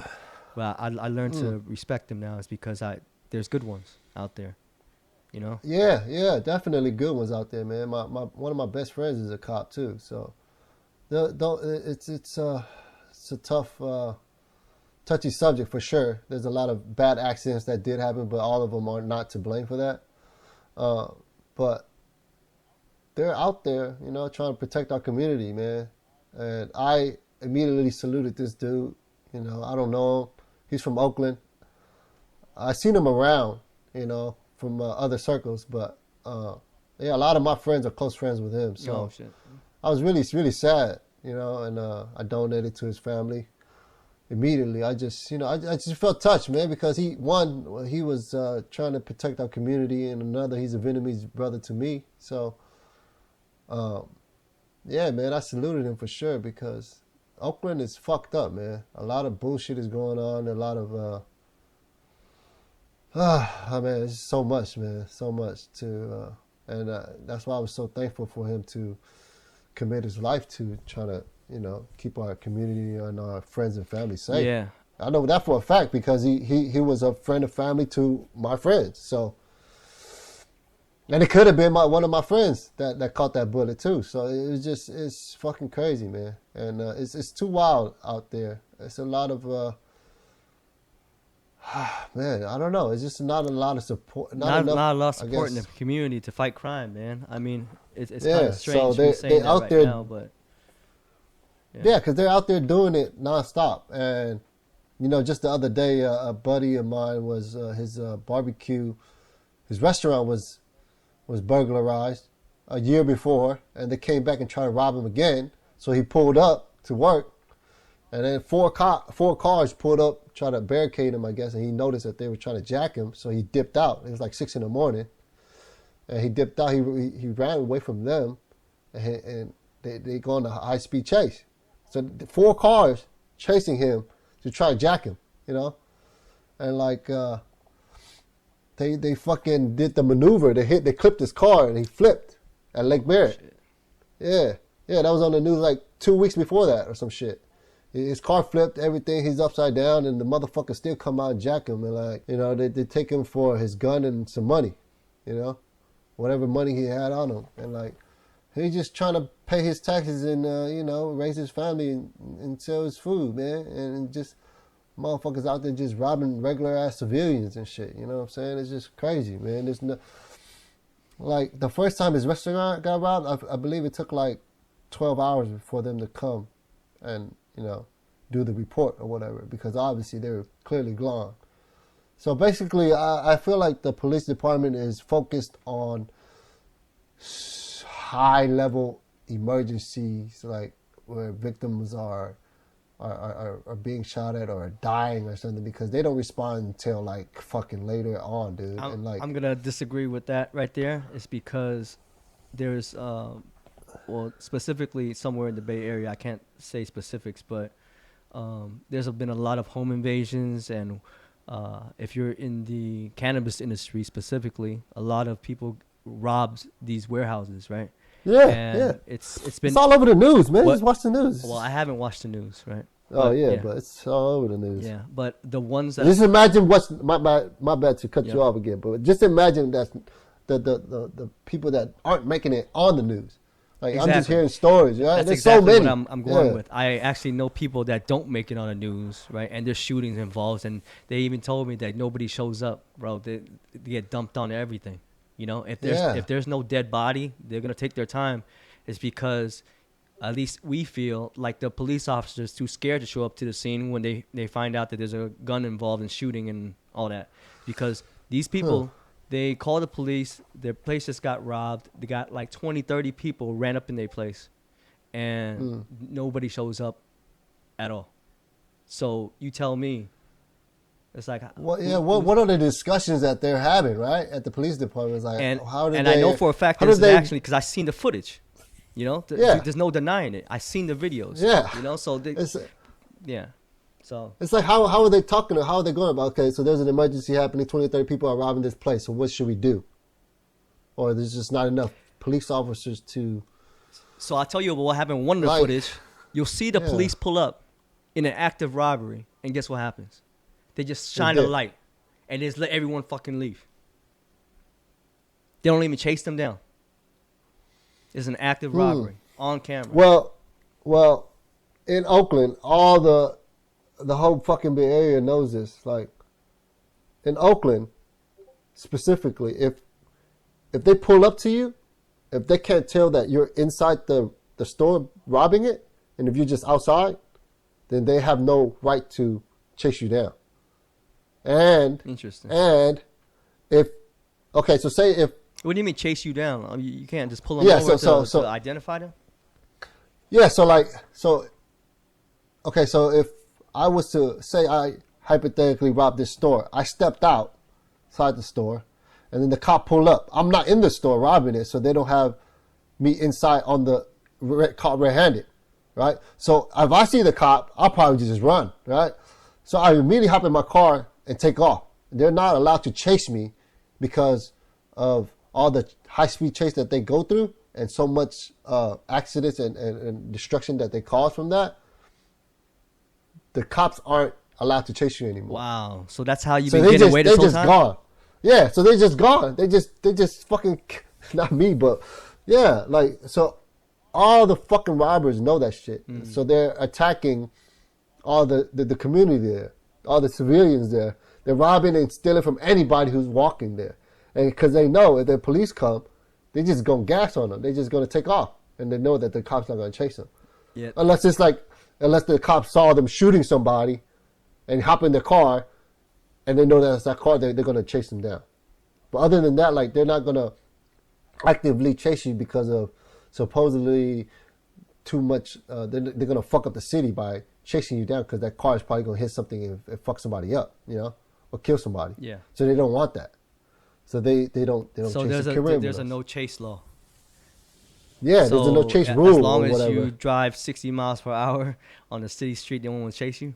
A: but I learned to respect them now. It's because there's good ones out there, you know.
B: Yeah, definitely good ones out there, man. My one of my best friends is a cop too, so it's a tough, touchy subject for sure. There's a lot of bad accidents that did happen, but all of them are not to blame for that. But they're out there, you know, trying to protect our community, man. And I immediately saluted this dude. You know, I don't know him. He's from Oakland. I seen him around, you know, from other circles, but yeah, a lot of my friends are close friends with him. So
A: Oh shit.
B: I was really sad, you know, and I donated to his family immediately. I just, you know, I just felt touched, man, because he was trying to protect our community, and another, he's a Vietnamese brother to me. So, yeah, man, I saluted him for sure because Oakland is fucked up, man. A lot of bullshit is going on. A lot of, I mean, it's so much, man, so much to, and that's why I was so thankful for him to commit his life to trying to, you know, keep our community and our friends and family safe.
A: Yeah.
B: I know that for a fact because he was a friend of family to my friends. So, and it could have been one of my friends that caught that bullet too. So it's fucking crazy, man. And it's too wild out there. It's a lot of man, I don't know. It's just not a lot of support.
A: Not
B: enough,
A: a lot of
B: I
A: support in
B: guess.
A: the community to fight crime, man. I mean, it's
B: Yeah,
A: kind of
B: so
A: strange me
B: they
A: saying that
B: out
A: right
B: there.
A: now, but
B: Yeah, because they're out there doing it nonstop. And, you know, just the other day, a buddy of mine was his barbecue, his restaurant was burglarized a year before, and they came back and tried to rob him again. So he pulled up to work, and then four cars pulled up, tried to barricade him, I guess, and he noticed that they were trying to jack him, so he dipped out. It was like 6 a.m, and he dipped out. He ran away from them, and they go on a high speed chase. So 4 cars chasing him to try to jack him, you know, and like they fucking did the maneuver. They clipped his car and he flipped at Lake Barrett.
A: Shit.
B: Yeah, that was on the news like 2 weeks before that or some shit. His car flipped, everything. He's upside down, and the motherfucker still come out and jack him. And like, you know, they take him for his gun and some money, you know, whatever money he had on him. And like, he's just trying to pay his taxes and you know, raise his family and sell his food, man. And just motherfuckers out there just robbing regular ass civilians and shit. You know what I'm saying? It's just crazy, man. There's no, like, the first time his restaurant got robbed, I believe it took like 12 hours for them to come and, you know, do the report or whatever, because obviously they were clearly gone. So basically, I feel like the police department is focused on high level emergencies, like where victims are being shot at or dying or something, because they don't respond until like fucking later on, dude. And like,
A: I'm gonna disagree with that right there. It's because there's well, specifically somewhere in the Bay Area, I can't say specifics, but there's been a lot of home invasions, and if you're in the cannabis industry specifically, a lot of people robs these warehouses, right?
B: Yeah,
A: and
B: yeah.
A: It's been
B: It's all over the news, man.
A: What?
B: Just watch the news.
A: Well, I haven't watched the news, right?
B: Oh yeah, but it's all over the news.
A: Yeah, but the ones that
B: Just imagine what's my bad to cut
A: Yeah.
B: you off again, but just imagine that the people that aren't making it on the news. Like, I'm just
A: Exactly.
B: hearing stories, right?
A: That's
B: There's
A: exactly
B: so many.
A: what I'm going
B: Yeah.
A: with. I actually know people that don't make it on the news, right? And there's shootings involved, and they even told me that nobody shows up, bro. They get dumped on everything. You know, if there's no dead body, they're gonna take their time. It's because at least we feel like the police officers too scared to show up to the scene when they find out that there's a gun involved in shooting and all that, because these people. They called the police. Their place just got robbed. They got like 20, 30 people ran up in their place, and nobody shows up at all. So you tell me, it's like,
B: Well, yeah. What are the discussions that they're having, right, at the police department? It's like,
A: and
B: how did
A: and
B: they,
A: I know for a fact
B: how
A: that this
B: did
A: is
B: they-
A: actually because I seen the footage. You know,
B: Yeah.
A: there's no denying it. I seen the videos.
B: Yeah.
A: You know, so
B: It's
A: yeah. So
B: it's like, how are they talking? How are they going about? Okay, so there's an emergency happening. 20, 30 people are robbing this place. So what should we do? Or there's just not enough police officers to.
A: So I'll tell you what happened in one of the
B: Like,
A: footage. You'll see the
B: yeah.
A: police pull up in an active robbery, and guess what happens? They just shine a
B: did.
A: light, and just let everyone fucking leave. They don't even chase them down. It's an active robbery on camera.
B: Well, in Oakland, all the whole fucking Bay Area knows this. Like, in Oakland, specifically, if they pull up to you, if they can't tell that you're inside the store robbing it, and if you're just outside, then they have no right to chase you down. And
A: Interesting.
B: and so say if
A: What do you mean chase you down? I mean, you can't just pull them
B: Yeah,
A: over
B: so
A: to identify them?
B: yeah, so if I was to say I hypothetically robbed this store, I stepped outside the store, and then the cop pulled up. I'm not in the store robbing it, so they don't have me inside on the caught red-handed, right? So if I see the cop, I'll probably just run, right? So I immediately hop in my car and take off. They're not allowed to chase me because of all the high-speed chase that they go through and so much accidents and destruction that they cause from that. The cops aren't allowed to chase you anymore.
A: Wow. So that's how you've
B: So
A: been getting away this
B: they're
A: whole
B: just
A: time?
B: gone. Yeah, so they're just gone. They just fucking, not me, but yeah, like, so all the fucking robbers know that shit. So they're attacking all the community there, all the civilians there. They're robbing and stealing from anybody who's walking there. And because they know if the police come, they just gonna gas on them. They're just gonna take off. And they know that the cops not gonna chase them.
A: Yeah.
B: Unless the cops saw them shooting somebody and hop in their car and they know that it's that car, they're going to chase them down. But other than that, like, they're not going to actively chase you because of supposedly too much. They're going to fuck up the city by chasing you down because that car is probably going to hit something and fuck somebody up, you know, or kill somebody.
A: Yeah.
B: So they don't want that. So they don't
A: So
B: chase
A: there's
B: the
A: a
B: criminals.
A: there's a no chase law.
B: Yeah, there's a no
A: So
B: chase
A: as
B: rule
A: long
B: or
A: as
B: whatever.
A: you drive 60 miles per hour on a city street, no one will chase you.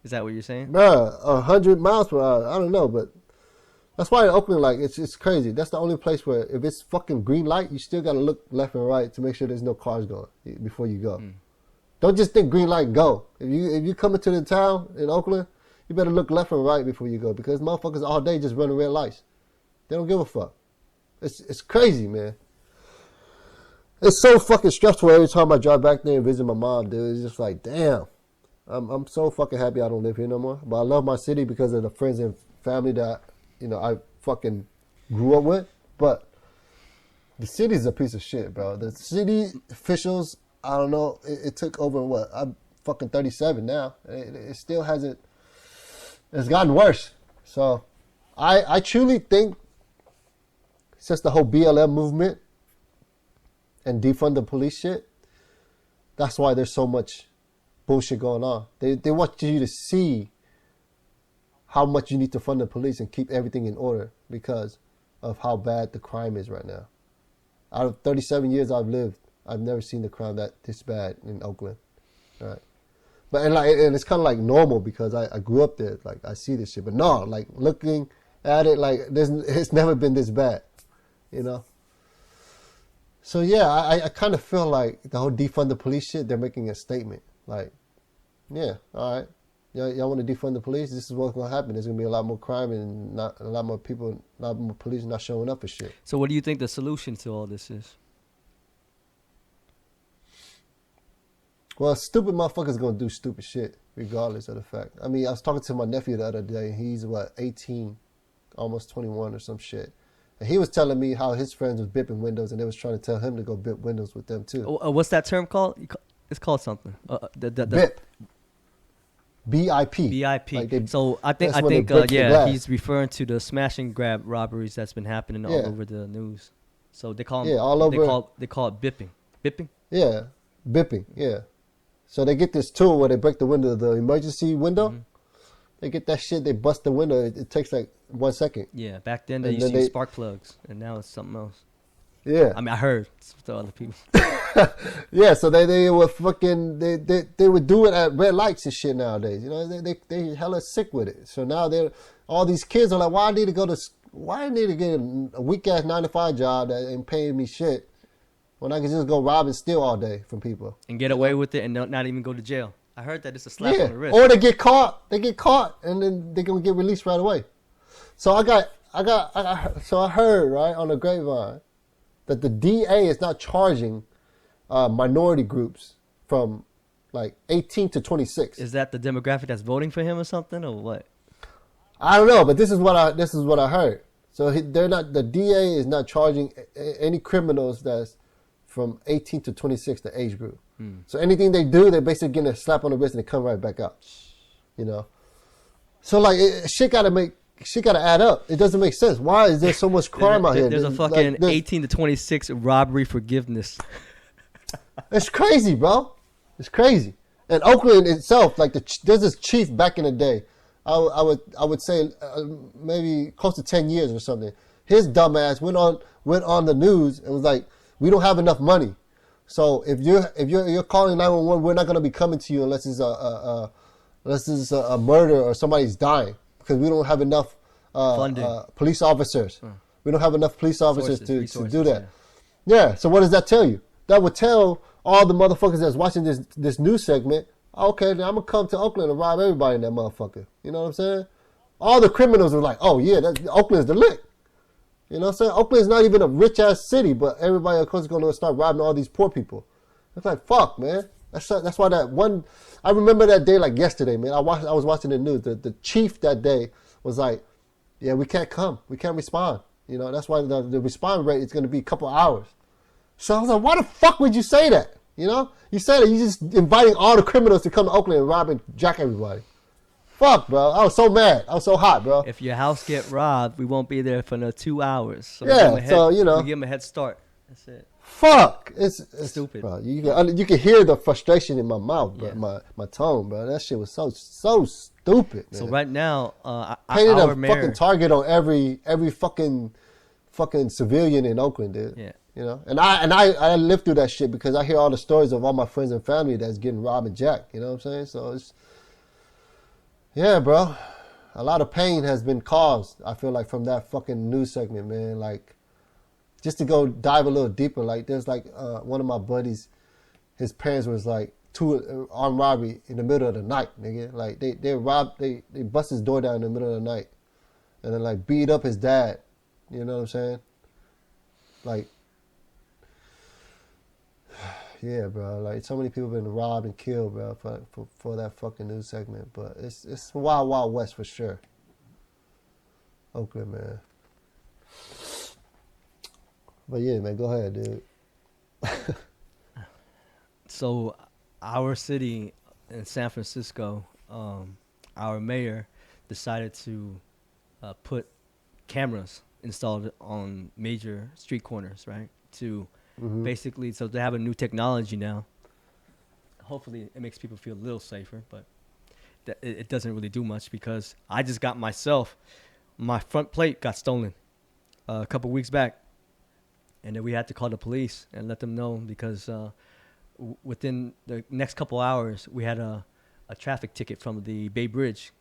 A: Is that what you're saying?
B: Bruh, 100 miles per hour. I don't know, but that's why in Oakland, like, it's crazy. That's the only place where if it's fucking green light, you still gotta look left and right to make sure there's no cars going before you go. Don't just think green light, go. If you come into the town in Oakland, you better look left and right before you go because motherfuckers all day just running red lights. They don't give a fuck. It's crazy, man. It's so fucking stressful every time I drive back there and visit my mom, dude. It's just like, damn. I'm so fucking happy I don't live here no more. But I love my city because of the friends and family that, I fucking grew up with. But the city's a piece of shit, bro. The city officials, I don't know, it took over what? I'm fucking 37 now. It still hasn't, it's gotten worse. So I truly think since the whole BLM movement and defund the police shit, that's why there's so much bullshit going on. They want you to see how much you need to fund the police and keep everything in order because of how bad the crime is right now. Out of 37 years I've lived, I've never seen the crime this bad in Oakland. Right. But and it's kind of like normal because I grew up there. Like I see this shit, but no, like looking at it, like it's never been this bad, So yeah, I kind of feel like the whole defund the police shit, they're making a statement. Like, yeah, all right, y'all want to defund the police? This is what's gonna happen. There's gonna be a lot more crime and not a lot more people, a lot more police not showing up for shit.
A: So what do you think the solution to all this is?
B: Well, stupid motherfuckers gonna do stupid shit regardless of the fact. I mean, I was talking to my nephew the other day. He's 18, almost 21 or some shit. And he was telling me how his friends was bipping windows and they was trying to tell him to go bip windows with them too.
A: What's that term called? It's called something.
B: BIP. BIP.
A: BIP.
B: Like
A: so I think he's referring to the smash and grab robberies that's been happening all over the news. So they call them,
B: all over.
A: They call it bipping. Bipping?
B: Yeah, bipping. Yeah. So they get this tool where they break the window, the emergency window. Mm-hmm. They get that shit. They bust the window. It takes like 1 second.
A: Yeah, back then they used to use spark plugs, and now it's something else.
B: Yeah,
A: I mean, I heard to other people.
B: Yeah, so they were fucking they would do it at red lights and shit nowadays. They hella sick with it. So now all these kids are like, why I need to get a weak ass 9 to 5 job that ain't paying me shit when I can just go rob and steal all day from people
A: and get away with it and not even go to jail. I heard that it's a slap on the wrist.
B: Or they get caught, and then they're gonna get released right away. So I heard right on the grapevine that the DA is not charging minority groups from like 18 to 26.
A: Is that the demographic that's voting for him or something, or what?
B: I don't know, but this is what I heard. So the DA is not charging any criminals that's from 18 to 26, the age group. So anything they do, they're basically getting a slap on the wrist and they come right back out. So like shit gotta add up. It doesn't make sense. Why is there so much crime out here?
A: There's a fucking 18 to 26 robbery forgiveness.
B: It's crazy, bro. It's crazy. And Oakland itself, like there's this chief back in the day. I would say maybe close to 10 years or something. His dumb ass went on the news and was like, "We don't have enough money. So if you're calling 911, we're not gonna be coming to you unless it's a murder or somebody's dying because we don't have enough police officers. We don't have enough police officers to do that." Yeah. So what does that tell you? That would tell all the motherfuckers that's watching this news segment, okay, now I'm gonna come to Oakland and rob everybody in that motherfucker. You know what I'm saying? All the criminals are like, oh yeah, Oakland's the lick. You know what I'm saying? Oakland's not even a rich ass city, but everybody of course is gonna start robbing all these poor people. It's like fuck, man. That's why that one. I remember that day like yesterday, man. I was watching the news. The chief that day was like, yeah, we can't come, we can't respond. That's why the response rate is gonna be a couple hours. So I was like, why the fuck would you say that? You say that you just inviting all the criminals to come to Oakland and rob and jack everybody. Fuck, bro. I was so mad. I was so hot, bro.
A: If your house get robbed, we won't be there for another 2 hours. So
B: yeah,
A: we give them a head start. That's it.
B: Fuck. It's
A: stupid.
B: Bro, you can hear the frustration in my mouth, bro, my tone, bro. That shit was so stupid, man.
A: So right now,
B: painted
A: our
B: a
A: mayor,
B: fucking target on every fucking fucking civilian in Oakland, dude.
A: Yeah.
B: You know, and I lived through that shit because I hear all the stories of all my friends and family that's getting robbed and jacked. You know what I'm saying? So it's, yeah, bro. A lot of pain has been caused, I feel like, from that fucking news segment, man. Like, just to go dive a little deeper, like, there's like one of my buddies, his parents was like armed robbery in the middle of the night, nigga. Like, they bust his door down in the middle of the night and then like beat up his dad. You know what I'm saying? Like, yeah, bro. Like, so many people been robbed and killed, bro, for that fucking news segment. But it's wild, wild west for sure. Oakland, man. But yeah, man, go ahead, dude.
A: So, our city in San Francisco, our mayor decided to put cameras installed on major street corners, right? To basically, so they have a new technology now. Hopefully, it makes people feel a little safer, but it doesn't really do much because I just got my front plate got stolen a couple weeks back, and then we had to call the police and let them know because within the next couple hours, we had a traffic ticket from the Bay Bridge.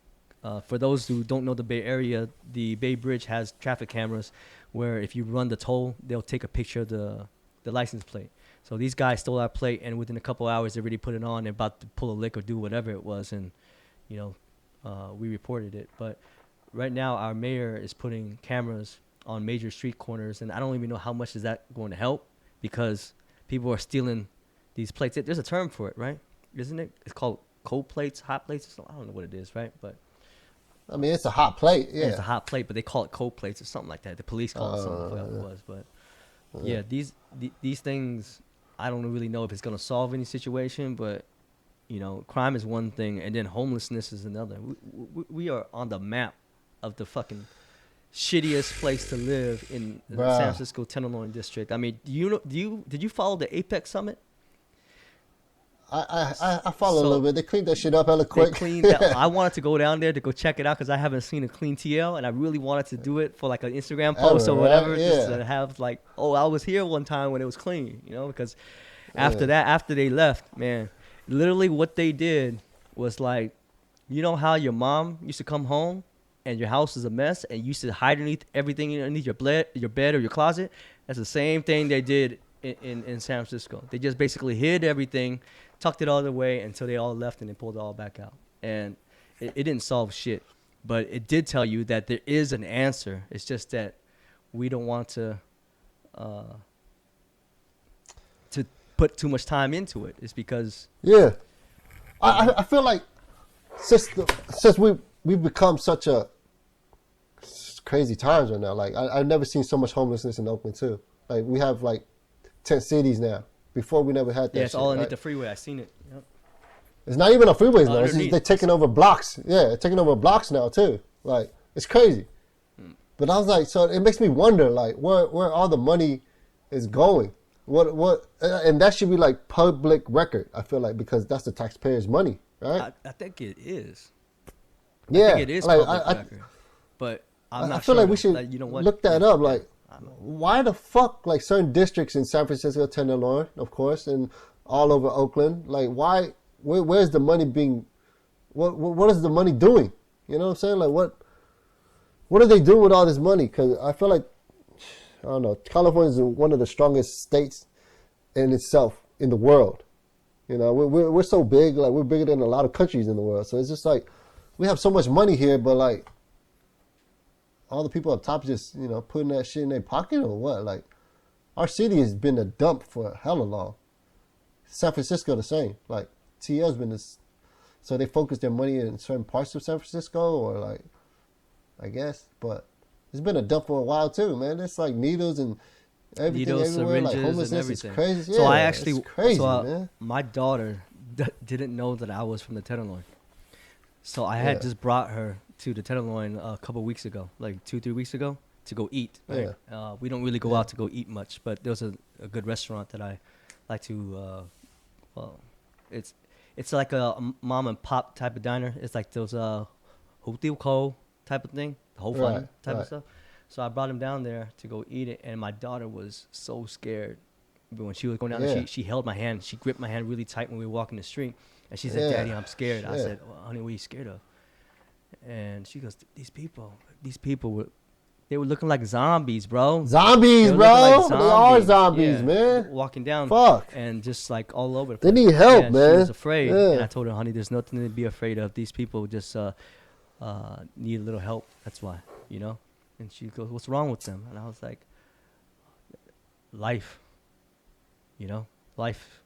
A: For those who don't know the Bay Area, the Bay Bridge has traffic cameras where if you run the toll, they'll take a picture of the license plate. So these guys stole our plate, and within a couple hours, they already put it on. They're about to pull a lick or do whatever it was, and, you know, we reported it. But right now, our mayor is putting cameras on major street corners, and I don't even know how much is that going to help because people are stealing these plates. There's a term for it, right? Isn't it? It's called cold plates, hot plates, or something. I don't know what it is, right? But
B: I mean, it's a hot plate, yeah.
A: It's a hot plate, but they call it cold plates or something like that. The police call it something. I forgot what it was, but yeah, these things, I don't really know if it's gonna solve any situation, but you know, crime is one thing, and then homelessness is another. We are on the map of the fucking shittiest place to live in the San Francisco Tenderloin district. I mean, did you follow the Apex Summit?
B: I followed a little bit. They cleaned that shit up hella quick.
A: They cleaned that. I wanted to go down there to go check it out because I haven't seen a clean TL, and I really wanted to do it for like an Instagram post or whatever, just to have like, oh, I was here one time when it was clean, you know? Because after that, after they left, man, literally what they did was like, you know how your mom used to come home and your house is a mess and you used to hide underneath everything underneath your bed or your closet? That's the same thing they did in San Francisco. They just basically hid everything, tucked it all away until they all left and they pulled it all back out. And it didn't solve shit. But it did tell you that there is an answer. It's just that we don't want to put too much time into it. It's because...
B: Yeah. I feel like since we've become such a crazy times right now. Like, I've never seen so much homelessness in Oakland, too. Like, we have, like, tent cities now. Before, we never had that.
A: Yeah, it's all underneath the freeway. I seen it. Yep.
B: It's not even on freeways now. It's just, they're taking over blocks. Yeah, they're taking over blocks now, too. Like, it's crazy. But I was like, so it makes me wonder, like, where all the money is going. And that should be, like, public record, I feel like, because that's the taxpayers' money, right?
A: I think it is.
B: Yeah.
A: I think it is public record. But I'm not sure.
B: I feel like we should look that up. Like, why the fuck, like, certain districts in San Francisco, Tenderloin, of course, and all over Oakland, like, where's the money being, what is the money doing? You know what I'm saying? Like, what are they doing with all this money? Because I feel like, I don't know, California is one of the strongest states in itself in the world. You know, we're so big, like, we're bigger than a lot of countries in the world. So it's just like, we have so much money here, but, like, all the people up top just, you know, putting that shit in their pocket or what? Like, our city has been a dump for hella long. San Francisco the same. Like, TL's been this, so they focus their money in certain parts of San Francisco, or like, I guess, but it's been a dump for a while too, man. It's like needles and everything everywhere. Like, homelessness is crazy.
A: So
B: yeah,
A: it's crazy, man. My daughter didn't know that I was from the Tenderloin. So I had just brought her to the Tenderloin a couple weeks ago, like 2-3 weeks ago, to go eat. Right? Yeah. We don't really go out to go eat much, but there was a good restaurant that I like to. Well, it's like a mom and pop type of diner. It's like those Ho Tiêu Co type of thing, Ho Fun type of stuff. So I brought him down there to go eat it, and my daughter was so scared. But when she was going down
B: Yeah.
A: there, she held my hand. She gripped my hand really tight when we were walking the street. And she said,
B: Yeah.
A: Daddy, I'm scared. I
B: Shit.
A: said, well, honey, what are you scared of? And she goes, these people they were looking like zombies, bro.
B: Zombies,
A: They were
B: bro.
A: looking like
B: They are zombies,
A: Yeah,
B: man.
A: walking down.
B: Fuck.
A: And just like all over the
B: They
A: place.
B: need help,
A: Yeah,
B: man.
A: She was afraid.
B: Yeah.
A: And I told her, honey, there's nothing to be afraid of. These people just need a little help. That's why, you know? And she goes, what's wrong with them? And I was like, life, you know? Life.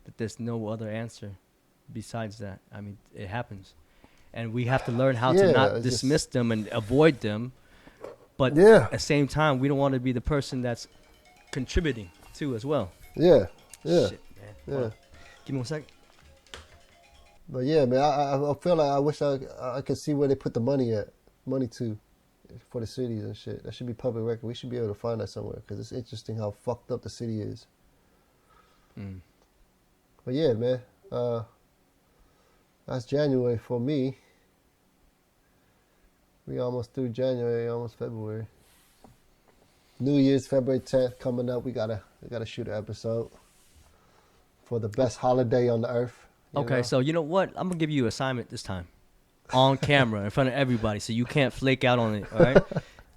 A: That there's no other answer besides that. I mean, it happens. And we have to learn how to not dismiss them and avoid them. But at the same time, we don't want to be the person that's contributing too as well.
B: Yeah. Yeah.
A: Shit, man.
B: Yeah.
A: Hold on. Give me 1 second.
B: But yeah, man, I feel like I wish I could see where they put the money to for the cities and shit. That should be public record. We should be able to find that somewhere because it's interesting how fucked up the city is.
A: Mm.
B: But yeah, man, that's January for me. We almost through January, almost February. New Year's, February 10th coming up. We gotta shoot an episode for the best holiday on the earth.
A: Okay, so you know what? I'm gonna give you an assignment this time, on camera in front of everybody, so you can't flake out on it. All right?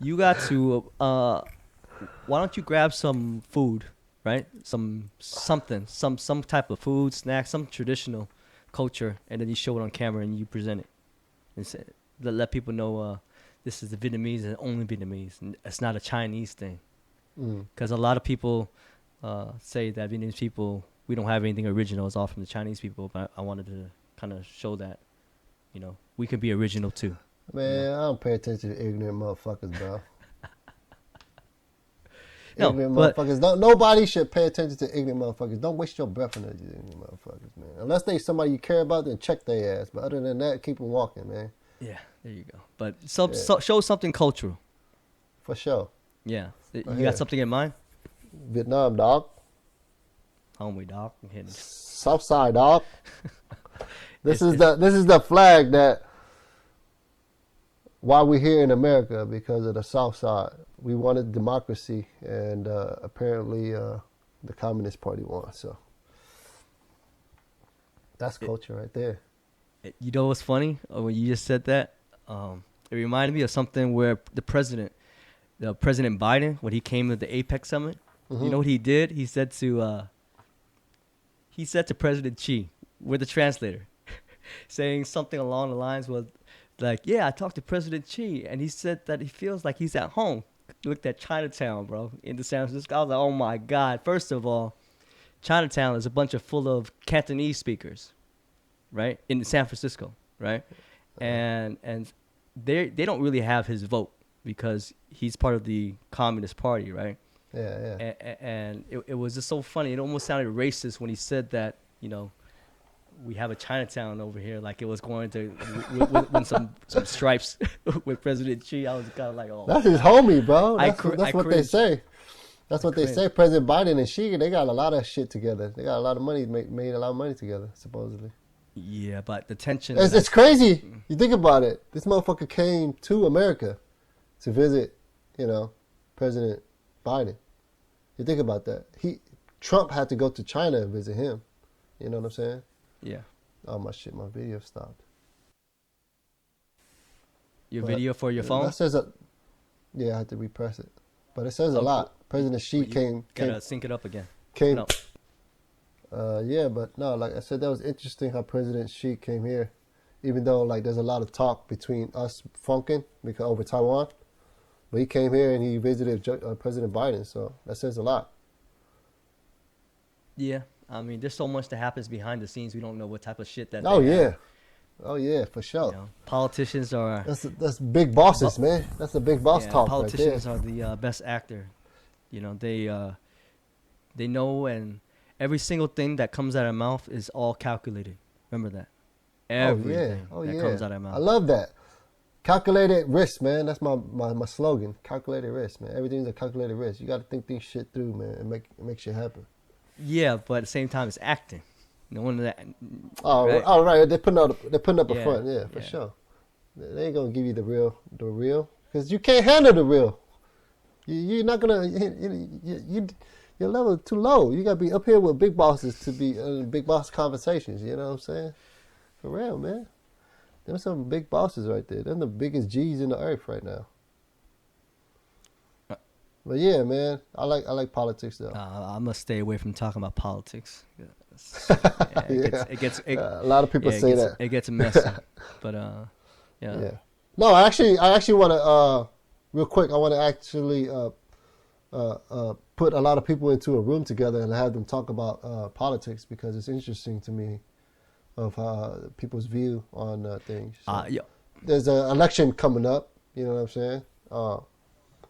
A: You got to. Why don't you grab some food, right? Some type of food, snack, some traditional culture, and then you show it on camera and you present it, and say, let people know this is the Vietnamese and only Vietnamese. And it's not a Chinese thing, because a lot of people say that Vietnamese people, we don't have anything original. It's all from the Chinese people. But I wanted to kind of show that, you know, we can be original too.
B: Man, I don't pay attention to ignorant motherfuckers, bro.
A: No,
B: ignorant
A: but
B: motherfuckers. Nobody should pay attention to ignorant motherfuckers. Don't waste your breath on those ignorant motherfuckers, man. Unless they somebody you care about, then check their ass. But other than that, keep them walking, man.
A: yeah, there you go. But show something cultural.
B: For sure.
A: Yeah, you
B: Right
A: got
B: here.
A: something in mind?
B: Vietnam, dog.
A: Homie, dog. I'm hitting.
B: Southside, dog. This is the flag that why we're here in America, because of the South Side. We wanted democracy, and apparently the Communist Party won. So that's culture right there.
A: You know what's funny? When you just said that, it reminded me of something where President Biden, when he came to the APEC summit, you know what he did? He said to President Xi, with the translator, saying something along the lines was like, yeah, I talked to President Xi, and he said that he feels like he's at home. He looked at Chinatown, bro, in the San Francisco. I was like, oh my God. First of all, Chinatown is a bunch of full of Cantonese speakers, right, in San Francisco, right? And they don't really have his vote because he's part of the Communist Party, right?
B: Yeah.
A: And it was just so funny. It almost sounded racist when he said that, you know, we have a Chinatown over here, like it was going to with some stripes with President Xi. I was kind of like, oh.
B: That's his homie, bro. That's what they
A: cringed.
B: say. That's what they say. President Biden and Xi, they got a lot of shit together. They got a lot of money, made a lot of money together, supposedly.
A: Yeah, but the tension.
B: It's crazy. You think about it. This motherfucker came to America to visit, you know, President Biden. You think about that. Trump had to go to China and visit him. You know what I'm saying?
A: Yeah.
B: Oh, my video stopped.
A: Your video for your phone?
B: That says yeah, I had to repress it. But it says a lot. President Xi came.
A: Gotta sync it up again.
B: Came. No. Yeah, but no, like I said, that was interesting how President Xi came here, even though like there's a lot of talk between us funking because over Taiwan, but he came here and he visited President Biden, so that says a lot.
A: Yeah, I mean, there's so much that happens behind the scenes. We don't know what type of shit that.
B: Oh
A: they
B: yeah,
A: have.
B: oh yeah, for sure.
A: You know, politicians are.
B: That's big bosses, man. That's a big boss talk.
A: Politicians
B: right
A: are the best actor. You know, they know, and every single thing that comes out of their mouth is all calculated. Remember that. Everything that comes out of their mouth.
B: I love that. Calculated risk, man. That's my slogan. Calculated risk, man. Everything's a calculated risk. You got to think these shit through, man, and make shit happen.
A: Yeah, but at the same time, it's acting. No one that.
B: Oh, right. They're putting up a front. Yeah, for
A: yeah.
B: sure. They ain't gonna give you the real, because you can't handle the real. You're not gonna. Your level is too low. You gotta be up here with big bosses to be big boss conversations. You know what I'm saying? For real, man. There's some big bosses right there. They're the biggest G's in the earth right now. But yeah, man, I like politics though.
A: I must stay away from talking about politics. Yeah,
B: Yeah,
A: it
B: a lot of people say that.
A: It gets messy. But yeah.
B: Yeah. No, I actually want to real quick. I want to actually put a lot of people into a room together and have them talk about politics because it's interesting to me of people's view on things. So
A: Yeah.
B: there's an election coming up. You know what I'm saying?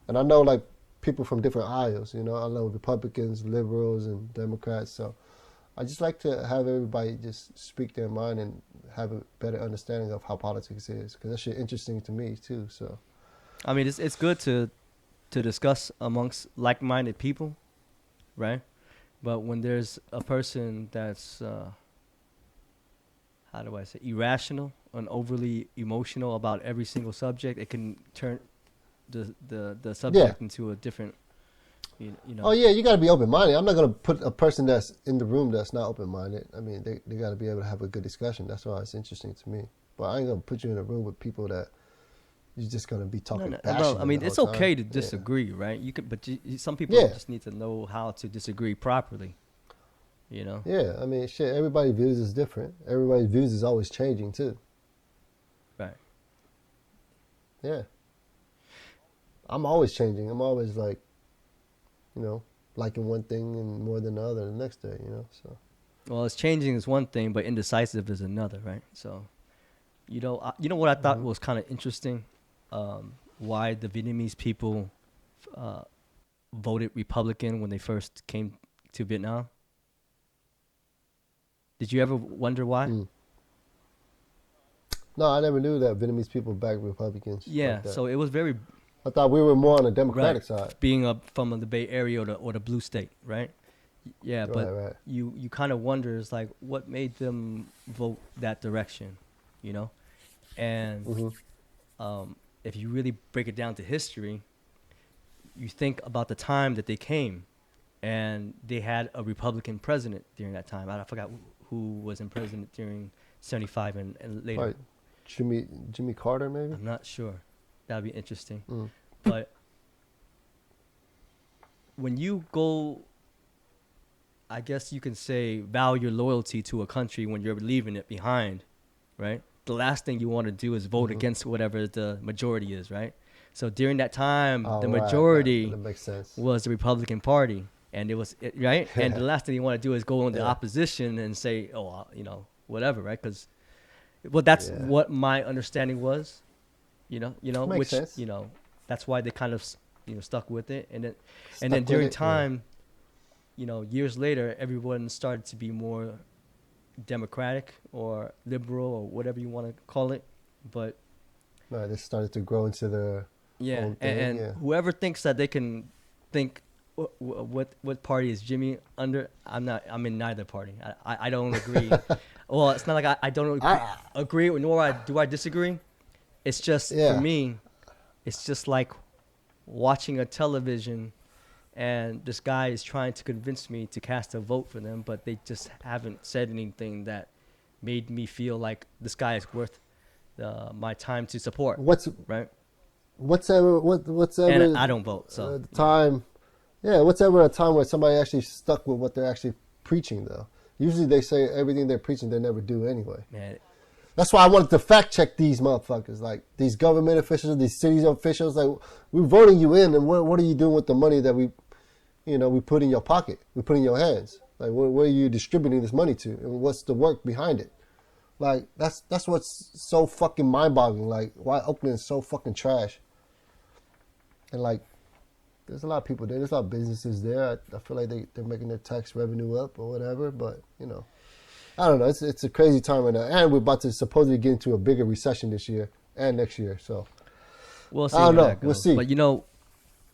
B: And I know like people from different aisles. You know, I know Republicans, liberals, and Democrats. So I just like to have everybody just speak their mind and have a better understanding of how politics is because that shit interesting to me too. So
A: I mean, it's good to discuss amongst like-minded people, right? But when there's a person that's how do I say irrational and overly emotional about every single subject, it can turn the subject into a different, you know.
B: Oh yeah, you got to be open-minded. I'm not gonna put a person that's in the room that's not open-minded. I mean, they got to be able to have a good discussion. That's why it's interesting to me. But I ain't gonna put you in a room with people that you're just gonna be talking.
A: Bro, I mean, it's okay to disagree, right? You could, but some people just need to know how to disagree properly. You know.
B: Yeah, I mean, shit. Everybody's views is different. Everybody's views is always changing too.
A: Right.
B: Yeah. I'm always changing. I'm always like, you know, liking one thing and more than the other the next day, you know. So.
A: Well, it's changing is one thing, but indecisive is another, right? So, you know what I thought was kind of interesting, why the Vietnamese people voted Republican when they first came to Vietnam. Did you ever wonder why?
B: No, I never knew that Vietnamese people backed Republicans.
A: Yeah,
B: like
A: so it was very.
B: I thought we were more on the Democratic side.
A: Being up from the Bay Area or the blue state, right? Yeah, but you kind of wonder, it's like, what made them vote that direction, you know? And if you really break it down to history, you think about the time that they came, and they had a Republican president during that time. I forgot who was in president during 75 and later.
B: Right. Jimmy Carter, maybe?
A: I'm not sure. That'd be interesting. But when you go, I guess you can say, vow your loyalty to a country when you're leaving it behind, right? The last thing you want to do is vote against whatever the majority is, right? So during that time, the majority
B: that makes sense.
A: was the Republican Party. And it was, right? And the last thing you want to do is go in the opposition and say, oh, you know, whatever, right? Because, well, that's what my understanding was, you know,
B: makes
A: which,
B: sense.
A: you know, that's why they kind of, you know, stuck with it. And then during time, you know, years later, everyone started to be more democratic or liberal or whatever you want to call it. But
B: they started to grow into the own thing.
A: And whoever thinks that they can think, what party is Jimmy under? I'm in neither party. I don't agree. Well, it's not like I don't agree nor do I disagree. It's just for me, it's just like watching a television, and this guy is trying to convince me to cast a vote for them, but they just haven't said anything that made me feel like this guy is worth my time to support. Right?
B: Whatsoever.
A: And I don't vote, so
B: time. Yeah, what's ever a time where somebody actually stuck with what they're actually preaching, though? Usually they say everything they're preaching they never do anyway.
A: Man.
B: That's why I wanted to fact check these motherfuckers, like these government officials, these city officials. Like, we're voting you in, and what are you doing with the money that we put in your pocket, we put in your hands? Like, where are you distributing this money to, and what's the work behind it? Like, that's what's so fucking mind-boggling. Like, why Oakland is so fucking trash, and like. There's a lot of people there. There's a lot of businesses there. I feel like they're making their tax revenue up or whatever. But, you know, I don't know. It's a crazy time right now. And we're about to supposedly get into a bigger recession this year and next year. So,
A: we'll see.
B: I don't know. We'll see.
A: But, you know,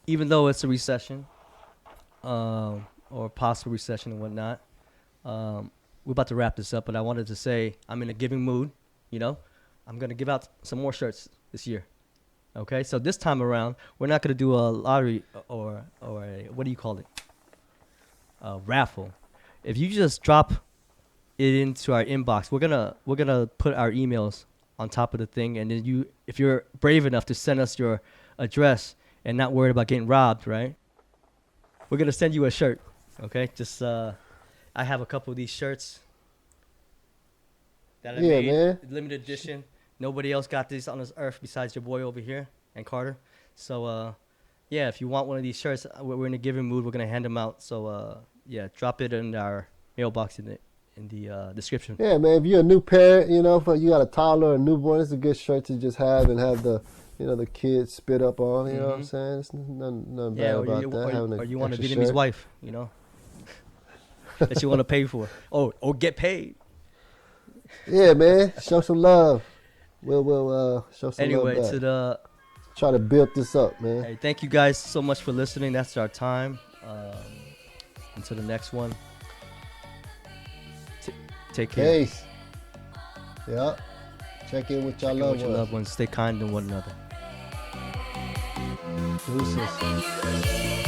A: even though it's a recession or possible recession and whatnot, we're about to wrap this up. But I wanted to say I'm in a giving mood. You know, I'm going to give out some more shirts this year. Okay, so this time around, we're not gonna do a lottery or a, what do you call it? A raffle. If you just drop it into our inbox, we're gonna put our emails on top of the thing, and then you, if you're brave enough to send us your address and not worried about getting robbed, right? We're gonna send you a shirt. Okay, just I have a couple of these shirts that I
B: Yeah,
A: made,
B: man.
A: limited edition. Nobody else got this on this earth besides your boy over here and Carter. So yeah, if you want one of these shirts, we're in a giving mood. We're gonna hand them out. So yeah, drop it in our mailbox in the description.
B: Yeah, man. If you're a new parent, you know, if you got a toddler or a newborn, it's a good shirt to just have and have the, you know, the kids spit up on. You know what I'm saying? It's nothing
A: Yeah,
B: bad about that. Having
A: or
B: an
A: you want a
B: extra
A: Vietnamese
B: shirt.
A: wife, you know, that you want to pay for. Oh, or get paid.
B: Yeah, man. Show some love. We'll show some love
A: Anyway,
B: back. Try to build this up, man.
A: hey, thank you guys so much for listening. That's our time. Until the next one. Take care.
B: Peace. Yeah. Check in with your
A: Check in
B: loved
A: with your
B: ones.
A: loved ones. Stay kind to one another.
B: Deuces.